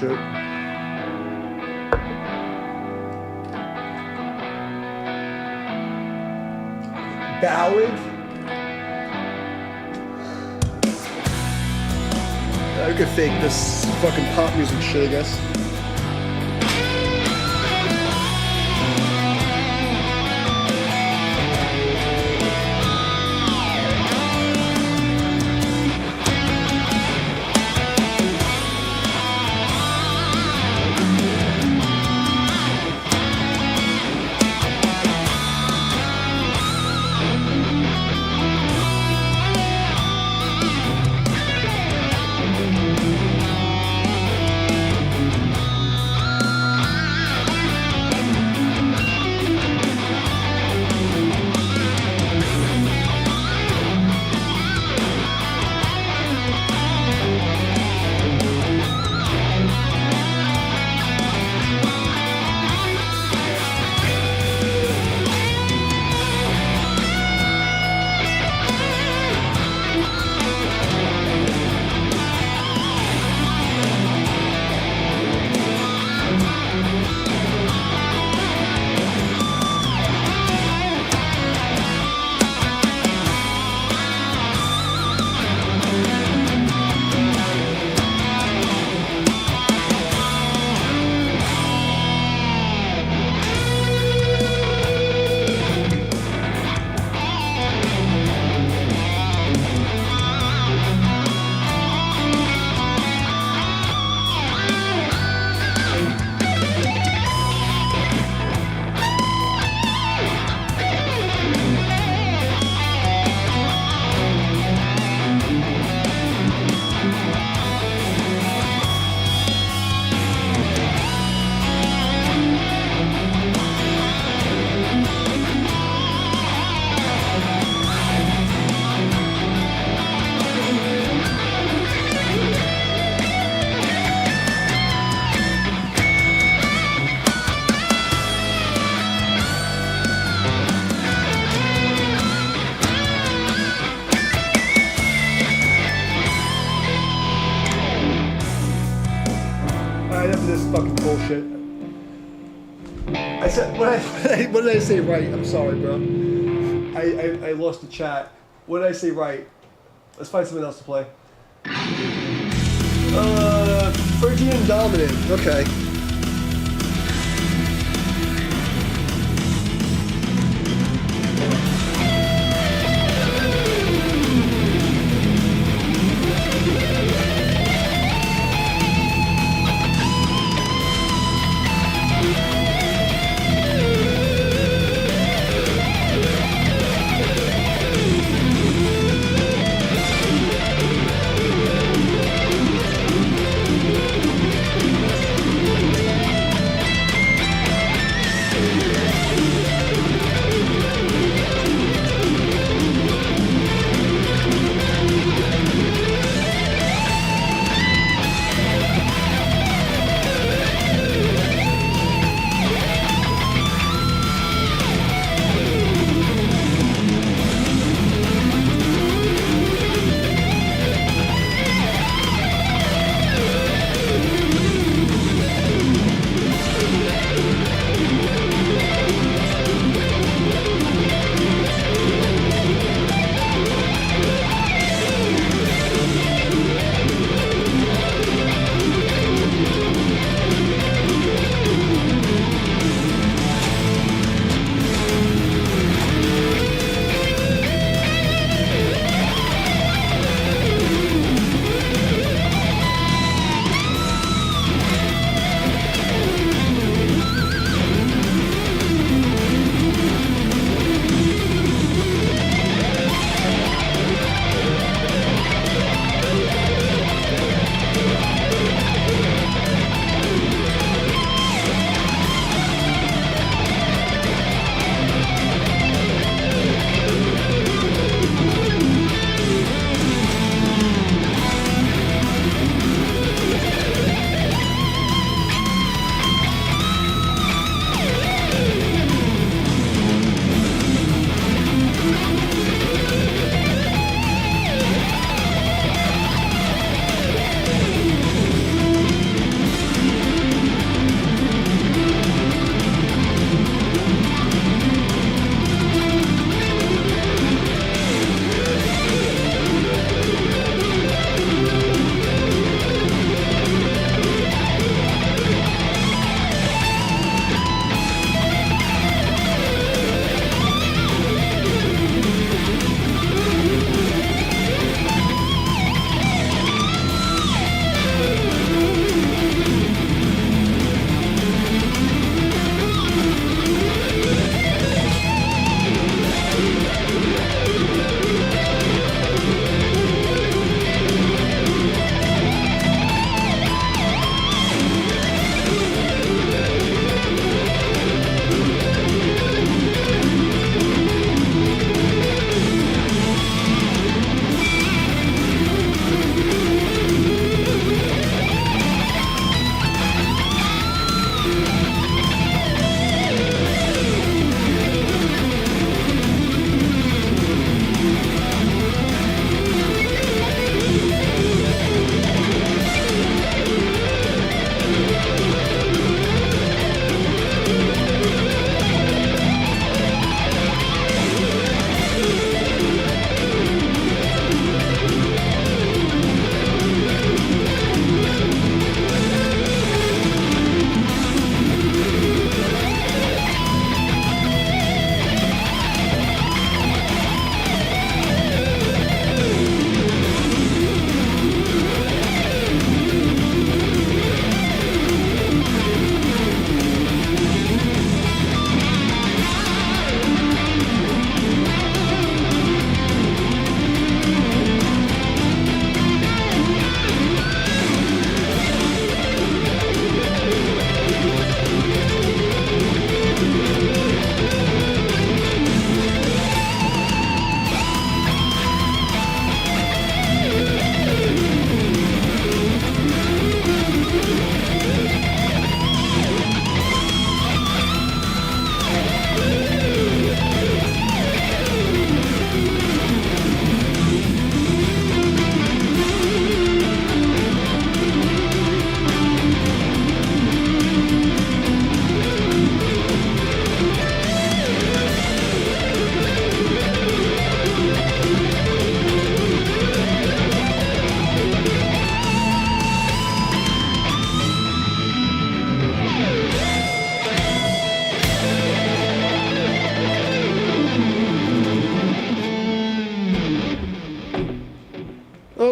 bullshit. Ballad. I could fake this fucking pop music shit, I guess. This fucking bullshit. I said, what did I say right? I'm sorry, bro. I lost the chat. What did I say right? Let's find something else to play. Phrygian Dominant. Okay.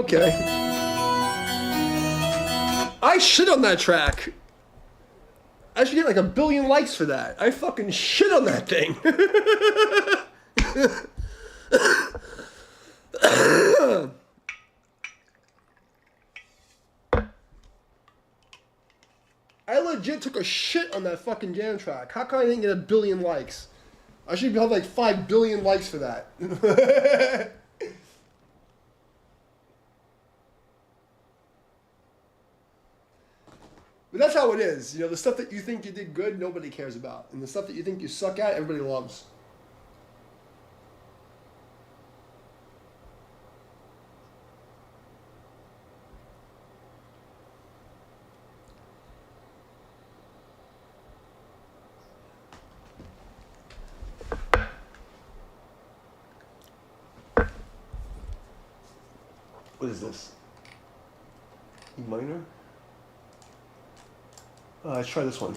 Okay. I shit on that track. I should get like 1 billion likes for that. I fucking shit on that thing. I legit took a shit on that fucking jam track. How come I didn't get 1 billion likes? I should have like 5 billion likes for that. But that's how it is. You know, the stuff that you think you did good, nobody cares about. And the stuff that you think you suck at, everybody loves. What is this? E minor? Let's try this one.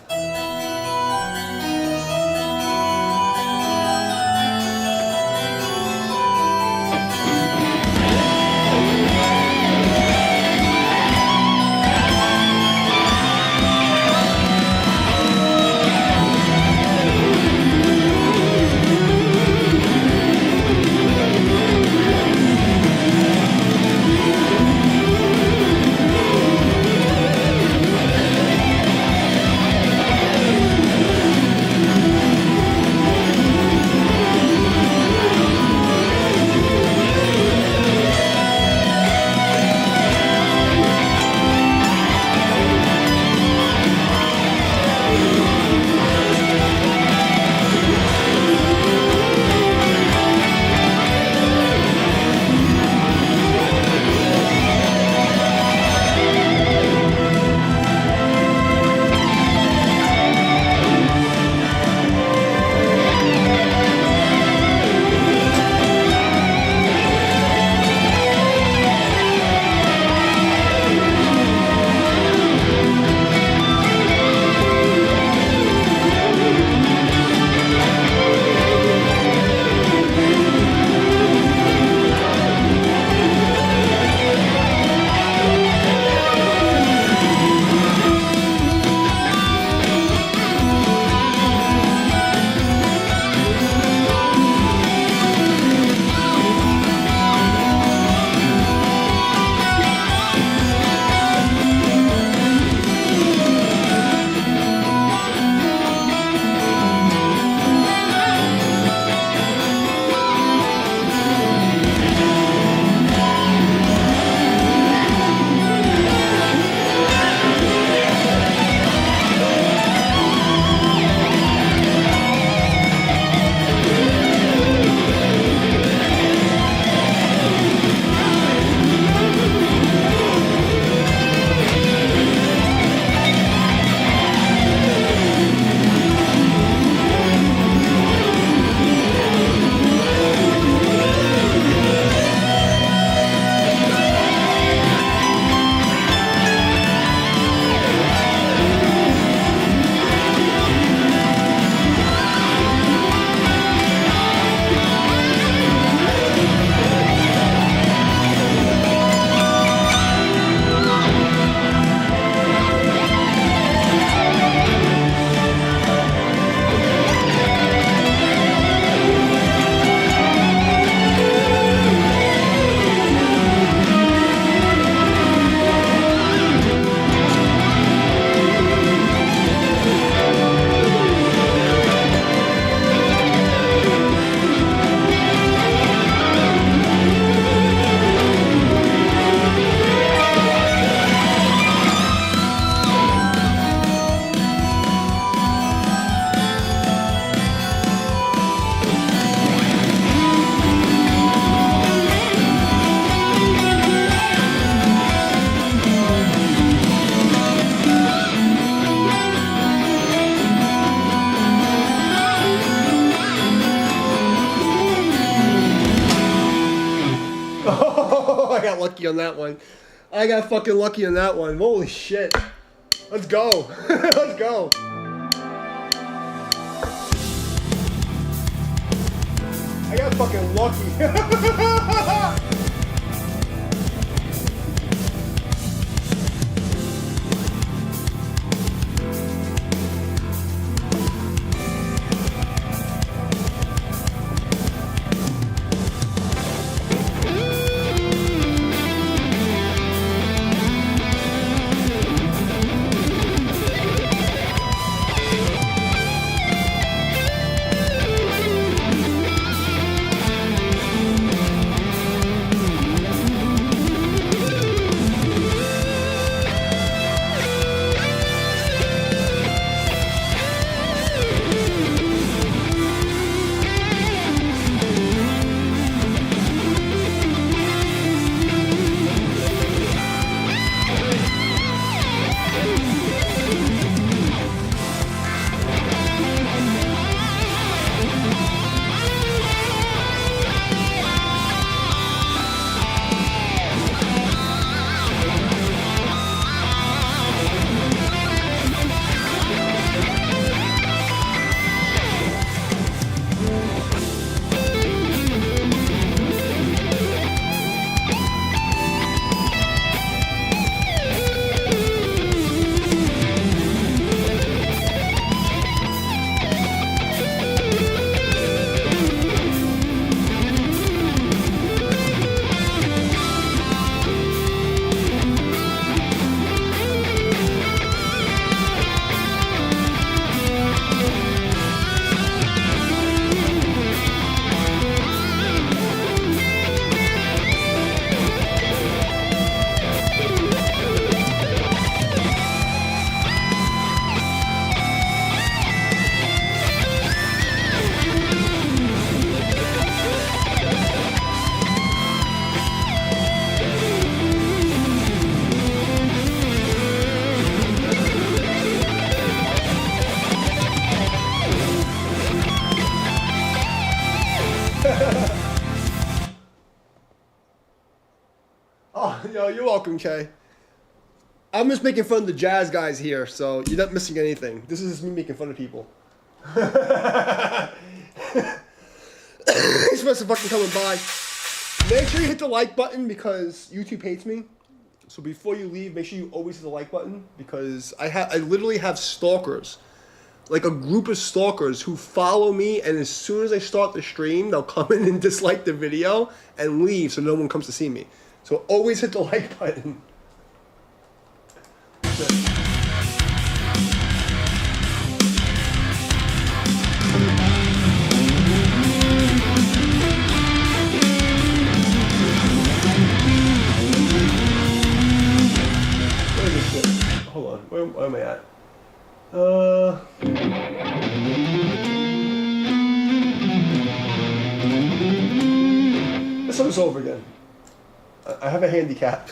I got lucky on that one. I got fucking lucky on that one. Holy shit. Let's go. Let's go. I got fucking lucky. Yo, you're welcome, Kay. I'm just making fun of the jazz guys here, so you're not missing anything. This is just me making fun of people. He's supposed to fucking coming by. Make sure you hit the like button because YouTube hates me. So before you leave, make sure you always hit the like button because I literally have stalkers. Like a group of stalkers who follow me, and as soon as I start the stream, they'll come in and dislike the video and leave so no one comes to see me. So always hit the like button. Where is this shit? Hold on, where am I at? Let's start this over again. I have a handicap.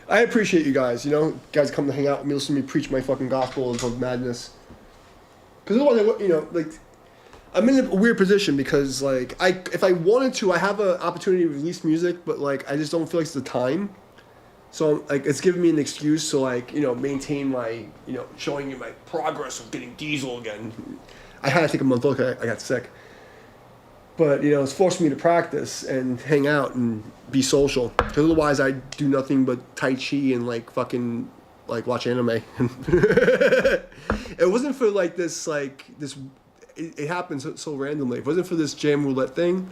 I appreciate you guys, you know, guys come to hang out with me, listen to me preach my fucking gospel of madness. Because otherwise, you know, like, I'm in a weird position because, like, if I wanted to, I have an opportunity to release music, but, like, I just don't feel like it's the time. So, like, it's giving me an excuse to, like, you know, maintain my, you know, showing you my progress of getting Diesel again. I had to take a month off, I got sick. But, you know, it's forced me to practice and hang out and be social. Because otherwise I do nothing but Tai Chi and, like, fucking, like, watch anime. It wasn't for, like, this, it happens so randomly. If it wasn't for this jam roulette thing,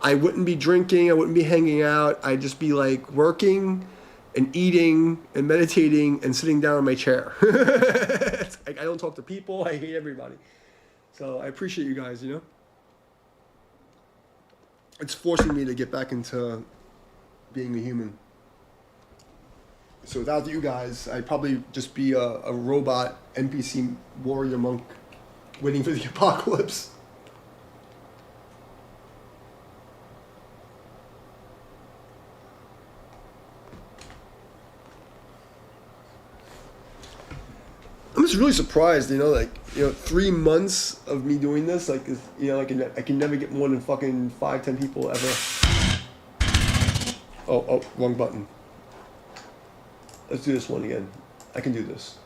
I wouldn't be drinking, I wouldn't be hanging out. I'd just be, like, working and eating and meditating and sitting down in my chair. I don't talk to people. I hate everybody. So I appreciate you guys, you know? It's forcing me to get back into being a human. So without you guys, I'd probably just be a robot NPC warrior monk waiting for the apocalypse. I'm just really surprised, you know, like, you know, 3 months of me doing this, like, you know, I can never get more than fucking 5-10 people ever. Oh, wrong button. Let's do this one again. I can do this.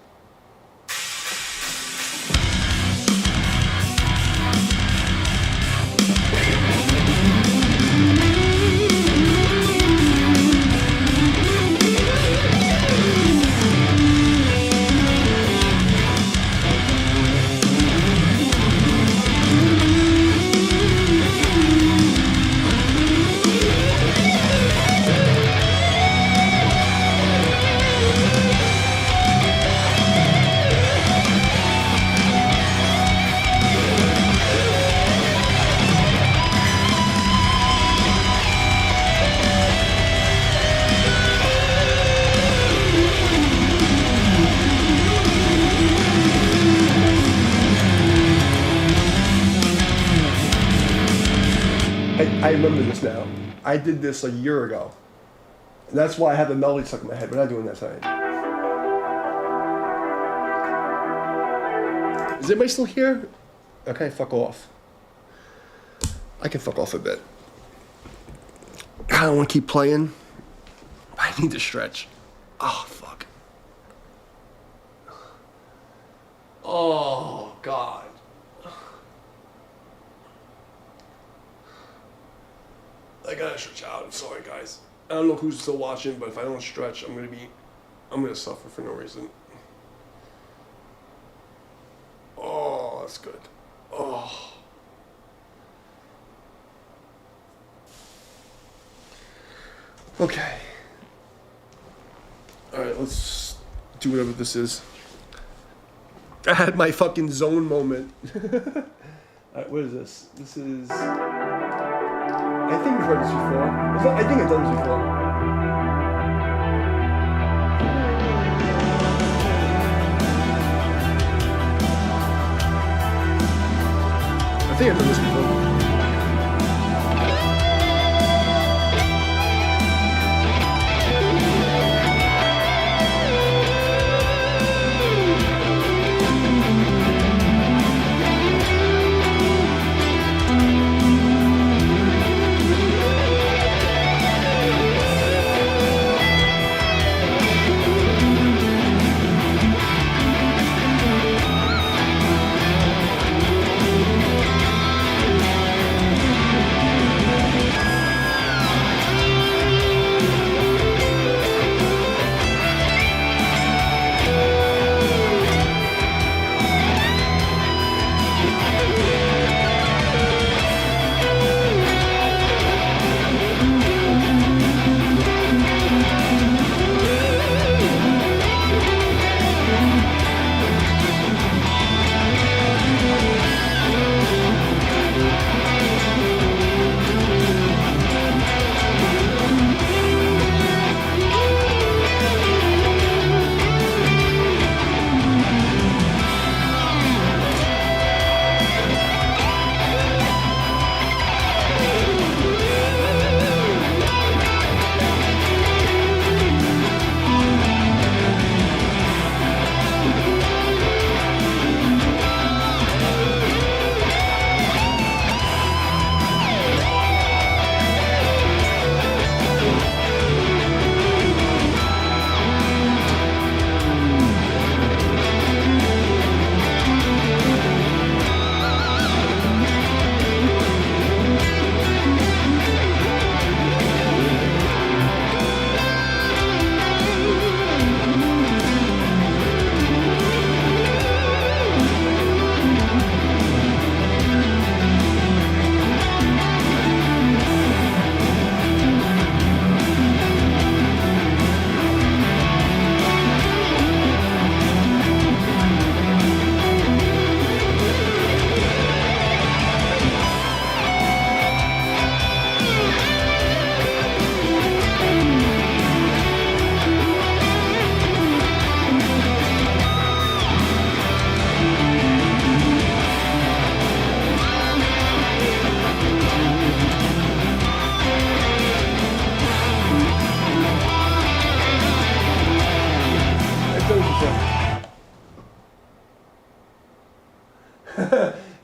I remember this now. I did this a year ago. And that's why I have the melody stuck in my head. We're not doing that tonight. Is anybody still here? Okay, fuck off. I can fuck off a bit. I don't want to keep playing. I need to stretch. Oh, fuck. Oh, God. I gotta stretch out. I'm sorry, guys. I don't know who's still watching, but if I don't stretch, I'm gonna suffer for no reason. Oh, that's good. Oh. Okay. Alright, let's do whatever this is. I had my fucking zone moment. Alright, what is this? This is... I think we've heard this before. I think I've done this before. I think I've done this before.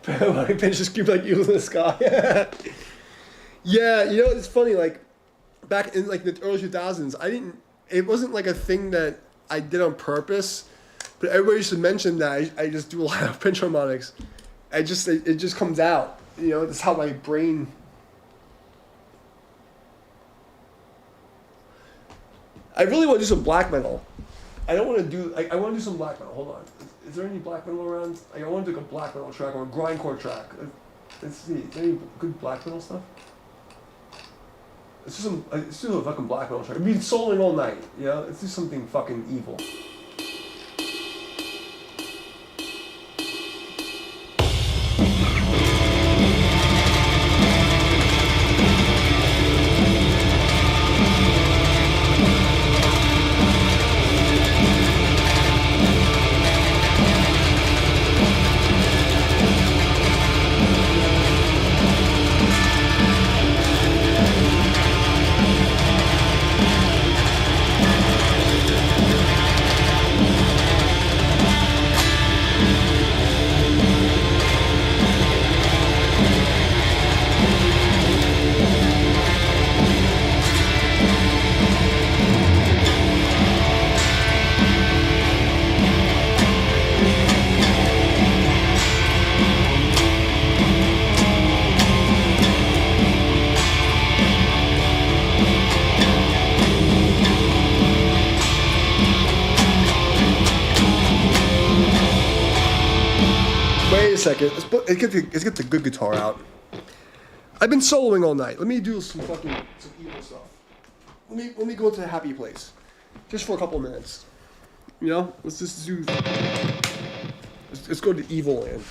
Pinches cube like eagles in the sky. Yeah, you know it's funny. Like back in like the early 2000s, I didn't. It wasn't like a thing that I did on purpose, but everybody used to mention that I just do a lot of pinch harmonics. It just comes out. You know, that's how my brain. I really want to do some black metal. I don't want to do. I want to do some black metal. Hold on. Is there any black metal around? I want to do like a black metal track or a grindcore track. Let's see. Is there any good black metal stuff? Let's do a fucking black metal track. I've been soloing all night. You know, let's do something fucking evil. Wait a second. Let's get the good guitar out. I've been soloing all night. Let me do some evil stuff. Let me go to a happy place, just for a couple of minutes. You know, let's just do. Let's go to evil land.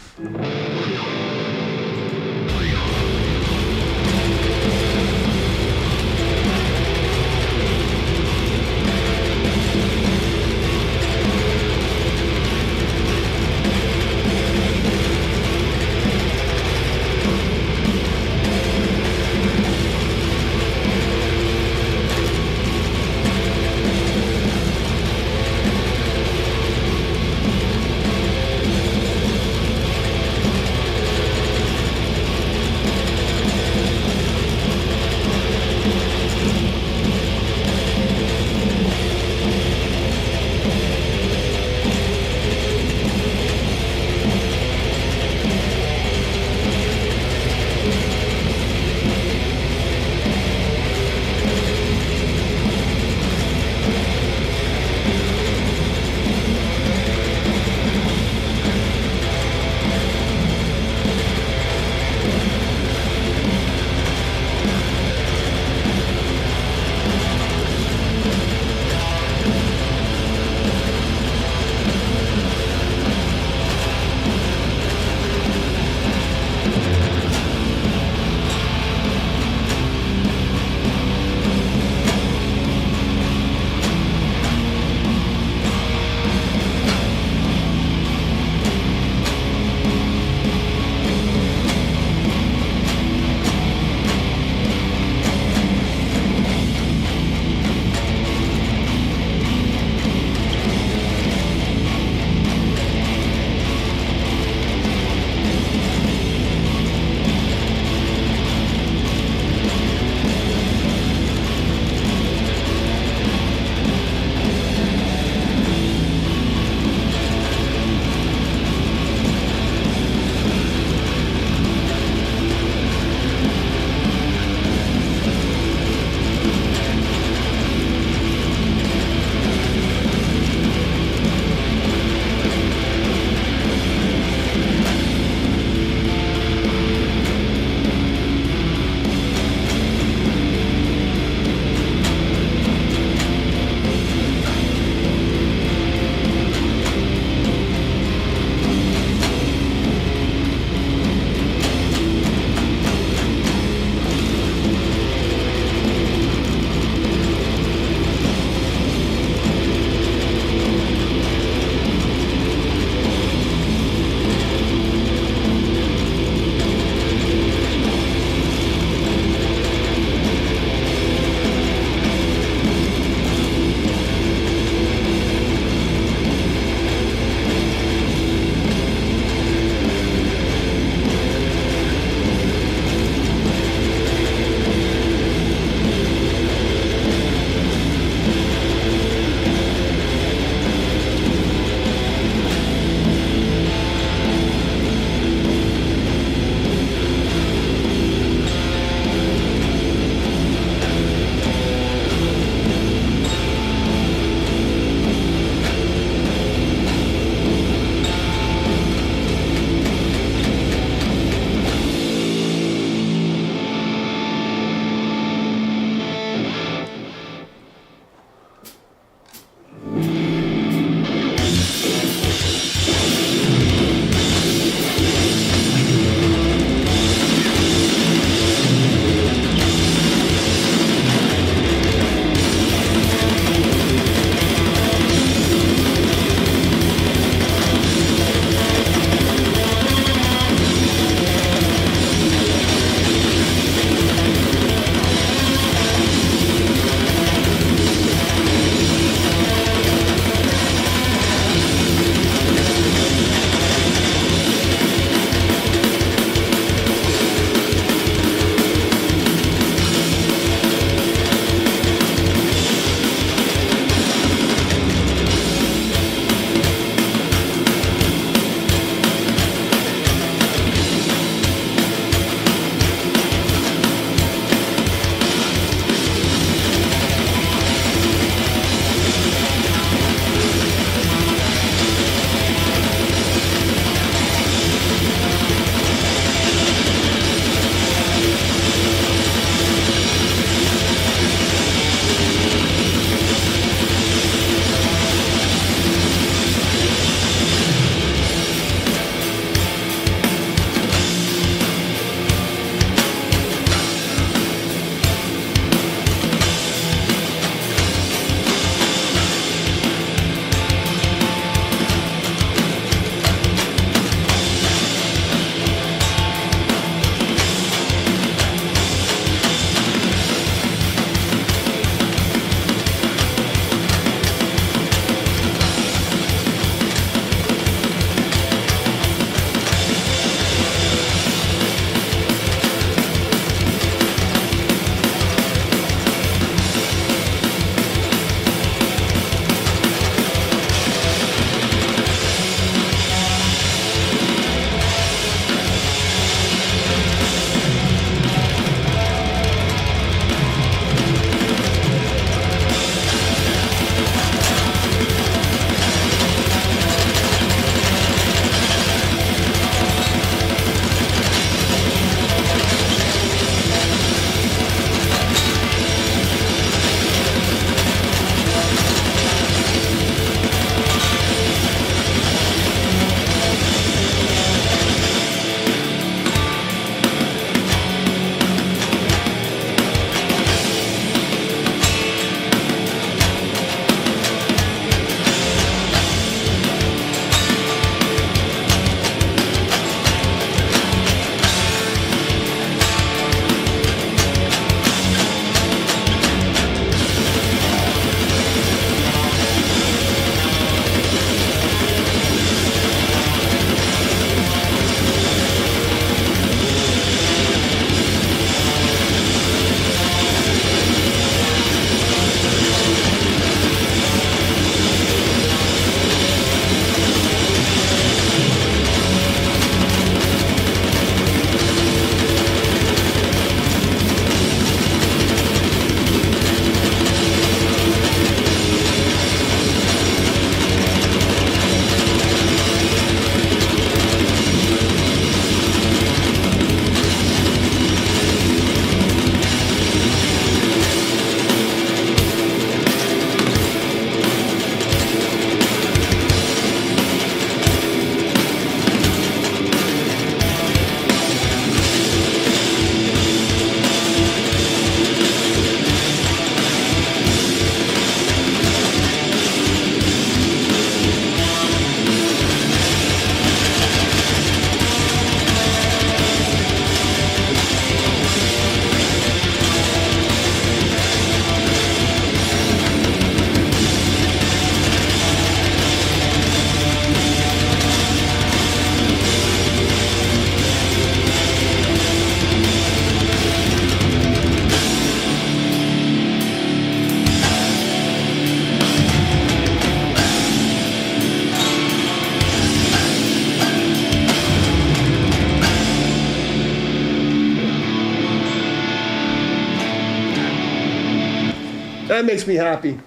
That makes me happy.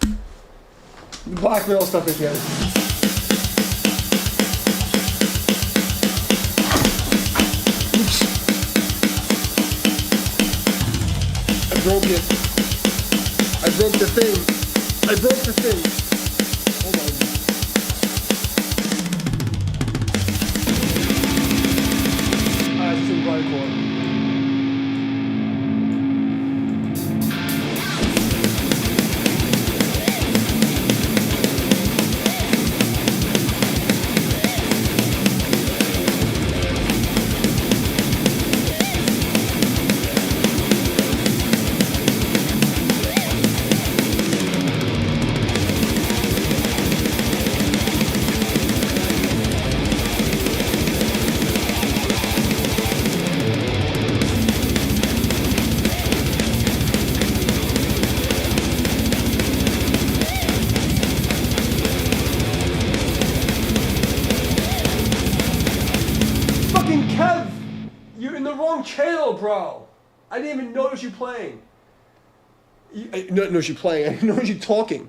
The blackmail stuff again. Oops. I broke it. I broke the thing. I broke the thing. Hold on. Alright, it's in right corner. Kev, you're in the wrong channel, bro. I didn't even notice you playing. I didn't notice you playing. I didn't notice you talking.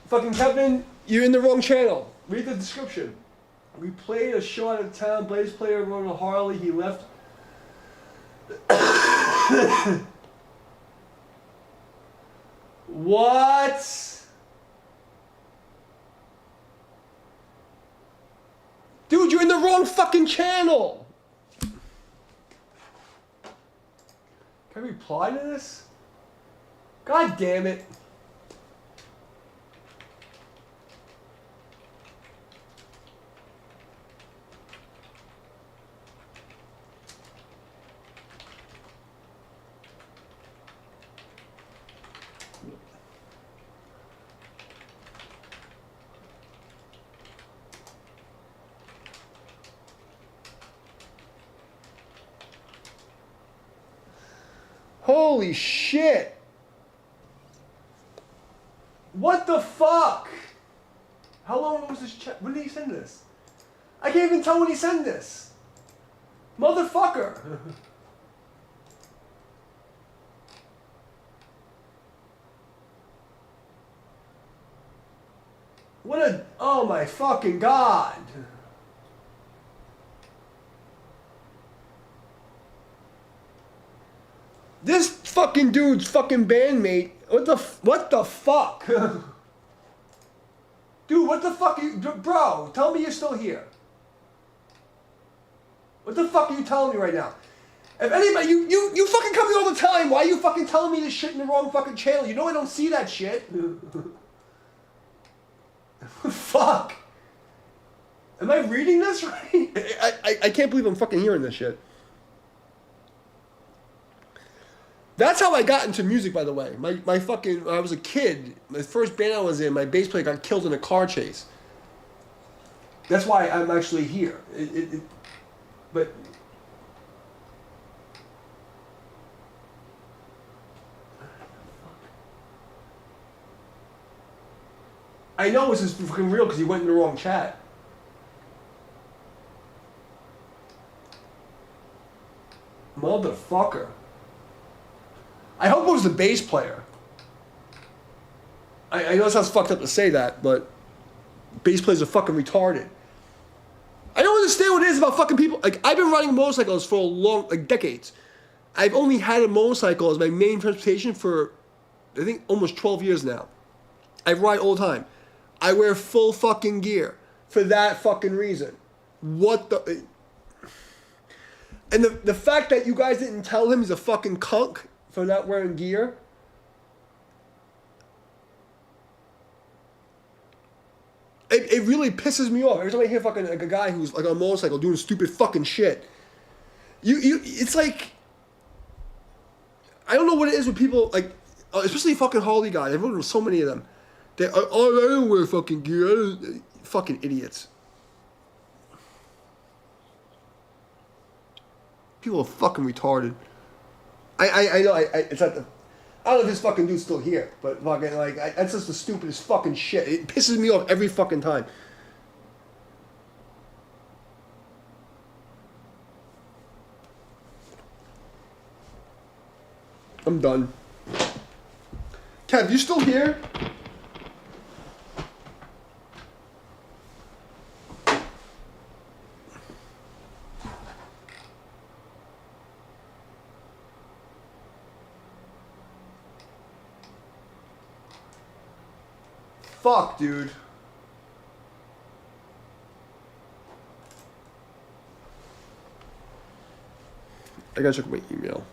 Fucking Kevin, you're in the wrong channel. Read the description. We played a show out of town. Blaze player rode a Harley. He left. What? Dude, you're in the wrong fucking channel! Can I reply to this? God damn it. Holy shit! What the fuck? How long was this chat? When did he send this? I can't even tell when he sent this. Motherfucker! What a... Oh my fucking god! This fucking dude's fucking bandmate. What the fuck? Dude, what the fuck are you... Bro, tell me you're still here. What the fuck are you telling me right now? If anybody... You fucking come here all the time. Why are you fucking telling me this shit in the wrong fucking channel? You know I don't see that shit. Fuck. Am I reading this right? I can't believe I'm fucking hearing this shit. That's how I got into music, by the way. My fucking... When I was a kid, the first band I was in, my bass player got killed in a car chase. That's why I'm actually here. But... I know this is fucking real because he went in the wrong chat. Motherfucker. I hope it was the bass player. I know it sounds fucked up to say that, but bass players are fucking retarded. I don't understand what it is about fucking people. Like, I've been riding motorcycles for decades. I've only had a motorcycle as my main transportation for, I think, almost 12 years now. I ride all the time. I wear full fucking gear for that fucking reason. What the... And the fact that you guys didn't tell him he's a fucking cunt for not wearing gear. It really pisses me off every time I hear fucking like a guy who's like on a motorcycle doing stupid fucking shit. It's like, I don't know what it is with people like, especially fucking Harley guys. I've run with so many of them. I don't wear fucking gear. Fucking idiots. People are fucking retarded. I know, it's not the... I don't know if this fucking dude's still here, but fucking, like, that's just the stupidest fucking shit. It pisses me off every fucking time. I'm done. Kev, you still here? Fuck, dude. I gotta check my email.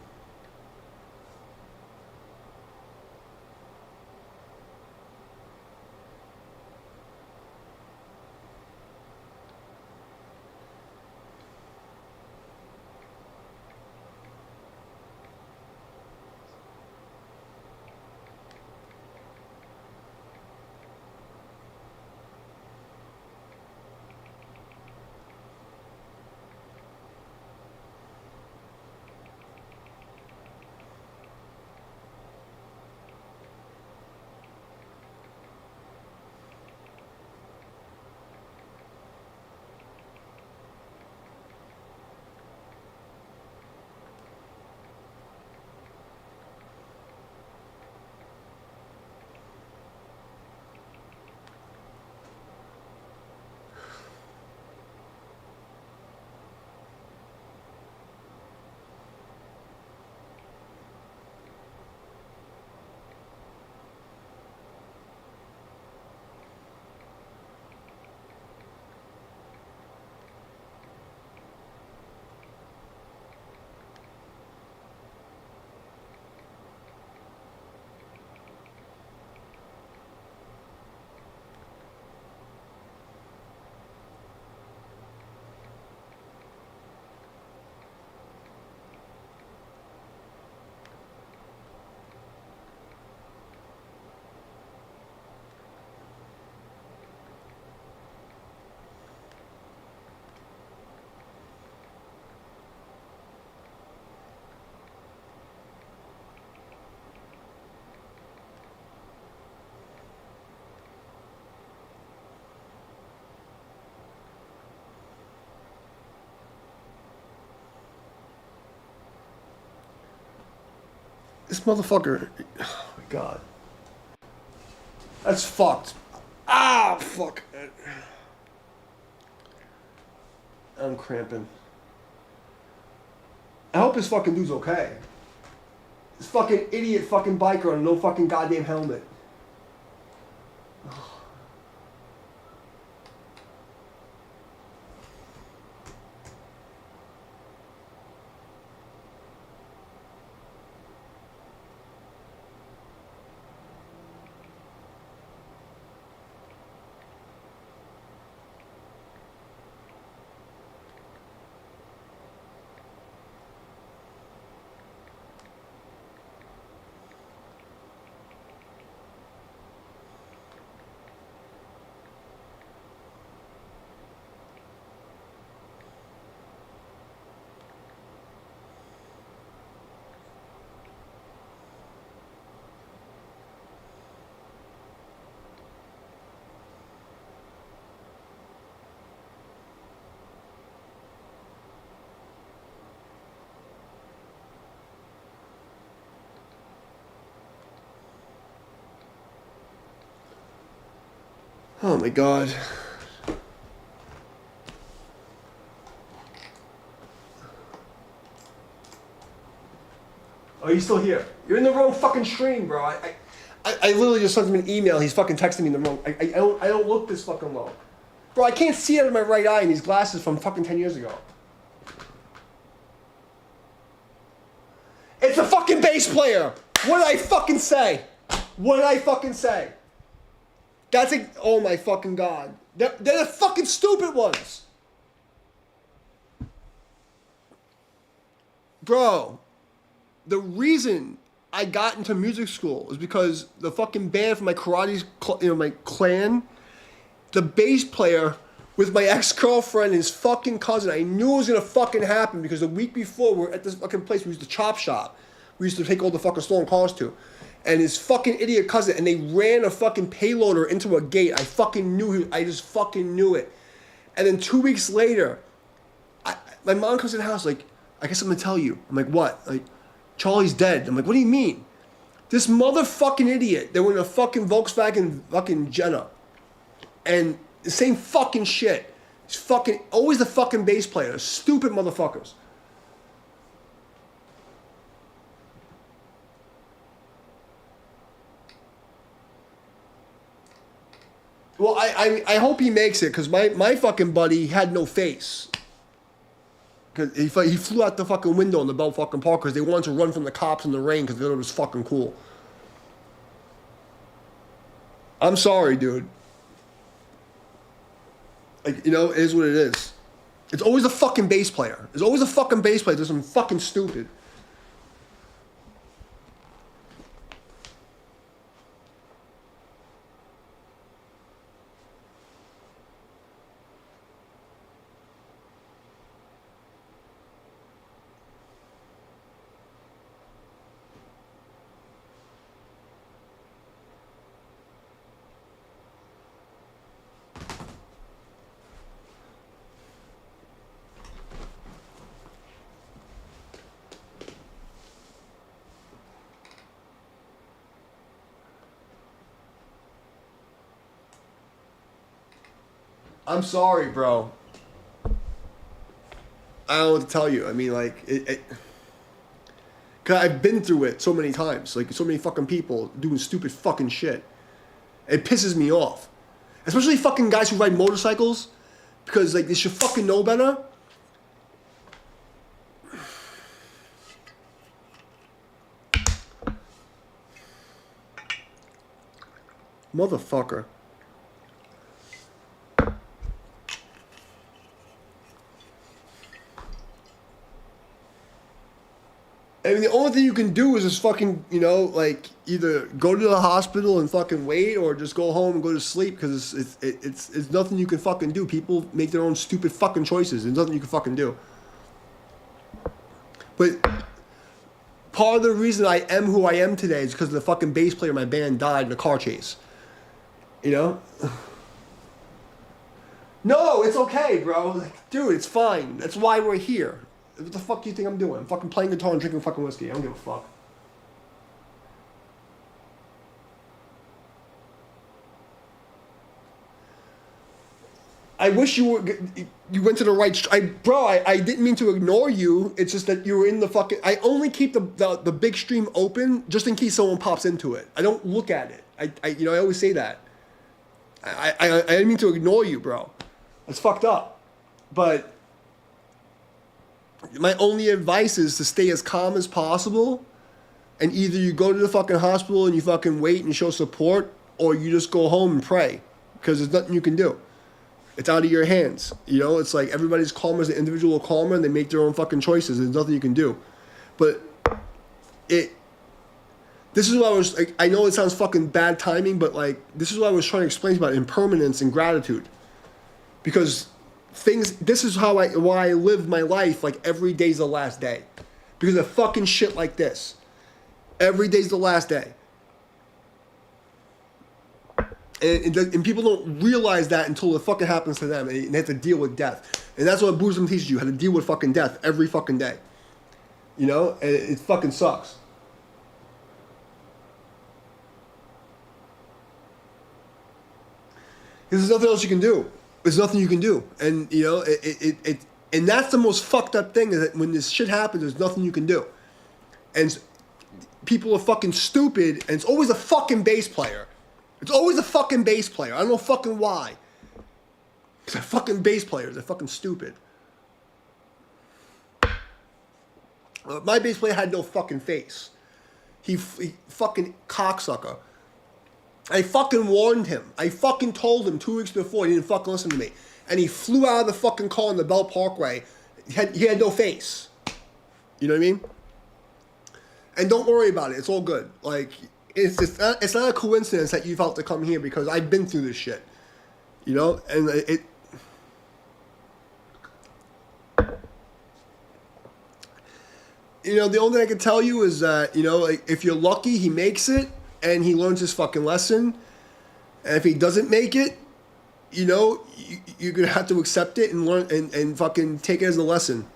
This motherfucker. Oh my god. That's fucked. Ah, fuck. I'm cramping. I hope this fucking dude's okay. This fucking idiot fucking biker on no fucking goddamn helmet. Oh my god. Oh, you still here? You're in the wrong fucking stream, bro. I literally just sent him an email. He's fucking texting me in the wrong. I don't look this fucking low. Bro, I can't see out of my right eye in these glasses from fucking 10 years ago. It's a fucking bass player. What did I fucking say? What did I fucking say? That's a, oh my fucking god. They're the fucking stupid ones. Bro, the reason I got into music school is because the fucking band from my karate, my clan, the bass player with my ex-girlfriend and his fucking cousin, I knew it was gonna fucking happen because the week before we were at this fucking place we used to chop shop. We used to take all the fucking stolen cars to. And his fucking idiot cousin, and they ran a fucking payloader into a gate. I fucking knew I just fucking knew it. And then 2 weeks later, my mom comes to the house like, I guess I'm gonna tell you. I'm like, what? Like, Charlie's dead. I'm like, what do you mean? This motherfucking idiot. They were in a fucking Volkswagen fucking Jetta. And the same fucking shit. It's fucking always the fucking bass player. Stupid motherfuckers. Well, I hope he makes it, because my fucking buddy had no face. Because he flew out the fucking window in the Bell fucking Park because they wanted to run from the cops in the rain because they thought it was fucking cool. I'm sorry, dude. Like, you know, it is what it is. It's always a fucking bass player. There's always a fucking bass player. There's some fucking stupid. I'm sorry, bro. I don't know what to tell you. I mean, like, cause I've been through it so many times. Like, so many fucking people doing stupid fucking shit. It pisses me off. Especially fucking guys who ride motorcycles. Because, like, they should fucking know better. Motherfucker. I mean, the only thing you can do is just fucking, you know, like, either go to the hospital and fucking wait, or just go home and go to sleep, because it's nothing you can fucking do. People make their own stupid fucking choices. There's nothing you can fucking do. But part of the reason I am who I am today is because the fucking bass player of my band died in a car chase. You know? No, it's okay, bro. Like, dude, it's fine. That's why we're here. What the fuck do you think I'm doing? I'm fucking playing guitar and drinking fucking whiskey. I don't give a fuck. I wish you went to the right. I didn't mean to ignore you. It's just that you were in the fucking. I only keep the big stream open just in case someone pops into it. I don't look at it. I always say that. I didn't mean to ignore you, bro. That's fucked up. But my only advice is to stay as calm as possible, and either you go to the fucking hospital and you fucking wait and show support, or you just go home and pray, because there's nothing you can do. It's out of your hands. You know, it's like everybody's karma is an individual karma, and they make their own fucking choices. There's nothing you can do. But this is what I was, like, I know it sounds fucking bad timing, but, like, this is what I was trying to explain about impermanence and gratitude. Because this is why I live my life like every day's the last day. Because of fucking shit like this. Every day's the last day. And people don't realize that until it fucking happens to them, and they have to deal with death. And that's what Buddhism teaches you, how to deal with fucking death every fucking day. You know? And it fucking sucks. There's nothing else you can do. There's nothing you can do. And, you know, and that's the most fucked up thing, is that when this shit happens, there's nothing you can do. And people are fucking stupid, and it's always a fucking bass player. It's always a fucking bass player. I don't know fucking why. Because they're fucking bass players. They're fucking stupid. My bass player had no fucking face. He fucking cocksucker. I fucking warned him. I fucking told him 2 weeks before. He didn't fucking listen to me. And he flew out of the fucking car on the Bell Parkway. He had no face. You know what I mean? And don't worry about it. It's all good. Like, it's not a coincidence that you felt to come here, because I've been through this shit. You know? And you know, the only thing I can tell you is that, you know, like, if you're lucky, he makes it. And he learns his fucking lesson. And if he doesn't make it, you know, you're going to have to accept it and learn and fucking take it as a lesson.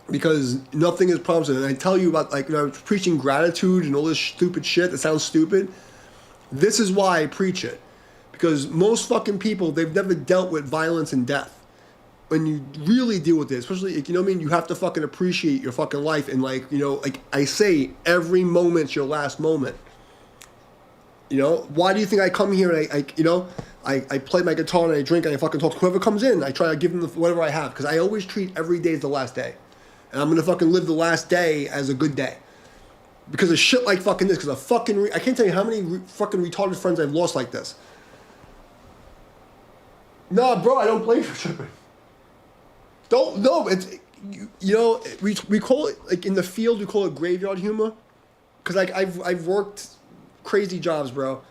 because nothing is promised. And I tell you about, like, when I was preaching gratitude and all this stupid shit that sounds stupid, this is why I preach it. Because most fucking people, they've never dealt with violence and death. When you really deal with it, especially, like, you know what I mean? You have to fucking appreciate your fucking life. And, like, you know, like I say, every moment's your last moment. You know? Why do you think I come here and I play my guitar and I drink and I fucking talk to whoever comes in. I try to give them whatever I have. Because I always treat every day as the last day. And I'm going to fucking live the last day as a good day. Because of shit like fucking this. Because of fucking... I can't tell you how many fucking retarded friends I've lost like this. Nah, bro, I don't blame you for tripping. Don't... No, it's... You know, we call it... Like, in the field, we call it graveyard humor. Because, like, I've worked crazy jobs, bro.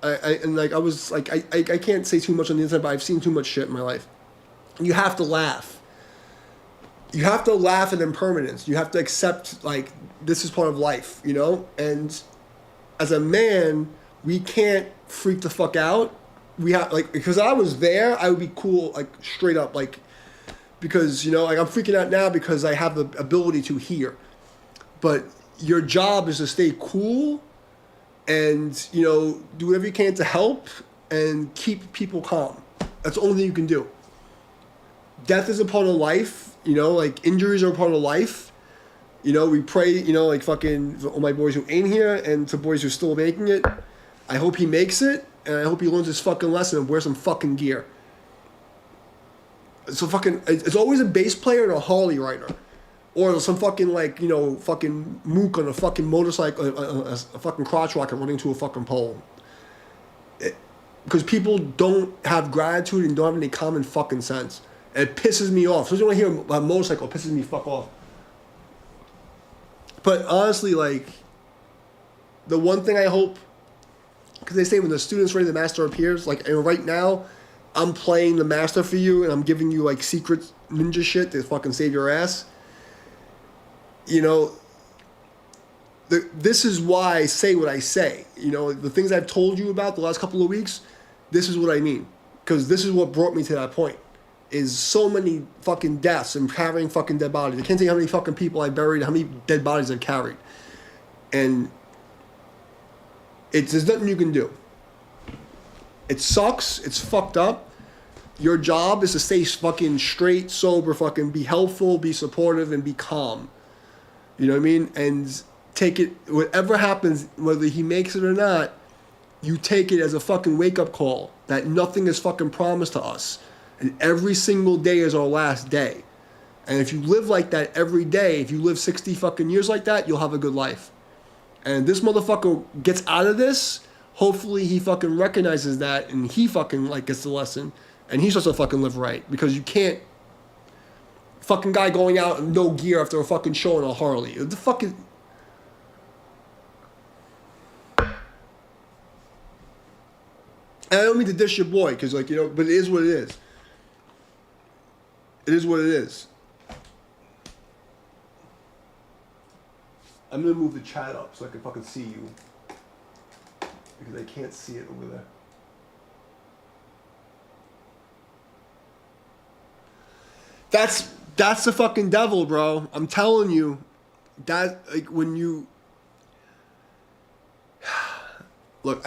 I can't say too much on the inside, but I've seen too much shit in my life. You have to laugh. You have to laugh at impermanence. You have to accept, like, this is part of life, you know? And as a man, we can't freak the fuck out. We have, like, because I was there, I would be cool, like, straight up, like, because, you know, like, I'm freaking out now because I have the ability to hear. But your job is to stay cool and, you know, do whatever you can to help and keep people calm. That's the only thing you can do. Death is a part of life, you know, like, injuries are a part of life. You know, we pray, you know, like, fucking, for all my boys who ain't here and to boys who are still making it. I hope he makes it, and I hope he learns his fucking lesson and wears some fucking gear. So fucking, it's always a bass player and a Harley rider. Or some fucking, like, you know, fucking mook on a fucking motorcycle, a fucking crotch rocket running to a fucking pole. Because people don't have gratitude and don't have any common fucking sense. And it pisses me off. So when I hear a motorcycle, it pisses me fuck off. But honestly, like, the one thing I hope, because they say when the student's ready, the master appears. Like, and right now, I'm playing the master for you, and I'm giving you, like, secret ninja shit to fucking save your ass. You know, this is why I say what I say. You know, the things I've told you about the last couple of weeks, this is what I mean. Because this is what brought me to that point. Is so many fucking deaths and carrying fucking dead bodies. I can't tell you how many fucking people I buried, how many dead bodies I've carried. And there's nothing you can do. It sucks. It's fucked up. Your job is to stay fucking straight, sober, fucking be helpful, be supportive, and be calm. You know what I mean? And take it, whatever happens, whether he makes it or not, you take it as a fucking wake-up call that nothing is fucking promised to us. And every single day is our last day. And if you live like that every day, if you live 60 fucking years like that, you'll have a good life. And this motherfucker gets out of this, hopefully he fucking recognizes that and he fucking, like, gets the lesson. And he's supposed to fucking live right. Because you can't... Fucking guy going out in no gear after a fucking show on a Harley. The fucking... And I don't mean to dish your boy, because, like, you know, but it is what it is. It is what it is. I'm gonna move the chat up so I can fucking see you. Because I can't see it over there. That's the fucking devil, bro. I'm telling you. That, like, when you... Look,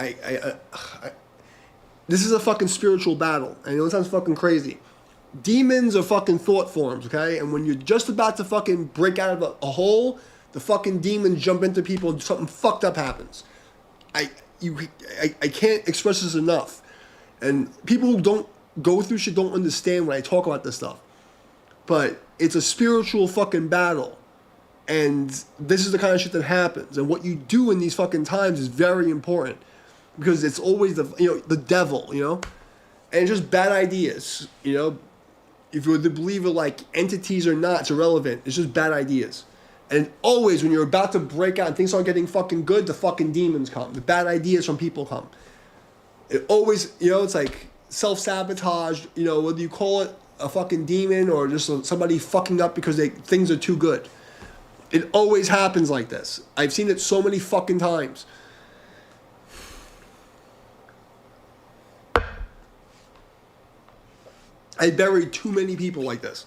this is a fucking spiritual battle. I know it sounds fucking crazy. Demons are fucking thought forms, okay? And when you're just about to fucking break out of a hole, the fucking demons jump into people and something fucked up happens. I can't express this enough. And people who don't go through shit don't understand when I talk about this stuff. But it's a spiritual fucking battle. And this is the kind of shit that happens. And what you do in these fucking times is very important. Because it's always the devil, you know? And it's just bad ideas, you know? If you're the believer, like, entities or not, it's irrelevant. It's just bad ideas. And always, when you're about to break out and things aren't getting fucking good, the fucking demons come. The bad ideas from people come. It always, you know, it's like self-sabotage, you know, whether you call it a fucking demon or just somebody fucking up because things are too good. It always happens like this. I've seen it so many fucking times. I buried too many people like this.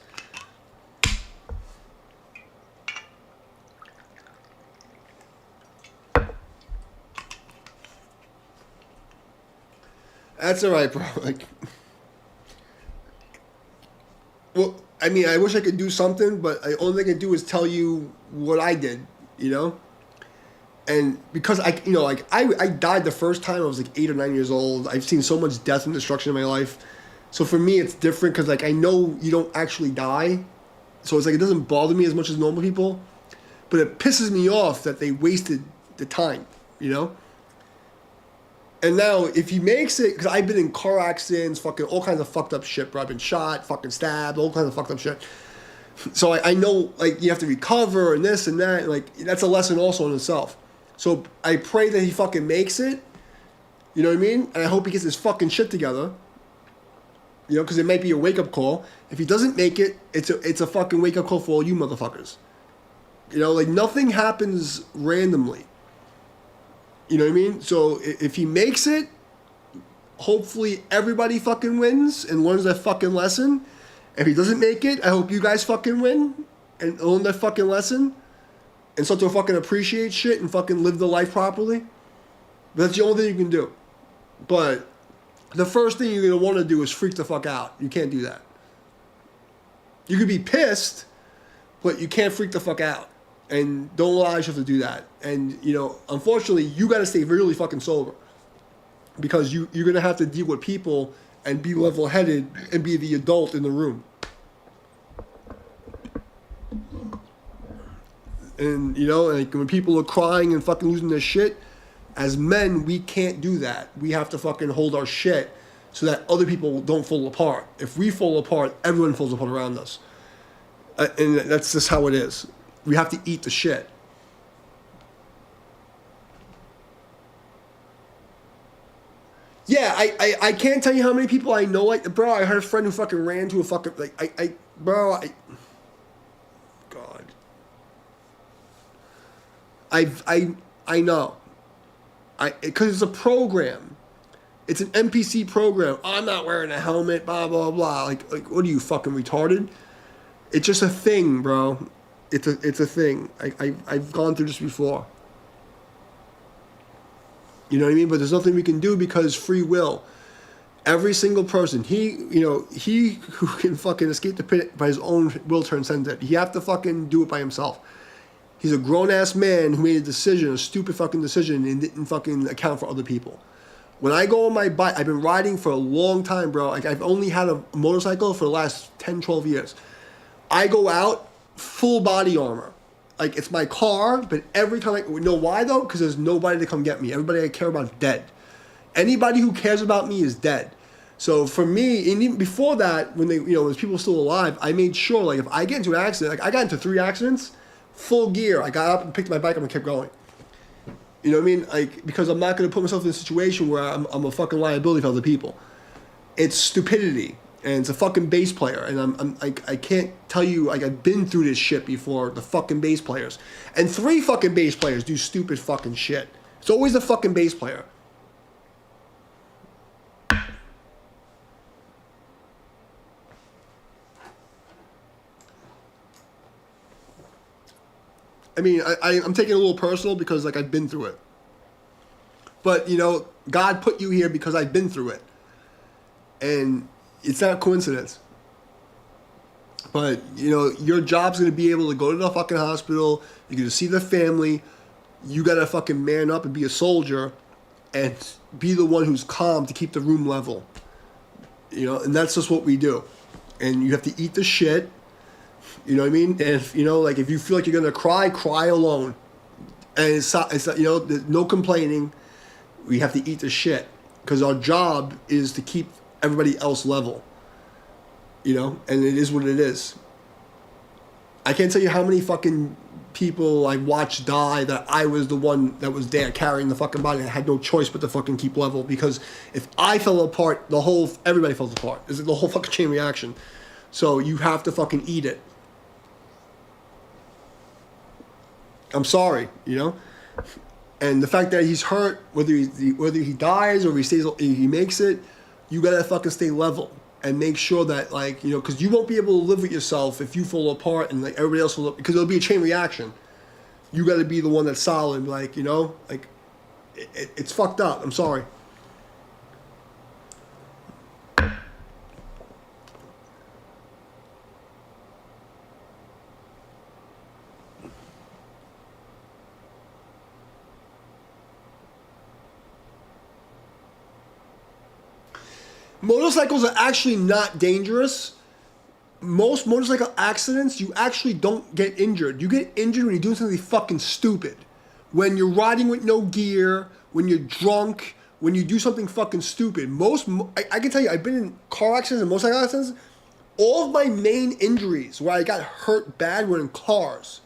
That's all right, bro. Like, well, I mean, I wish I could do something, but the only thing I can do is tell you what I did, you know? And because I died the first time I was like 8 or 9 years old. I've seen so much death and destruction in my life. So for me, it's different because like I know you don't actually die. So it's like it doesn't bother me as much as normal people. But it pisses me off that they wasted the time, you know? And now, if he makes it, because I've been in car accidents, fucking all kinds of fucked up shit, bro. I've been shot, fucking stabbed, all kinds of fucked up shit. So I know, like, you have to recover and this and that. Like, that's a lesson also in itself. So I pray that he fucking makes it. You know what I mean? And I hope he gets his fucking shit together. You know, because it might be a wake-up call. If he doesn't make it, it's a fucking wake-up call for all you motherfuckers. You know, like, nothing happens randomly. You know what I mean? So if he makes it, hopefully everybody fucking wins and learns that fucking lesson. If he doesn't make it, I hope you guys fucking win and learn that fucking lesson and start to fucking appreciate shit and fucking live the life properly. But that's the only thing you can do. But the first thing you're going to want to do is freak the fuck out. You can't do that. You could be pissed, but you can't freak the fuck out. And don't allow yourself to do that. And, you know, unfortunately, you got to stay really fucking sober. Because you're going to have to deal with people and be level-headed and be the adult in the room. And, you know, like when people are crying and fucking losing their shit, as men, we can't do that. We have to fucking hold our shit so that other people don't fall apart. If we fall apart, everyone falls apart around us. And that's just how it is. We have to eat the shit. Yeah, I can't tell you how many people I know. Like, bro, I had a friend who fucking ran to a fucking God. I know. Because it's a program. It's an NPC program. I'm not wearing a helmet. Blah blah blah. Like what are you fucking retarded? It's just a thing, bro. It's a thing. I've gone through this before. You know what I mean? But there's nothing we can do because free will. Every single person, he who can fucking escape the pit by his own will transcends it. He have to fucking do it by himself. He's a grown-ass man who made a decision, a stupid fucking decision, and didn't fucking account for other people. When I go on my bike, I've been riding for a long time, bro. Like, I've only had a motorcycle for the last 10, 12 years. I go out, full body armor. Like, it's my car, but every time you know why, though? Because there's nobody to come get me. Everybody I care about is dead. Anybody who cares about me is dead. So for me, and even before that, when when people were still alive, I made sure, like, if I get into an accident, like, I got into 3 accidents, full gear. I got up and picked my bike up and kept going. You know what I mean? Like, because I'm not going to put myself in a situation where I'm a fucking liability for other people. It's stupidity. And it's a fucking bass player, and I can't tell you, like, I've been through this shit before, the fucking bass players. And 3 fucking bass players do stupid fucking shit. It's always the fucking bass player. I mean, I'm taking it a little personal because, like, I've been through it. But, God put you here because I've been through it. And it's not a coincidence. But, your job's going to be able to go to the fucking hospital. You're going to see the family. You got to fucking man up and be a soldier and be the one who's calm to keep the room level. And that's just what we do. And you have to eat the shit. You know what I mean? And if, if you feel like you're going to cry alone. And it's there's no complaining. We have to eat the shit. Because our job is to keep everybody else level. And it is what it is. I can't tell you how many fucking people I watched die that I was the one that was there carrying the fucking body. I had no choice but to fucking keep level, because if I fell apart, everybody falls apart. It's the whole fucking chain reaction. So you have to fucking eat it. I'm sorry, And the fact that he's hurt, whether he dies or he makes it, you gotta fucking stay level and make sure that, like, because you won't be able to live with yourself if you fall apart and, like, everybody else will, because it'll be a chain reaction. You gotta be the one that's solid, like, it's fucked up. I'm sorry. Motorcycles are actually not dangerous. Most motorcycle accidents, you actually don't get injured. You get injured when you're doing something fucking stupid. When you're riding with no gear, when you're drunk, when you do something fucking stupid. I can tell you, I've been in car accidents and motorcycle accidents. All of my main injuries where I got hurt bad were in cars.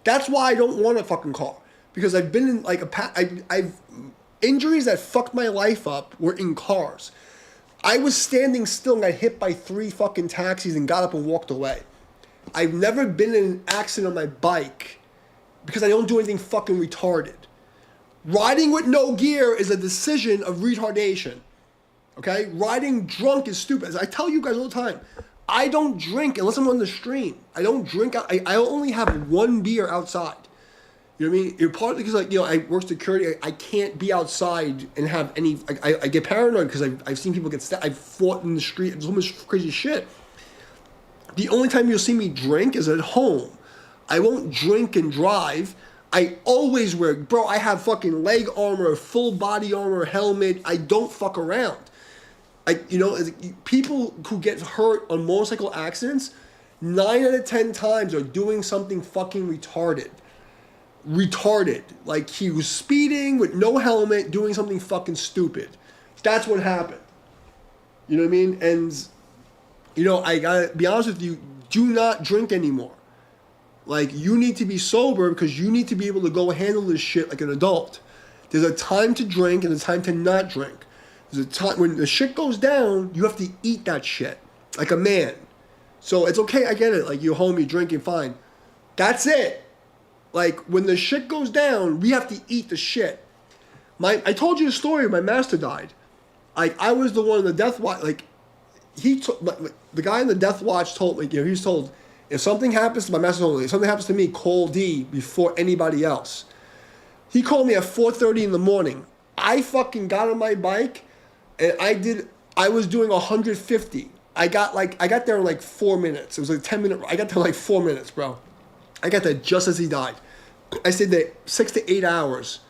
That's why I don't want a fucking car. Because I've been in like I've injuries that fucked my life up were in cars. I was standing still and got hit by 3 fucking taxis and got up and walked away. I've never been in an accident on my bike because I don't do anything fucking retarded. Riding with no gear is a decision of retardation. Okay? Riding drunk is stupid. As I tell you guys all the time, I don't drink unless I'm on the stream. I don't drink. I only have 1 beer outside. You know what I mean? You're partly because, like, you know, I work security. I can't be outside and have any. I get paranoid because I've seen people get stabbed. I've fought in the street. There's so much crazy shit. The only time you'll see me drink is at home. I won't drink and drive. I always wear, bro. I have fucking leg armor, full body armor, helmet. I don't fuck around. People who get hurt on motorcycle accidents, 9 out of 10 times are doing something fucking retarded. Like he was speeding with no helmet, doing something fucking stupid. That's what happened. You know what I mean? And, you know, I gotta be honest with you, do not drink anymore. Like, you need to be sober because you need to be able to go handle this shit like an adult. There's a time to drink and a time to not drink. There's a time when the shit goes down, you have to eat that shit like a man. So it's okay, I get it. Like, you're home, you're drinking, fine. That's it. Like, when the shit goes down, we have to eat the shit. I told you the story. My master died. Like, I was the one in the death watch. Like, the guy in the death watch told me, you know, he was told, if something happens to my master, told me, if something happens to me, call D before anybody else. He called me at 4:30 in the morning. I fucking got on my bike, and I was doing 150. I got there in like 4 minutes. It was like 10-minute. I got there in like 4 minutes, bro. I got there just as he died. I stayed there 6 to 8 hours.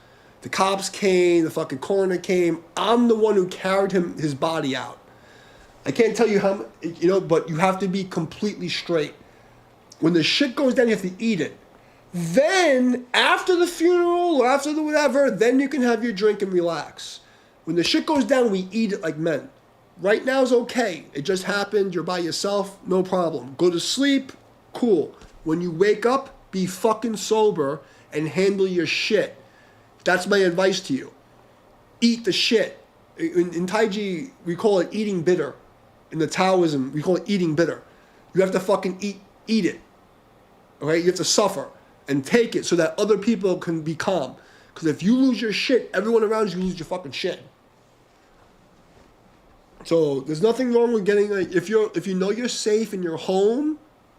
The cops came, the fucking coroner came. I'm the one who carried his body out. I can't tell you how, you know, but you have to be completely straight. When the shit goes down, you have to eat it. Then, after the funeral or after the whatever, then you can have your drink and relax. When the shit goes down, we eat it like men. Right now is okay. It just happened. You're by yourself. No problem. Go to sleep. Cool. When you wake up, be fucking sober and handle your shit. That's my advice to you. Eat the shit. In Taiji, we call it eating bitter. In the Taoism, we call it eating bitter. You have to fucking eat it. Okay? You have to suffer and take it so that other people can be calm. Because if you lose your shit, everyone around you lose your fucking shit. So there's nothing wrong with getting, like, if you know you're safe and you're home,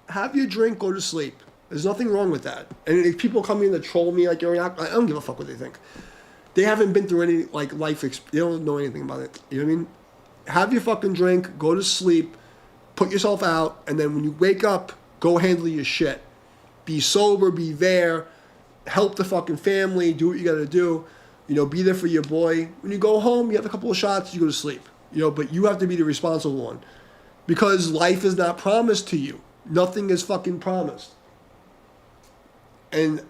have your drink, go to sleep. There's nothing wrong with that. And if people come in to troll me like you're not, I don't give a fuck what they think. They haven't been through any like they don't know anything about it. You know what I mean? Have your fucking drink, go to sleep, put yourself out, and then when you wake up, go handle your shit. Be sober, be there, help the fucking family, do what you gotta do. You know, be there for your boy. When you go home, you have a couple of shots, you go to sleep. You know, but you have to be the responsible one. Because life is not promised to you. Nothing is fucking promised. And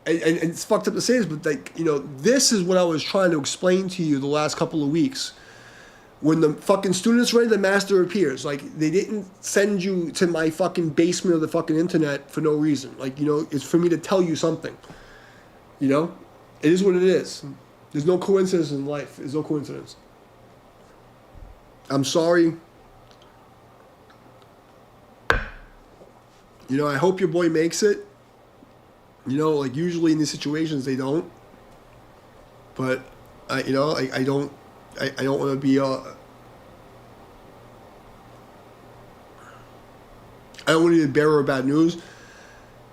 it's fucked up to say this, but, like, you know, this is what I was trying to explain to you the last couple of weeks. When the fucking student's ready, the master appears. Like, they didn't send you to my fucking basement of the fucking internet for no reason. Like, you know, it's for me to tell you something. You know? It is what it is. There's no coincidence in life. There's no coincidence. I'm sorry. You know, I hope your boy makes it. You know, like, usually in these situations they don't. But I don't want to be I don't want to be the bearer of bad news.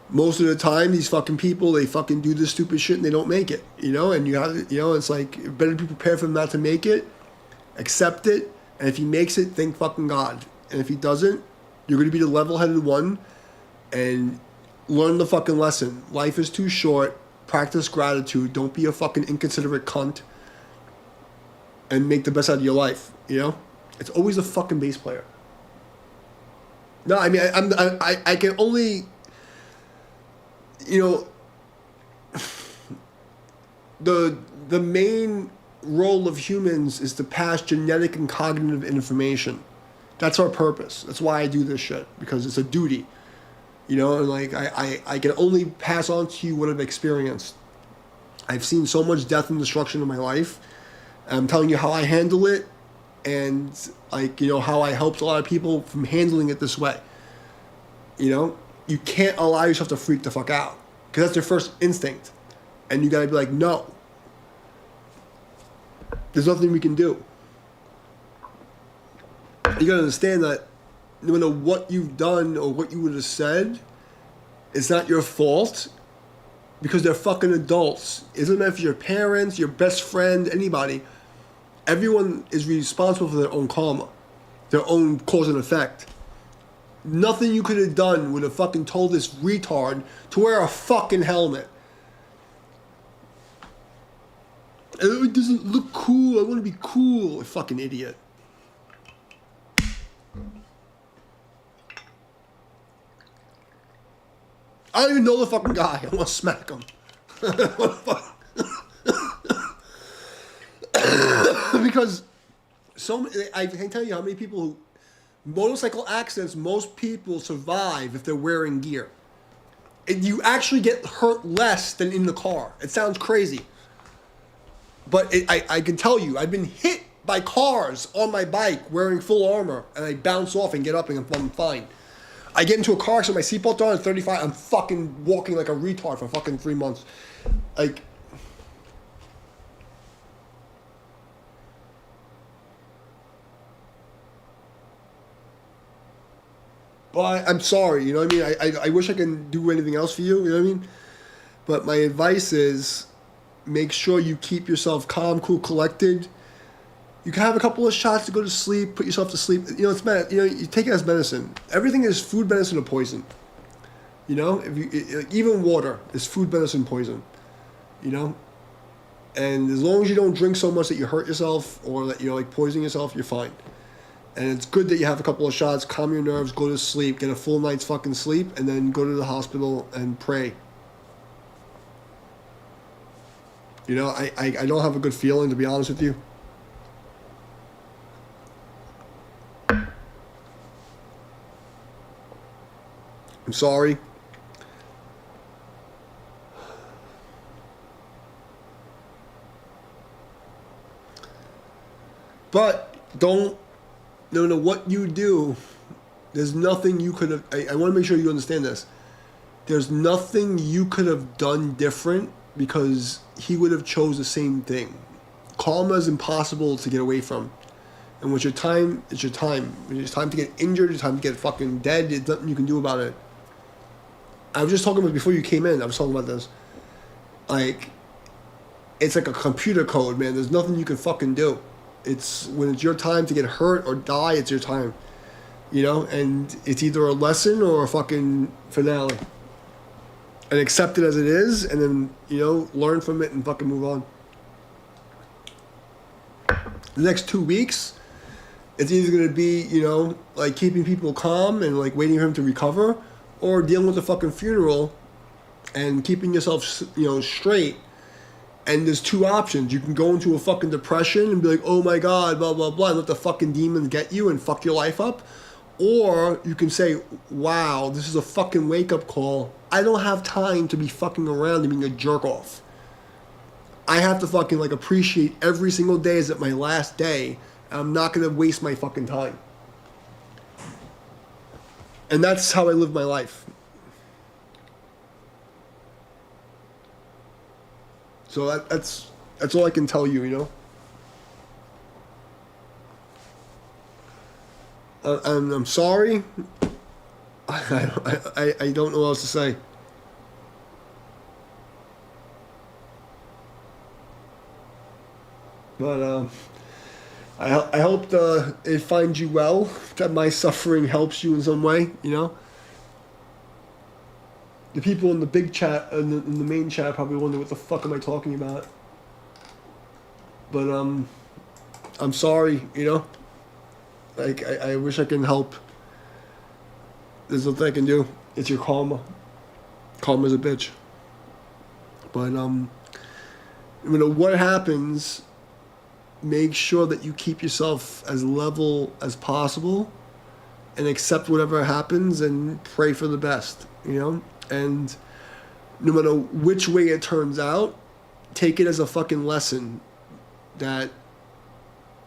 Most of the time, these fucking people, they fucking do this stupid shit and they don't make it. You know, and you have, you know, it's like, better be prepared for him not to make it. Accept it. And if he makes it, thank fucking God. And if he doesn't, you're going to be the level-headed one and learn the fucking lesson. Life is too short. Practice gratitude. Don't be a fucking inconsiderate cunt. and make the best out of your life. You know, it's always a fucking bass player. No, I mean I can only, you know, the main role of humans is to pass genetic and cognitive information. That's our purpose. That's why I do this shit, because it's a duty. You know, and like I can only pass on to you what I've experienced. I've seen so much death and destruction in my life. I'm telling you how I handle it, and like, you know, how I helped a lot of people from handling it this way. You know, you can't allow yourself to freak the fuck out, because that's your first instinct, and you gotta be like, no. There's nothing we can do. You gotta understand that no matter what you've done or what you would have said, it's not your fault, because they're fucking adults. It doesn't matter if your parents, your best friend, anybody. Everyone is responsible for their own karma, their own cause and effect. Nothing you could have done would have fucking told this retard to wear a fucking helmet. It doesn't look cool. I want to be cool. Fucking idiot. I don't even know the fucking guy. I want to smack him. Because I can tell you how many people who, motorcycle accidents, most people survive if they're wearing gear. And you actually get hurt less than in the car. It sounds crazy. But I can tell you, I've been hit by cars on my bike wearing full armor, and I bounce off and get up and I'm fine. I get into a car accident, my seatbelt on at 35, I'm fucking walking like a retard for fucking 3 months. Like, but I'm sorry, you know what I mean? I wish I can do anything else for you, you know what I mean? But my advice is, make sure you keep yourself calm, cool, collected. You can have a couple of shots to go to sleep, put yourself to sleep. You know, you take it as medicine. Everything is food, medicine, or poison. You know, even water is food, medicine, poison. You know, and as long as you don't drink so much that you hurt yourself or that you're like poisoning yourself, you're fine. And it's good that you have a couple of shots, calm your nerves, go to sleep, get a full night's fucking sleep, and then go to the hospital and pray. You know, I don't have a good feeling, to be honest with you. I'm sorry. But no matter what you do, there's nothing you could have. I want to make sure you understand this. There's nothing you could have done different, because he would have chose the same thing. Karma is impossible to get away from. And with your time, it's your time. When it's time to get injured, it's time to get fucking dead, there's nothing you can do about it. I was just talking about, before you came in, I was talking about this. Like, it's like a computer code, man. There's nothing you can fucking do. It's, when it's your time to get hurt or die, it's your time. You know? And it's either a lesson or a fucking finale. And accept it as it is, and then, you know, learn from it and fucking move on. The next 2 weeks, it's either going to be, you know, like keeping people calm and like waiting for him to recover, or dealing with the fucking funeral and keeping yourself, you know, straight. And there's two options. You can go into a fucking depression and be like, oh my God, blah, blah, blah, and let the fucking demons get you and fuck your life up. Or you can say, wow, this is a fucking wake-up call. I don't have time to be fucking around and being a jerk-off. I have to fucking, like, appreciate every single day as at my last day. And I'm not going to waste my fucking time. And that's how I live my life. So that's all I can tell you, you know? And I'm sorry. I don't know what else to say. But I hope it finds you well, that my suffering helps you in some way, you know? The people in the big chat, in the main chat, probably wonder what the fuck am I talking about. But I'm sorry, you know? Like, I wish I can help. There's nothing I can do. It's your karma. Karma's a bitch. But, what happens, make sure that you keep yourself as level as possible and accept whatever happens and pray for the best, you know? And no matter which way it turns out, take it as a fucking lesson that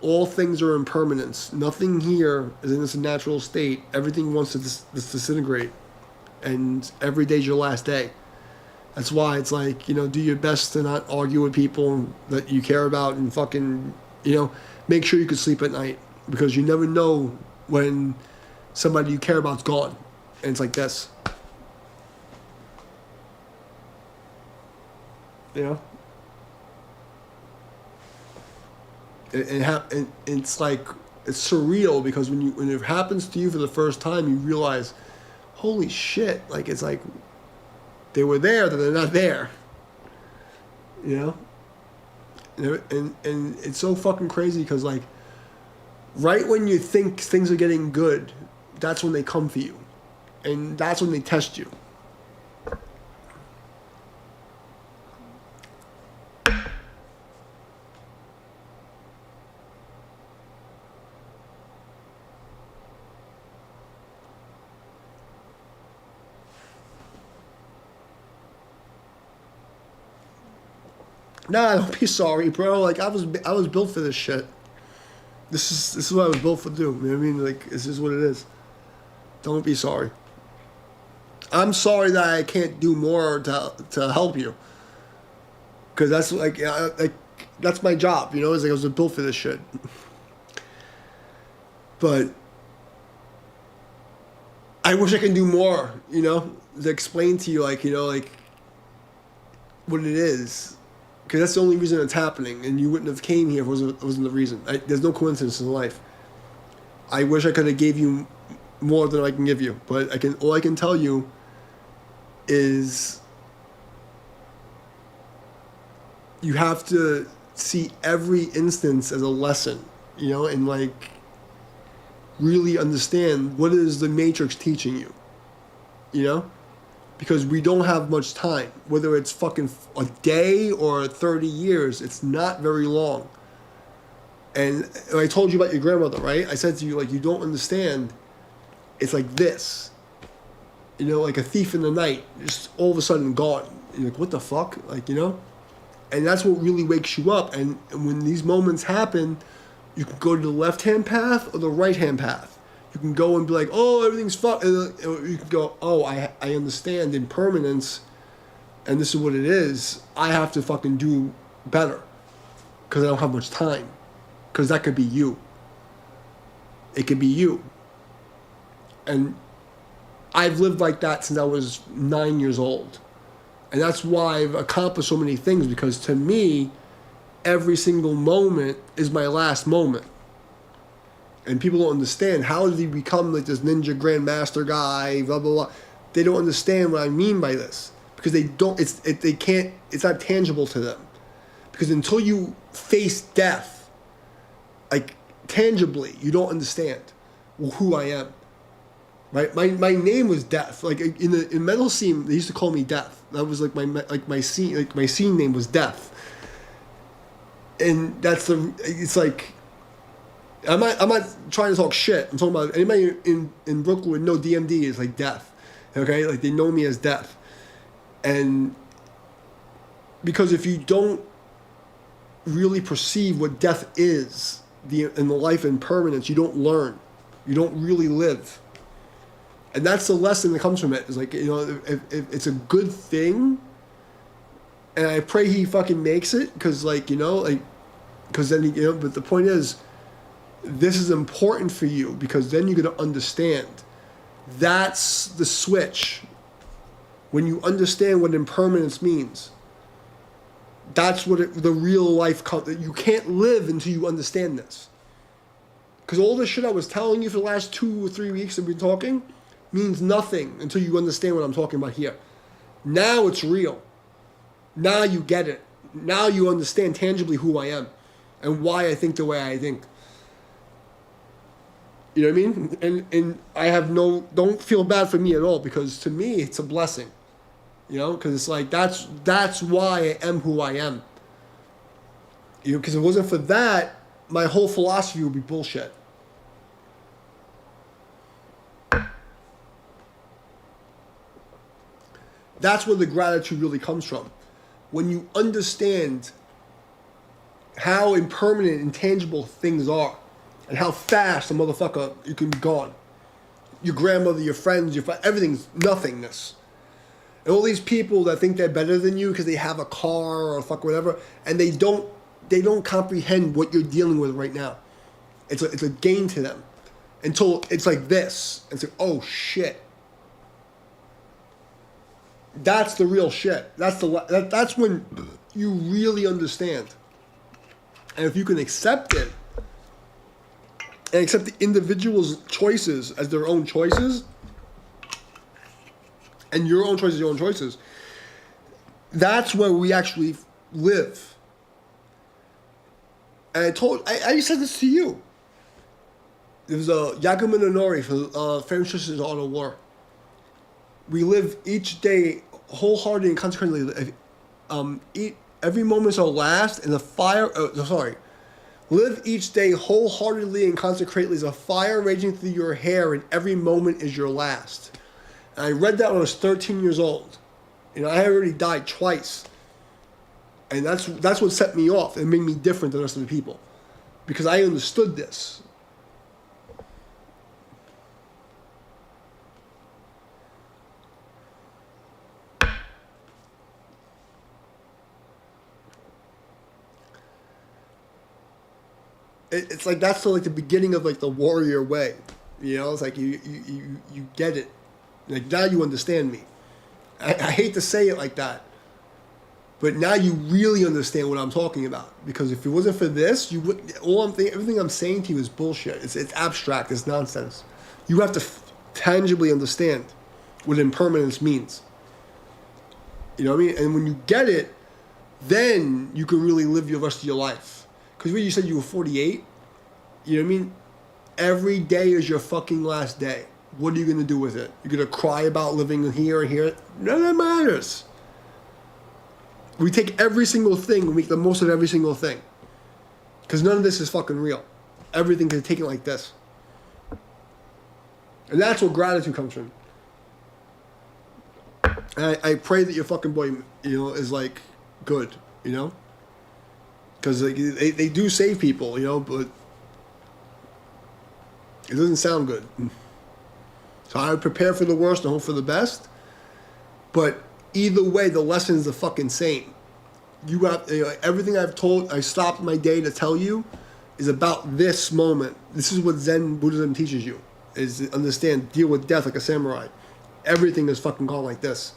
all things are impermanence. Nothing here is in its natural state. Everything wants to disintegrate. And every day's your last day. That's why it's like, do your best to not argue with people that you care about and fucking, make sure you can sleep at night. Because you never know when somebody you care about's gone. And it's like this. And it's like, it's surreal because when it happens to you for the first time, you realize, holy shit, like it's like they were there, but they're not there. And it's so fucking crazy because like right when you think things are getting good, that's when they come for you. And that's when they test you. Nah, don't be sorry, bro. Like I was built for this shit. This is what I was built for do. You know what I mean? Like this is what it is. Don't be sorry. I'm sorry that I can't do more to help you. Cause that's like that's my job. It's like I was built for this shit. But I wish I could do more. To explain to you like what it is. Because that's the only reason it's happening, and you wouldn't have came here if it wasn't the reason. There's no coincidence in life. I wish I could have gave you more than I can give you, but all I can tell you is you have to see every instance as a lesson, and like really understand what is the Matrix teaching you, Because we don't have much time. Whether it's fucking a day or 30 years, it's not very long. And I told you about your grandmother, right? I said to you, like, you don't understand. It's like this. Like a thief in the night, just all of a sudden gone. You're like, what the fuck? Like, And that's what really wakes you up. And when these moments happen, you can go to the left-hand path or the right-hand path. You can go and be like, oh, everything's fucked. You can go, oh, I understand impermanence, and this is what it is. I have to fucking do better because I don't have much time. Because that could be you. It could be you. And I've lived like that since I was 9 years old. And that's why I've accomplished so many things, because to me, every single moment is my last moment. And people don't understand, how did he become like this ninja grandmaster guy, blah, blah, blah. They don't understand what I mean by this. Because it's not tangible to them. Because until you face death, like tangibly, you don't understand who I am. Right? My name was Death. Like in metal scene, they used to call me Death. That was like my scene name was Death. And it's like, I'm not trying to talk shit. I'm talking about anybody in Brooklyn would know DMD is like Death. Okay? Like they know me as Death. And because if you don't really perceive what death is, in the life and permanence, you don't learn. You don't really live. And that's the lesson that comes from it. It's like, if it's a good thing, and I pray he fucking makes it, because because then, but the point is, this is important for you, because then you're going to understand. That's the switch. When you understand what impermanence means, that's what the real life you can't live until you understand this. Because all the shit I was telling you for the last 2 or 3 weeks that we've been talking means nothing until you understand what I'm talking about here. Now it's real. Now you get it. Now you understand tangibly who I am. and why I think the way I think. You know what I mean? And I have no, don't feel bad for me at all, because to me it's a blessing. You know, because it's like that's why I am who I am. You know, because if it wasn't for that, my whole philosophy would be bullshit. That's where the gratitude really comes from. When you understand how impermanent, intangible things are, and how fast a motherfucker you can be gone. Your grandmother, your friends, everything's nothingness. And all these people that think they're better than you because they have a car or fuck whatever, and they don't comprehend what you're dealing with right now. It's a gain to them until it's like this. It's like, oh shit. That's the real shit. That's when you really understand. And if you can accept it, and accept the individual's choices as their own choices, and your own choices, your own choices, that's where we actually live. And I said this to you. There was a Yakumo Nonori for Famous Sisters Art of War. We live each day wholeheartedly and consequently. Every moment's our last, and the fire. Live each day wholeheartedly and consecrately as a fire raging through your hair, and every moment is your last. And I read that when I was 13 years old. You know, I had already died twice. And that's what set me off and made me different than the rest of the people. Because I understood this. It's like that's like the beginning of like the warrior way. You know, it's like you get it. Like now you understand me. I hate to say it like that. But now you really understand what I'm talking about. Because if it wasn't for this, you would. Everything I'm saying to you is bullshit. It's abstract. It's nonsense. You have to tangibly understand what impermanence means. You know what I mean? And when you get it, then you can really live the rest of your life. Because when you said you were 48, you know what I mean? Every day is your fucking last day. What are you going to do with it? You're going to cry about living here and here? None of that matters. We take every single thing and make the most of every single thing. Because none of this is fucking real. Everything can take it like this. And that's where gratitude comes from. And I pray that your fucking boy, you know, is like good, you know? Because they do save people, you know, but it doesn't sound good. So I would prepare for the worst and hope for the best. But either way, the lesson is the fucking same. You have everything I stopped my day to tell you is about this moment. This is what Zen Buddhism teaches you, is understand, deal with death like a samurai. Everything is fucking gone like this.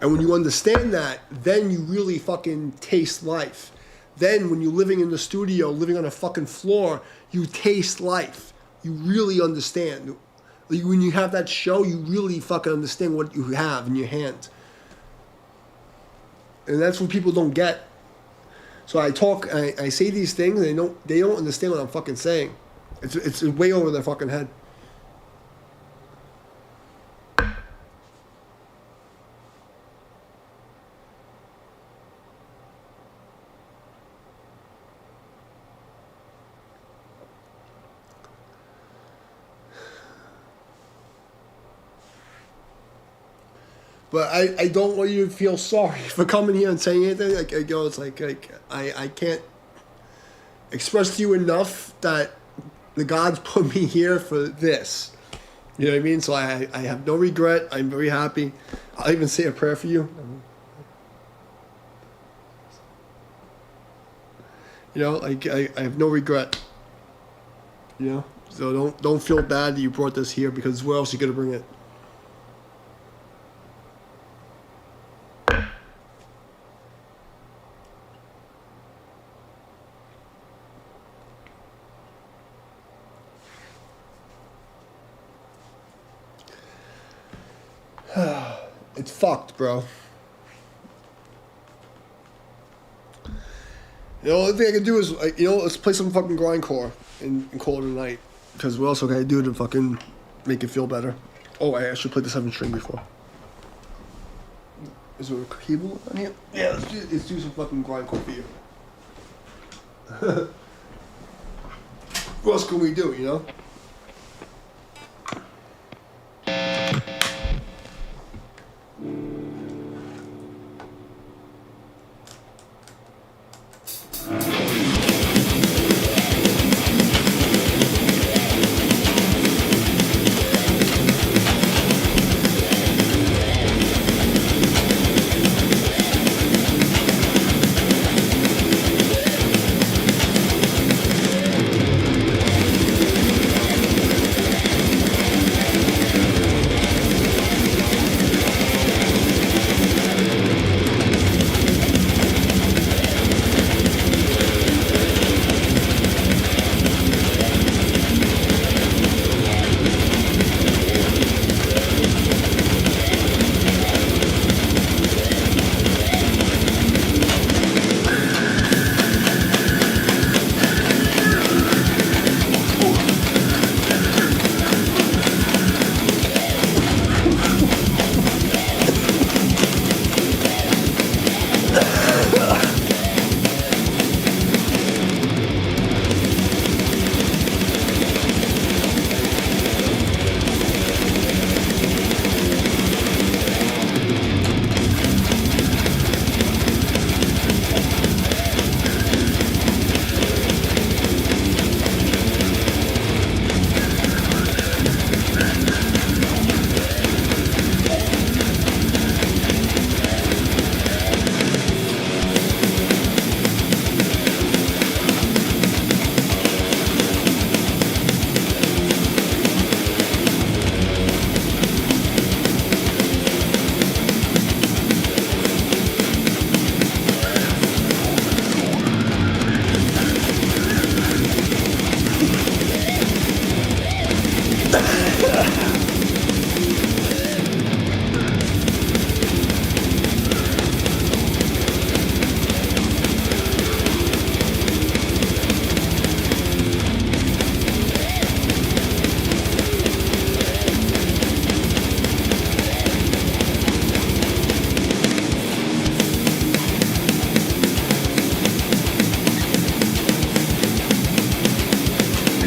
And when you understand that, then you really fucking taste life. Then when you're living in the studio, living on a fucking floor, you taste life. You really understand. When you have that show, you really fucking understand what you have in your hand. And that's what people don't get. So I say these things, and they don't understand what I'm fucking saying. It's way over their fucking head. But I don't want you to feel sorry for coming here and saying anything. Like, you know, it's like I can't express to you enough that the gods put me here for this. You know what I mean? So I have no regret. I'm very happy. I'll even say a prayer for you. You know, like I have no regret. You know? So don't feel bad that you brought this here, because where else are you gonna bring it? It's fucked, bro. The only thing I can do is, like, let's play some fucking grindcore and call it a night. Because what else can I do to fucking make it feel better? Oh, I actually played the 7-string before. Is there a cable on here? Yeah, let's do some fucking grindcore for you. What else can we do, You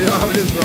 know how it is, bro.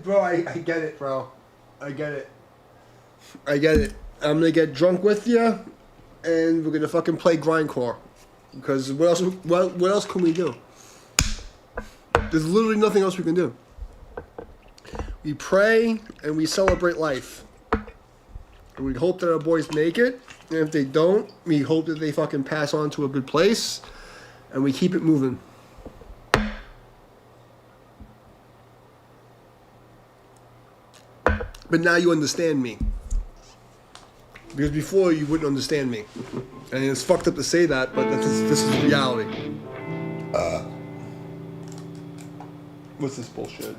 Bro, I get it, bro. I get it. I get it. I'm gonna get drunk with you, and we're gonna fucking play grindcore. Because what else can we do? There's literally nothing else we can do. We pray and we celebrate life. And we hope that our boys make it. And if they don't, we hope that they fucking pass on to a good place. And we keep it moving. But now you understand me. Because before you wouldn't understand me. And it's fucked up to say that, but this is reality. What's this bullshit?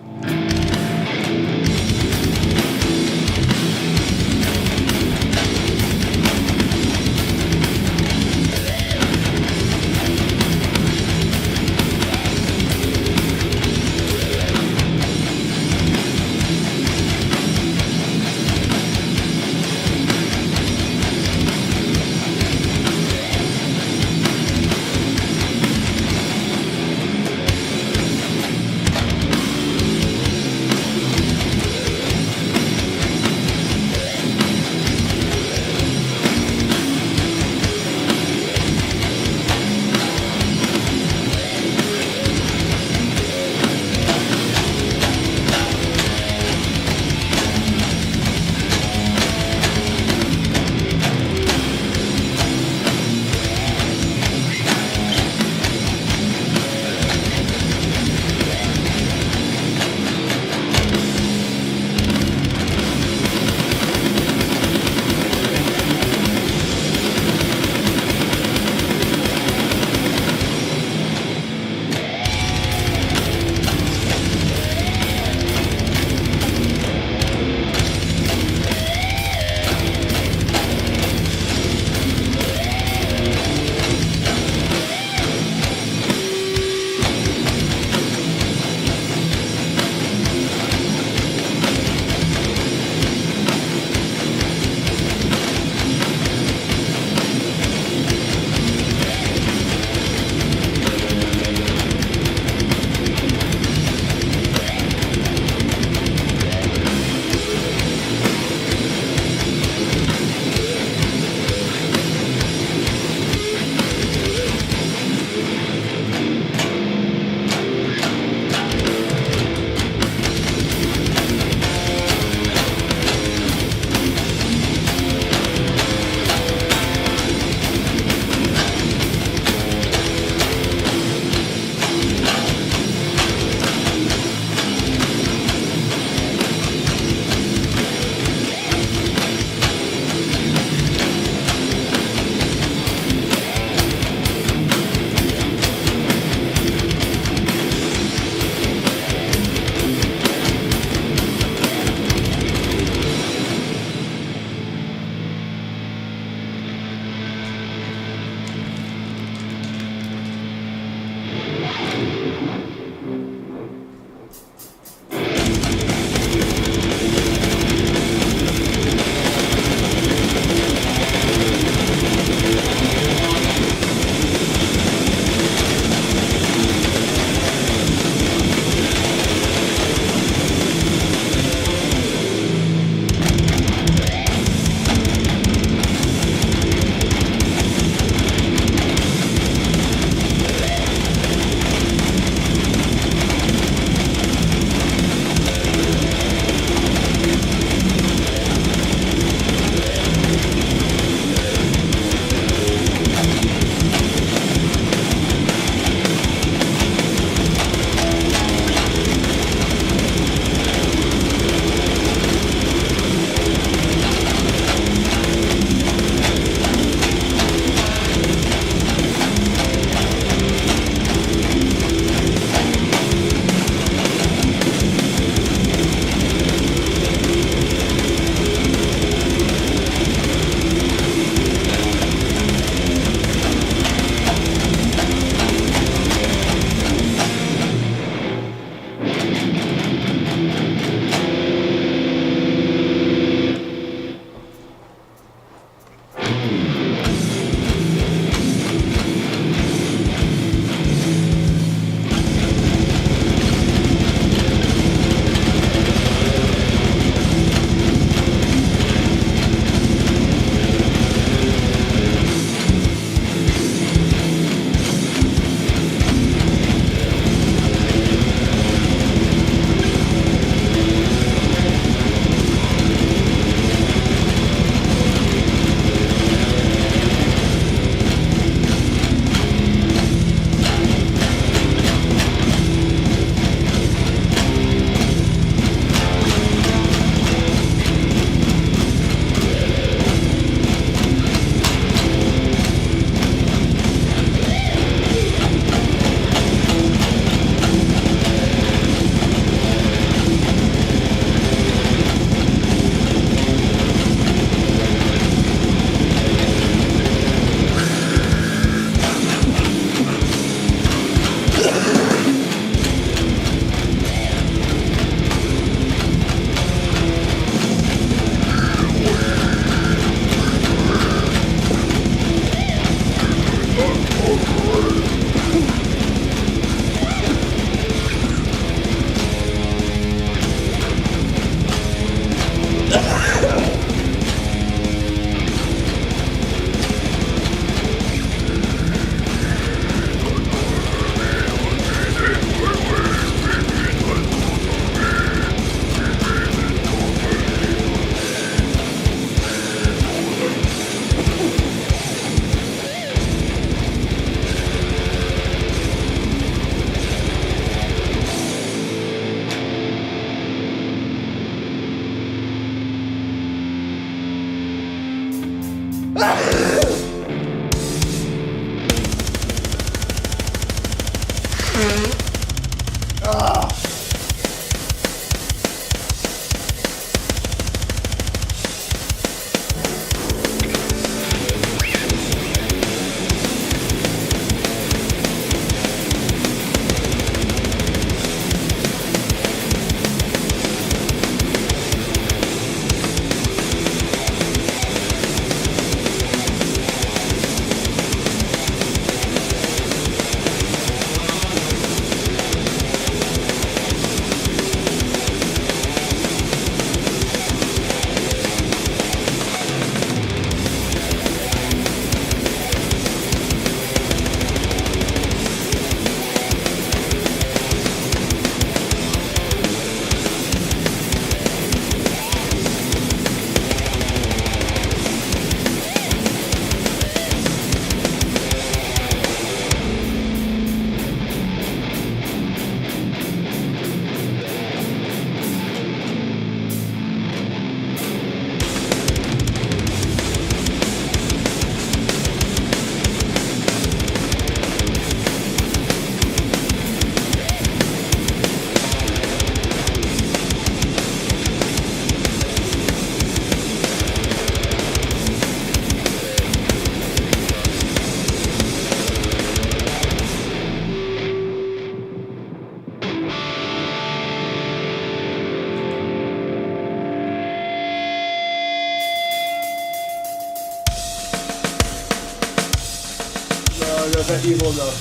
That's not evil enough.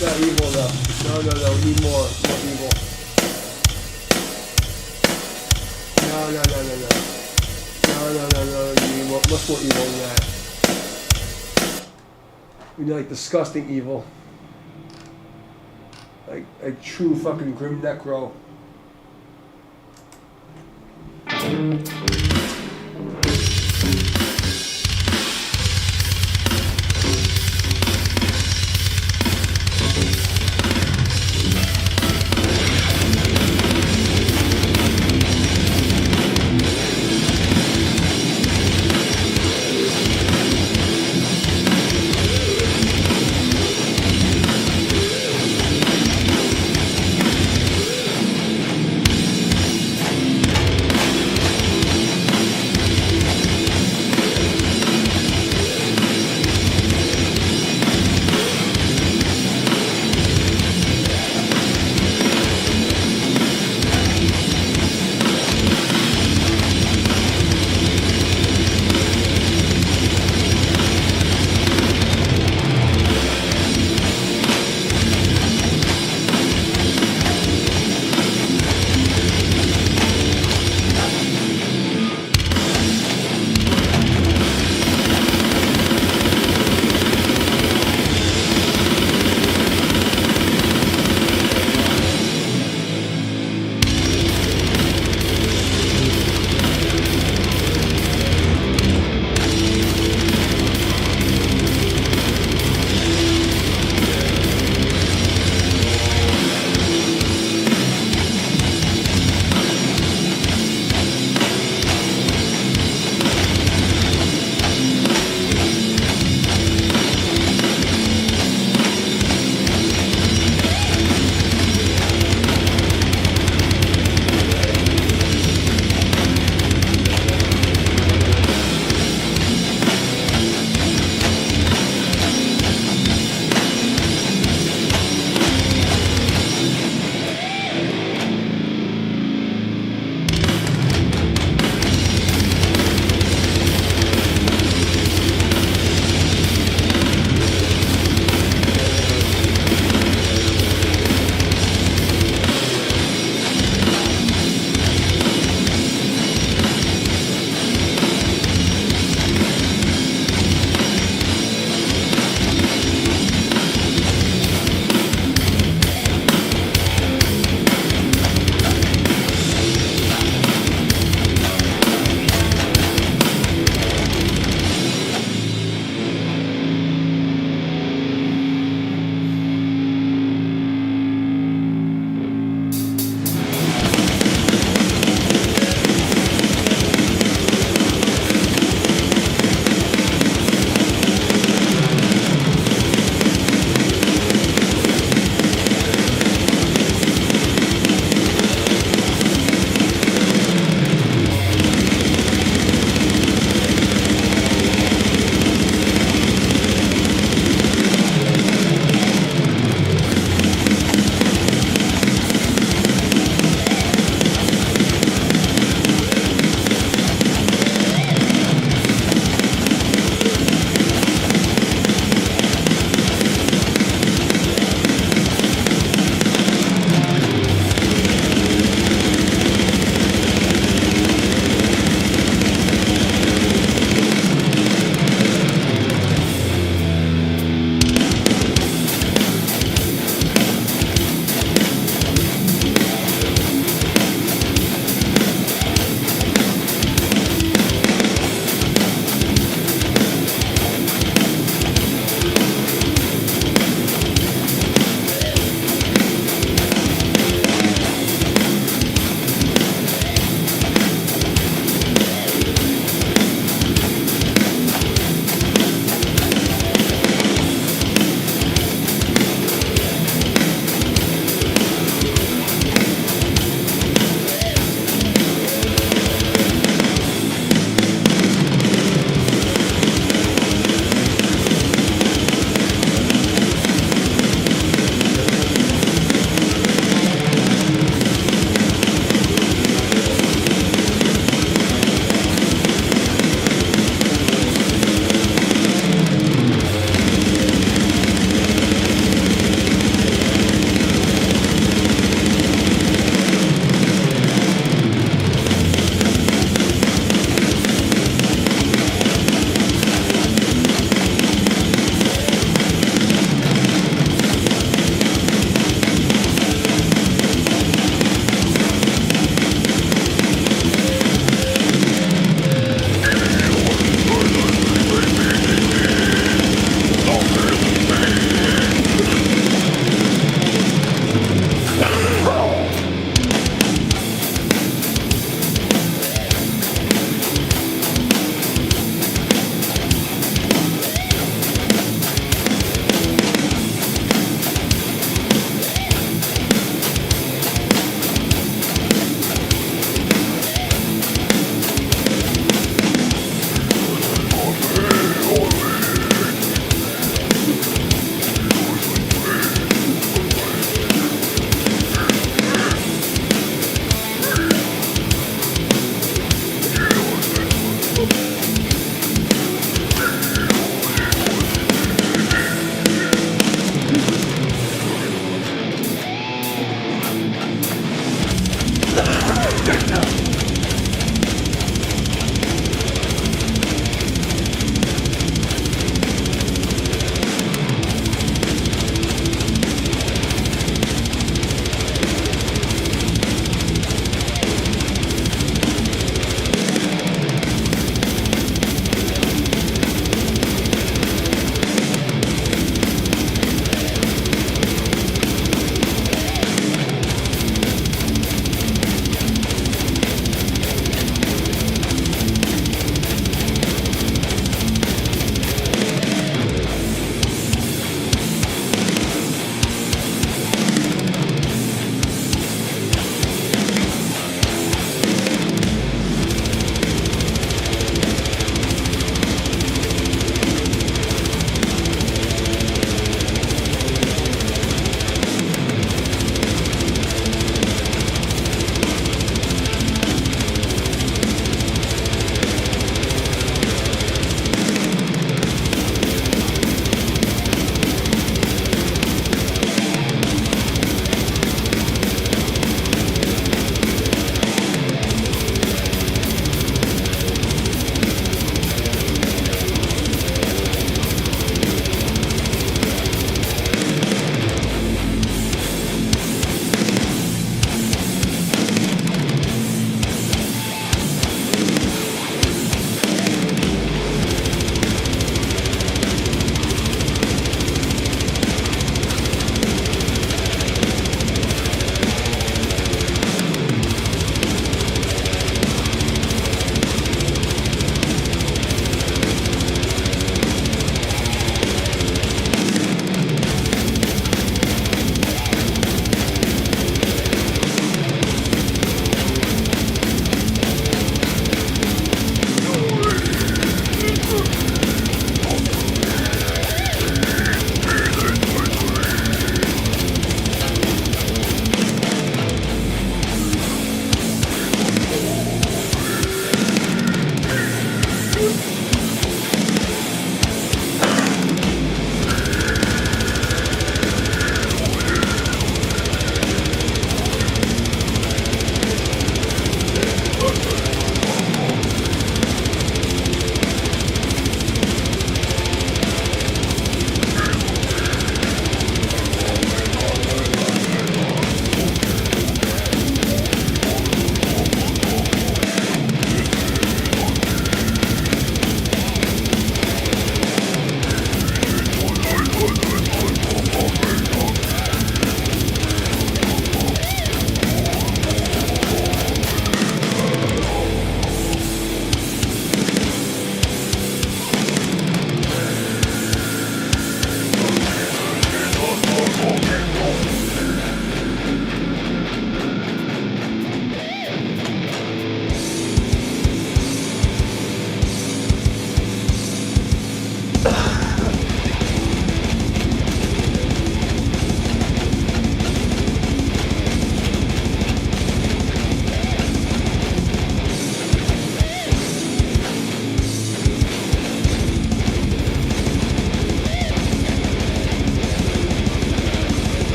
Not evil enough. No. We need more. More evil. No. You need much more evil than that. We need like disgusting evil. Like true fucking grim necro.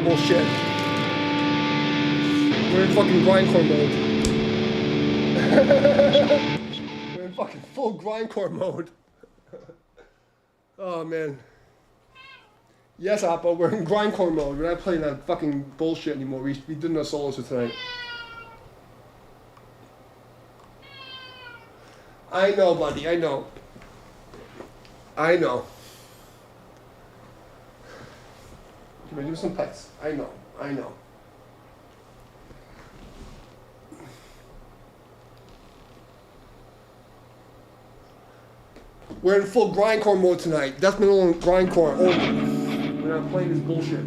Bullshit. We're in fucking grindcore mode. We're in fucking full grindcore mode. Oh man. Yes, Appa, we're in grindcore mode. We're not playing that fucking bullshit anymore. We did no solos for tonight. I know, buddy. I know. I know. Can I do some pets? I know. I know. We're in full grindcore mode tonight. Death metal grindcore only. We're not playing this bullshit.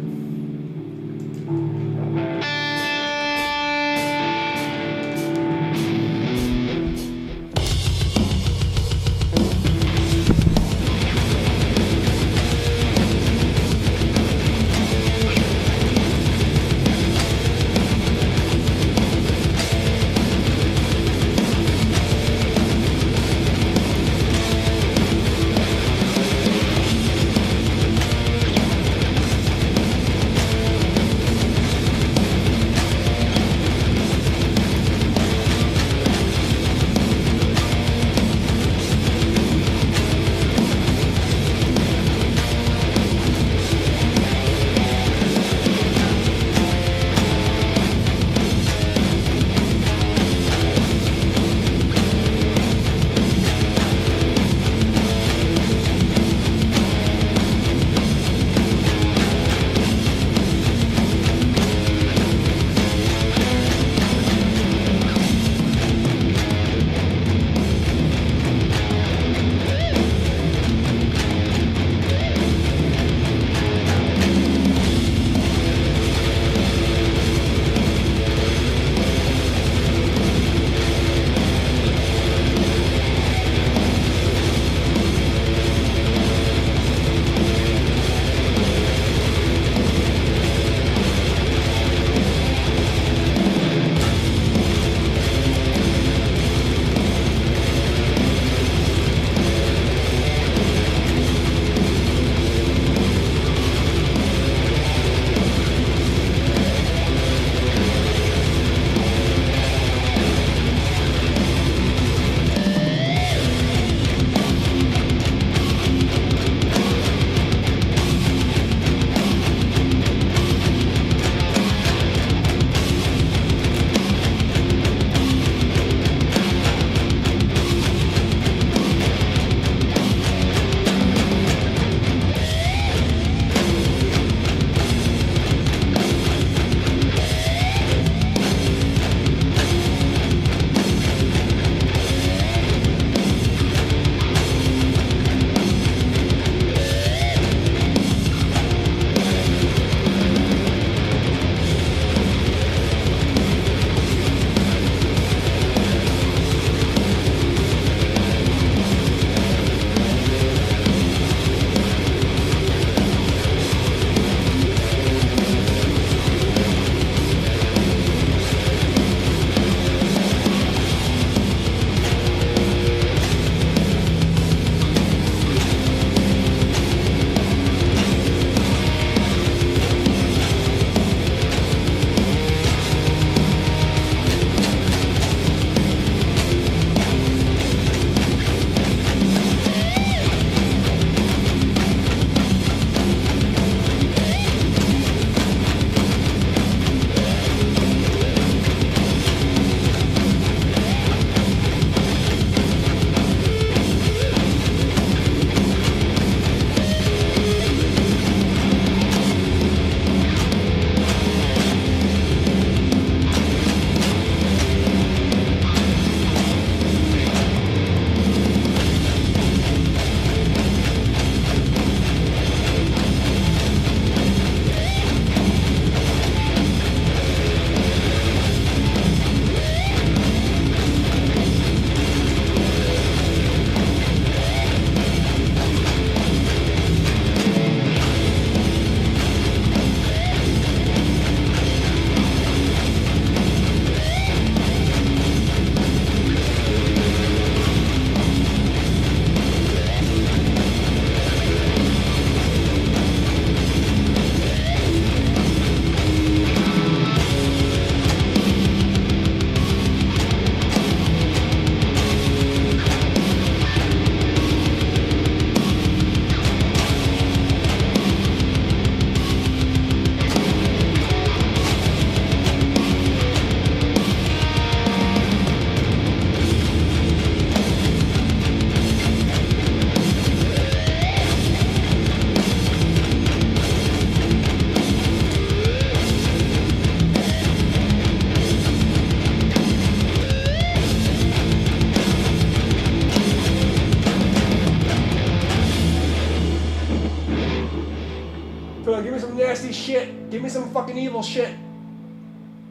Give me some fucking evil shit.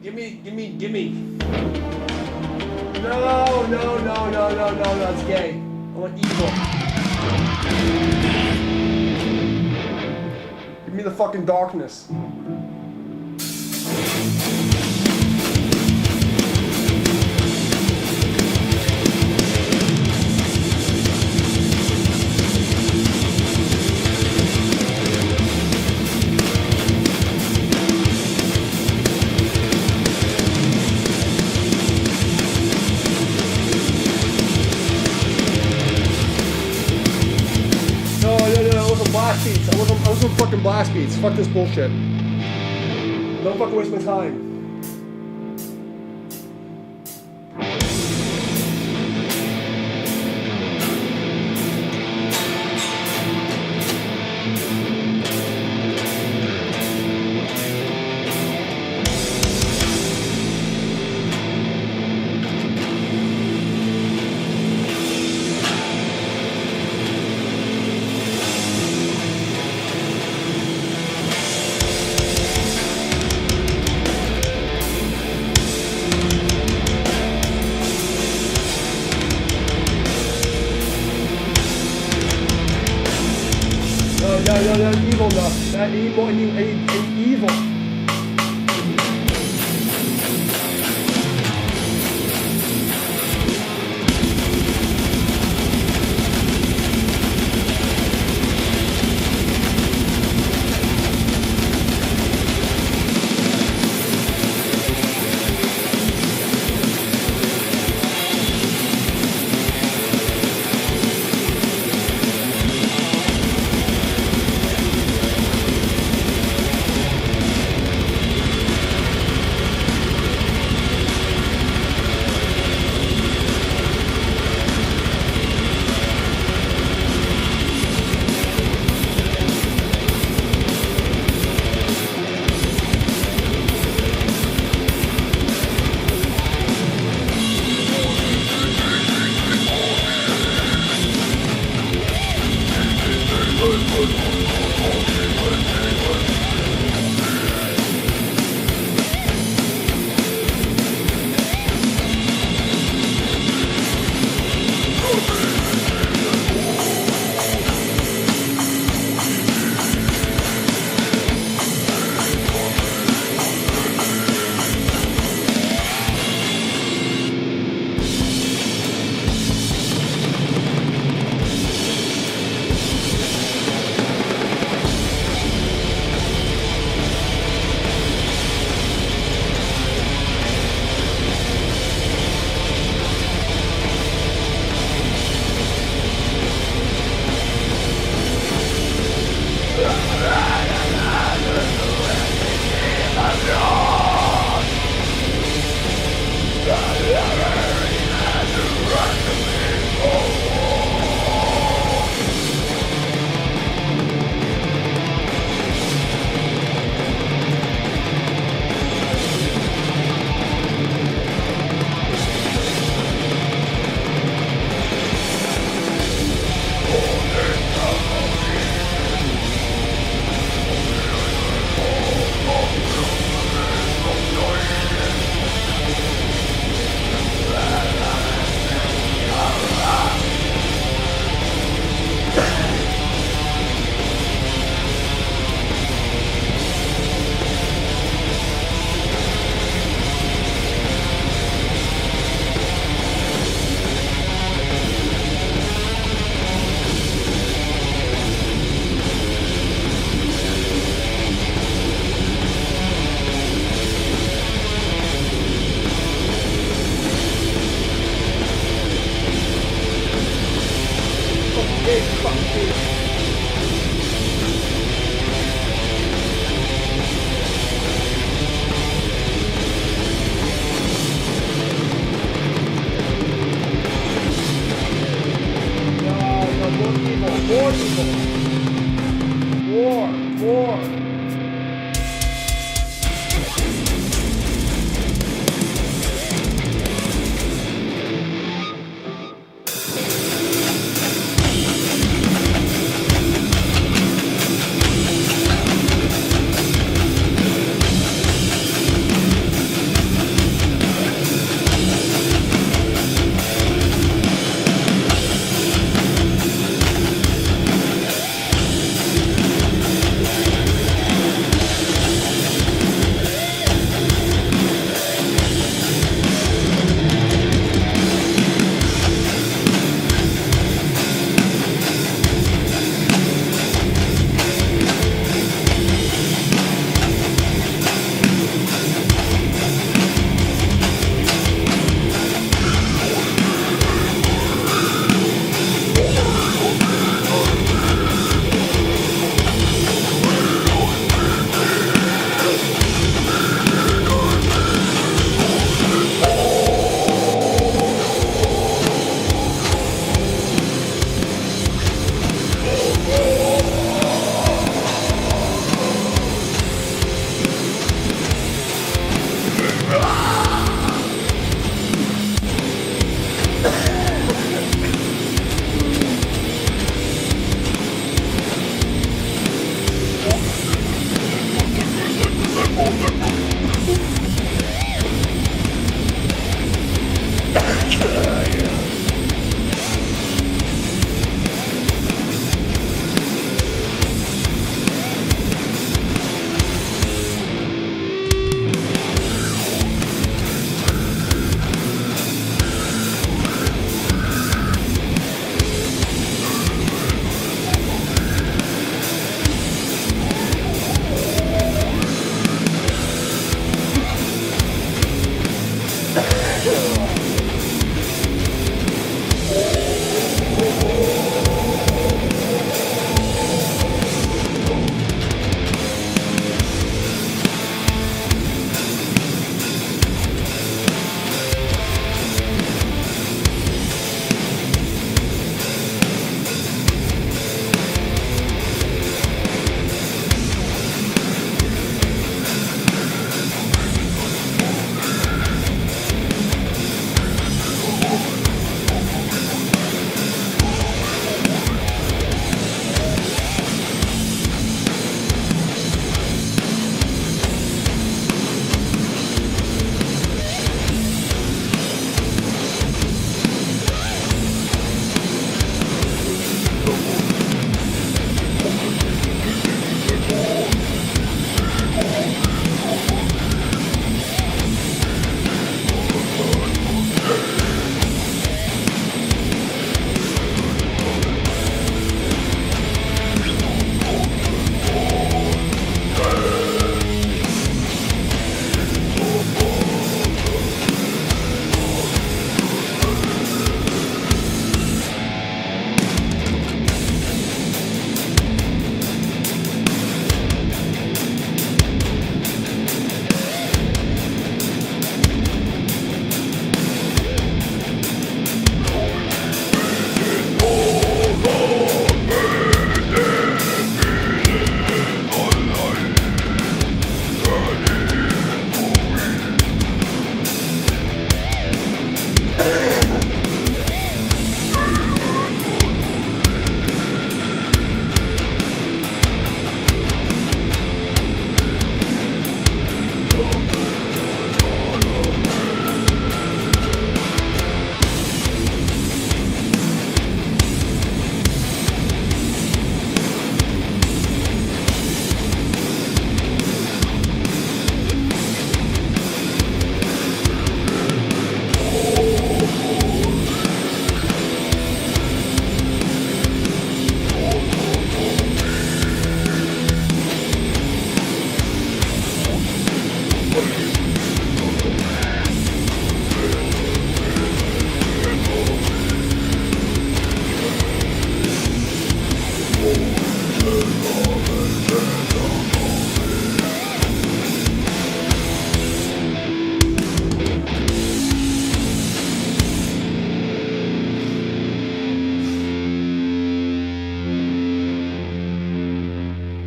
Give me. No, that's gay. I want evil. Give me the fucking darkness. Blast beats. I want some fucking blast beats. Fuck this bullshit. Don't fucking waste my time. No, evil enough. That evil, and evil.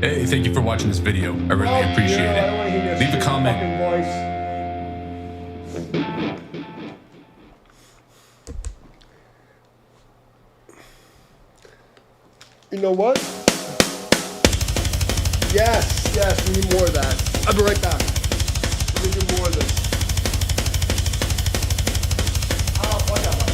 Hey, thank you for watching this video. I really appreciate it. Leave a comment. You know what? Yes, we need more of that. I'll be right back. We need more of this. Oh, fuck that one.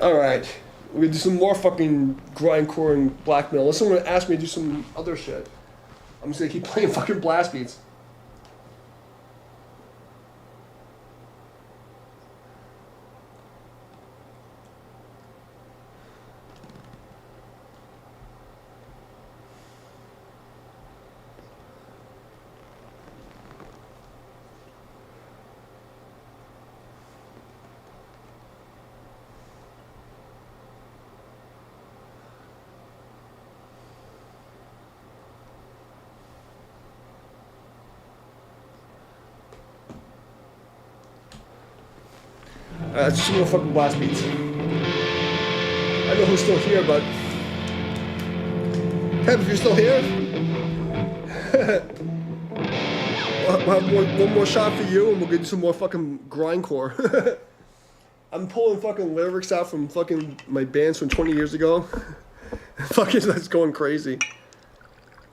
Alright, we're gonna do some more fucking grindcore and black metal. Unless someone asks me to do some other shit. I'm just gonna keep playing fucking blast beats. It's just some more fucking blast beats. I know who's still here, but... Kev, if you're still here... we'll have one more shot for you, and we'll get some more fucking grindcore. I'm pulling fucking lyrics out from fucking my bands from 20 years ago. Fucking that's going crazy.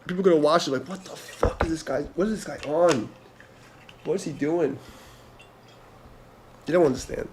People are gonna watch it like, what the fuck is this guy? What is this guy on? What is he doing? You don't understand.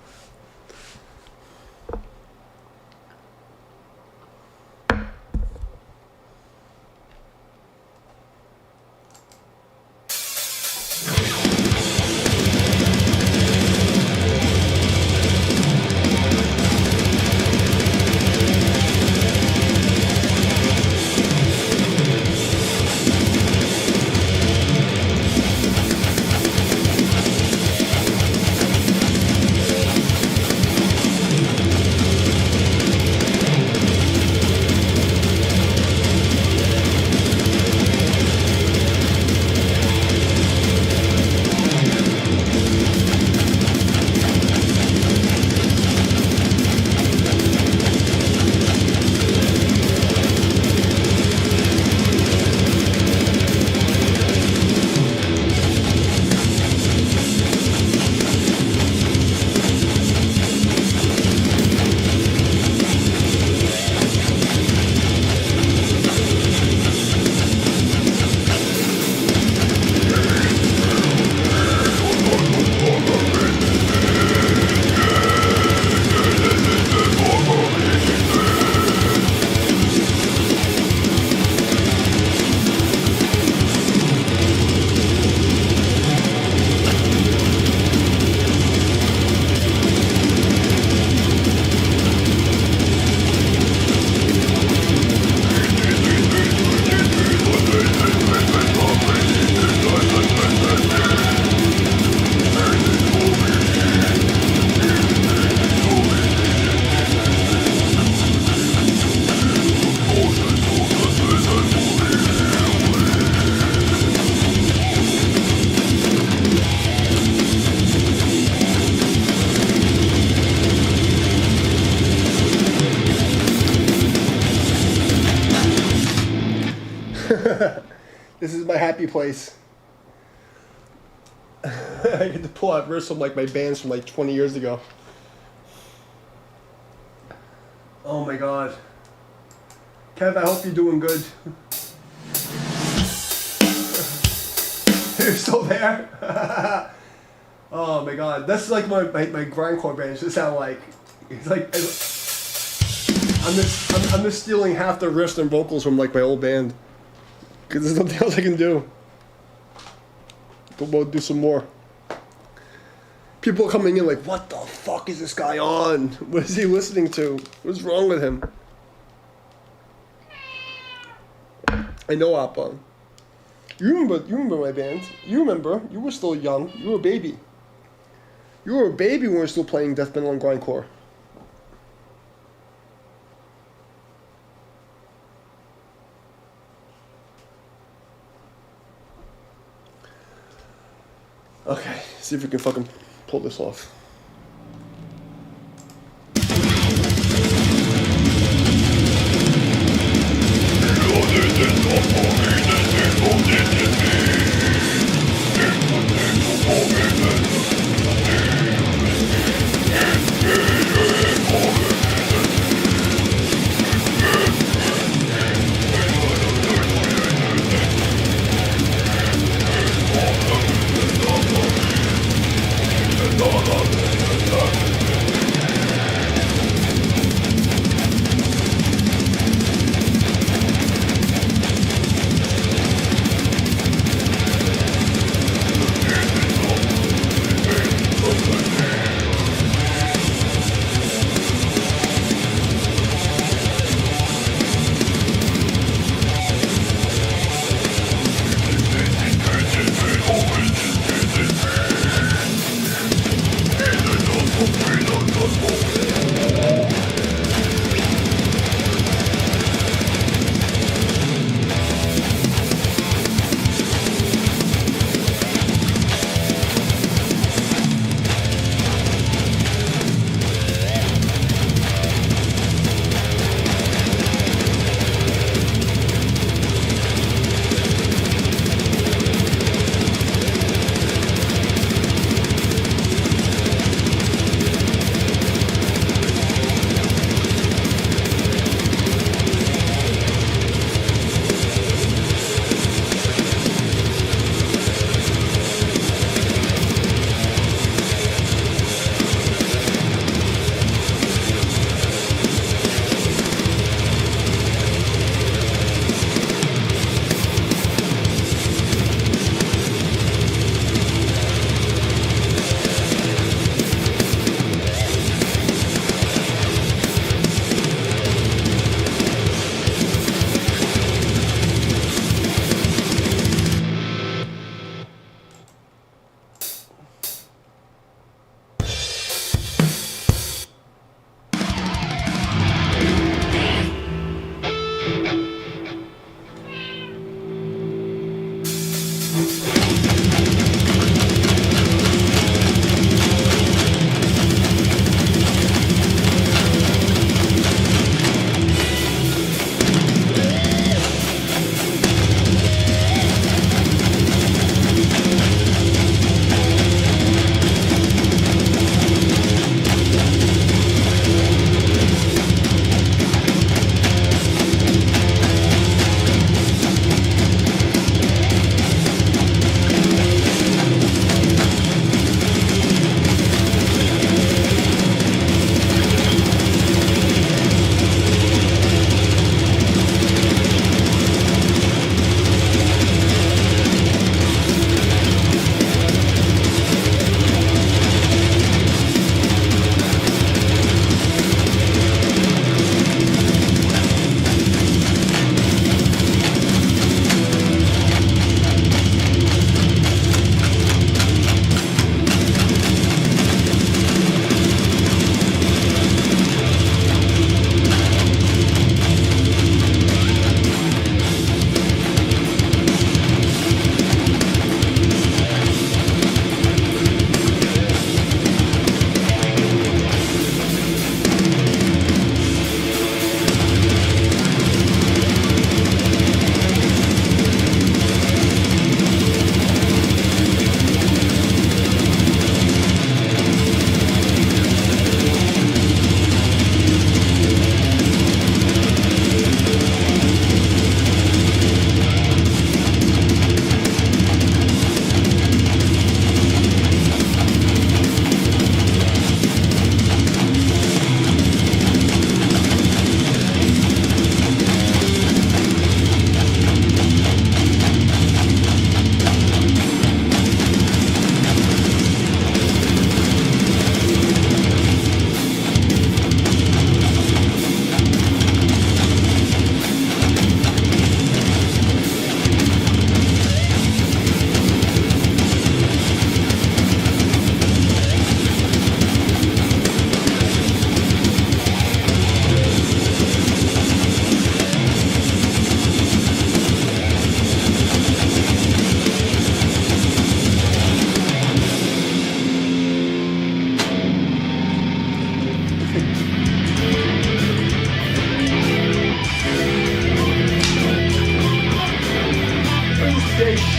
This is my happy place. I get to pull out verse from like my bands from like 20 years ago. Oh my god. Kev, I hope you're doing good. You're still there? Oh my god. That's like my grindcore bands just sound like. It's like I'm just stealing half the riffs and vocals from like my old band. Because there's nothing else I can do. We'll do some more. People are coming in like, what the fuck is this guy on? What is he listening to? What's wrong with him? I know Appa. You remember my band. You remember. You were still young. You were a baby. You were a baby when we were still playing death metal and grindcore. Okay, see if we can fucking pull this off.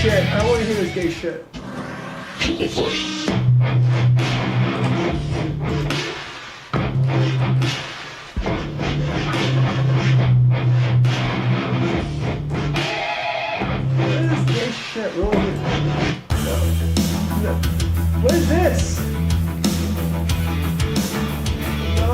shit. I don't want to hear this gay shit. What is this shit? Really? No. What is this? No.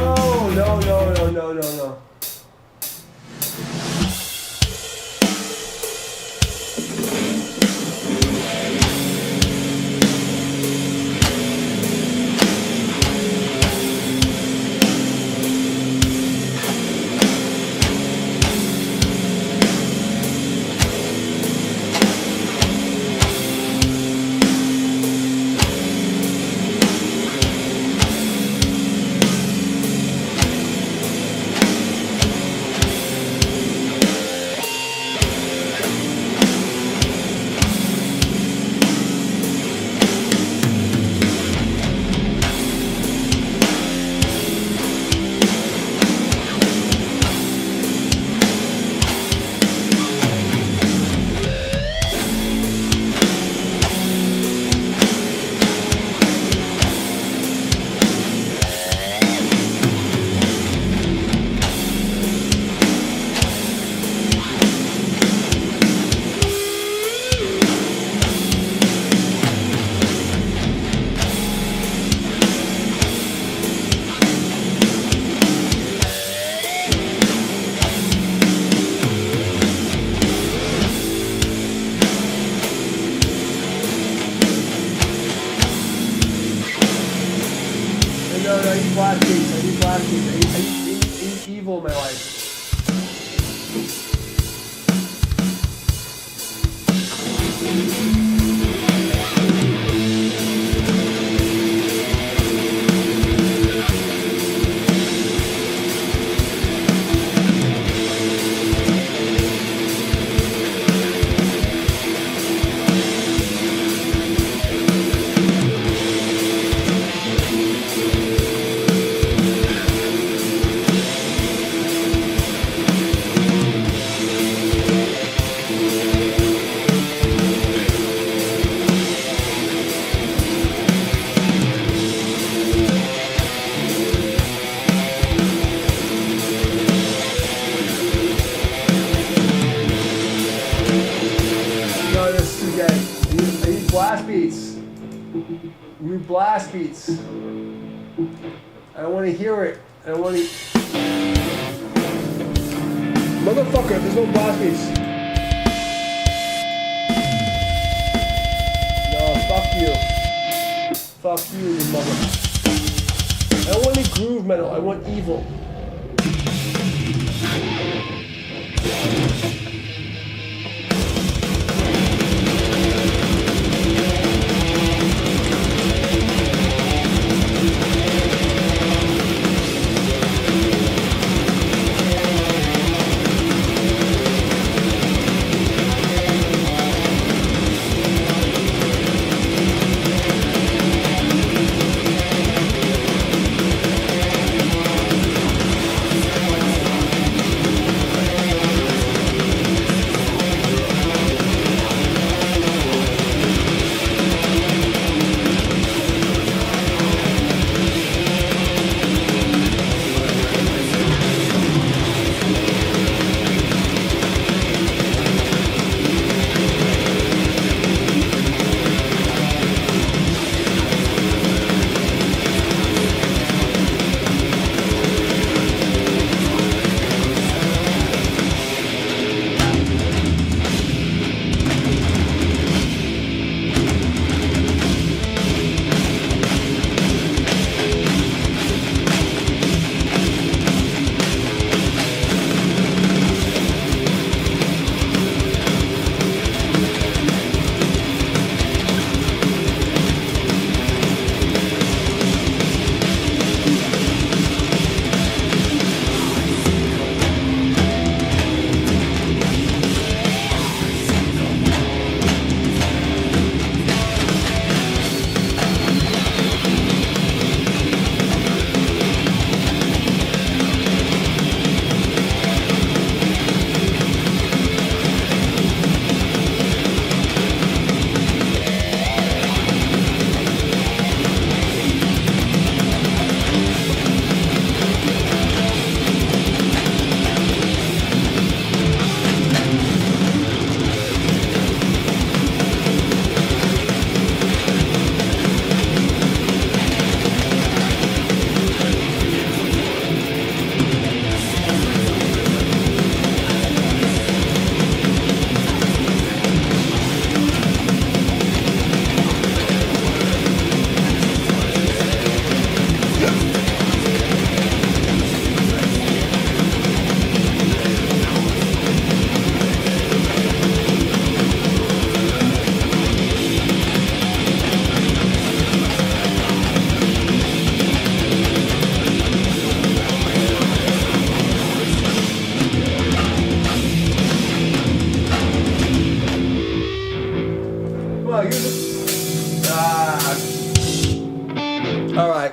No, I need black beats. I need evil in my life. Blast beats. We need blast beats. I don't want to hear it. I don't want to. Motherfucker, there's no blast beats. No, fuck you. Fuck you, you mother. I don't want any groove metal. I want evil.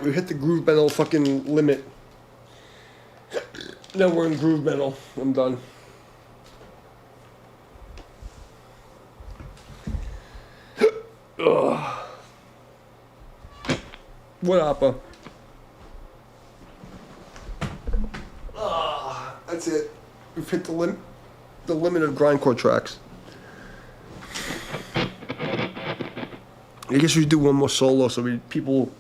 we hit the groove metal fucking limit. Now we're in groove metal. I'm done. Ugh. What opera? That's it. We've hit the limit of grindcore tracks. I guess we should do one more solo so people.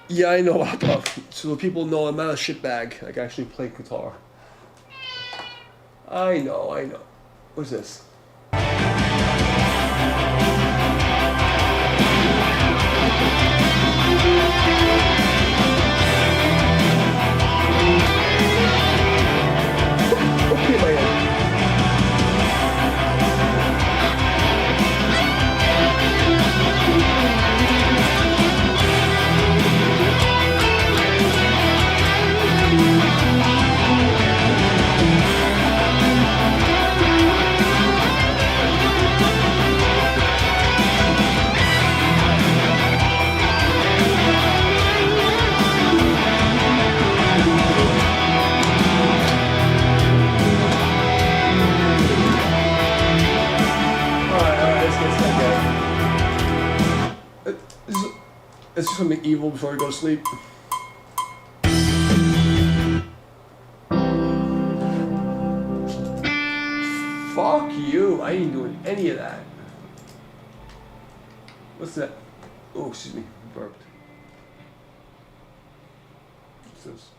Yeah, I know opera. So people know I'm not a shitbag. I can actually play guitar. I know. What's this? Okay, my end. It's just something evil before I go to sleep. Fuck you. I ain't doing any of that. What's that? Oh, excuse me. Burped. What's this?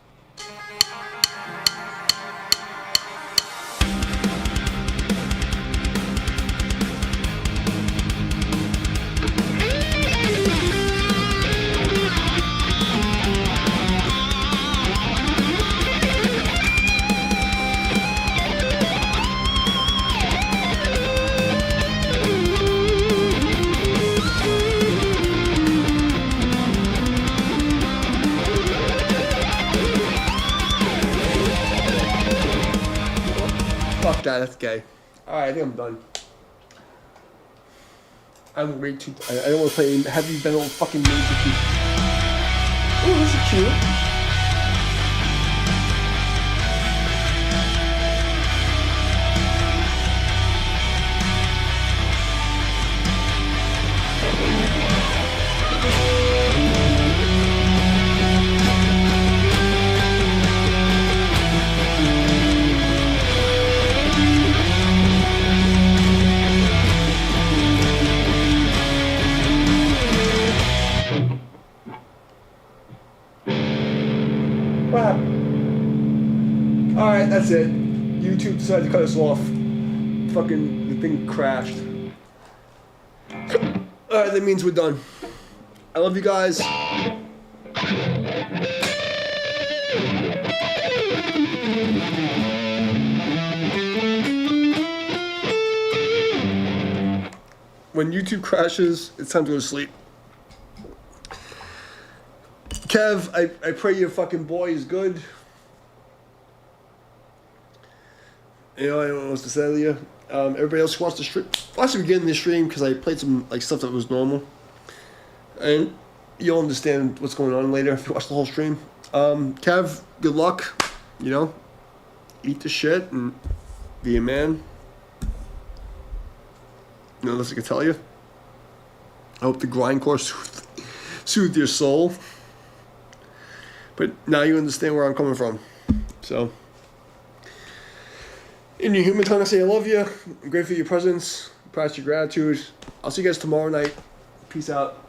Fuck that, that's gay. Alright, I think I'm done. I'm way too. I don't want to play heavy metal fucking music. Oh, this is cute. What happened? Alright, that's it. YouTube decided to cut us off. Fucking, the thing crashed. Alright, that means we're done. I love you guys. When YouTube crashes, it's time to go to sleep. Kev, I pray your fucking boy is good. You know, I don't know what else to say to you. Everybody else who wants to stream, watch the beginning of the stream because I played some like stuff that was normal, and you'll understand what's going on later if you watch the whole stream. Kev, good luck. You know, eat the shit and be a man. You know, unless I can tell you. I hope the grindcore soothed your soul. But now you understand where I'm coming from. So, in your human tongue, I say I love you. I'm grateful for your presence. Practice your gratitude. I'll see you guys tomorrow night. Peace out.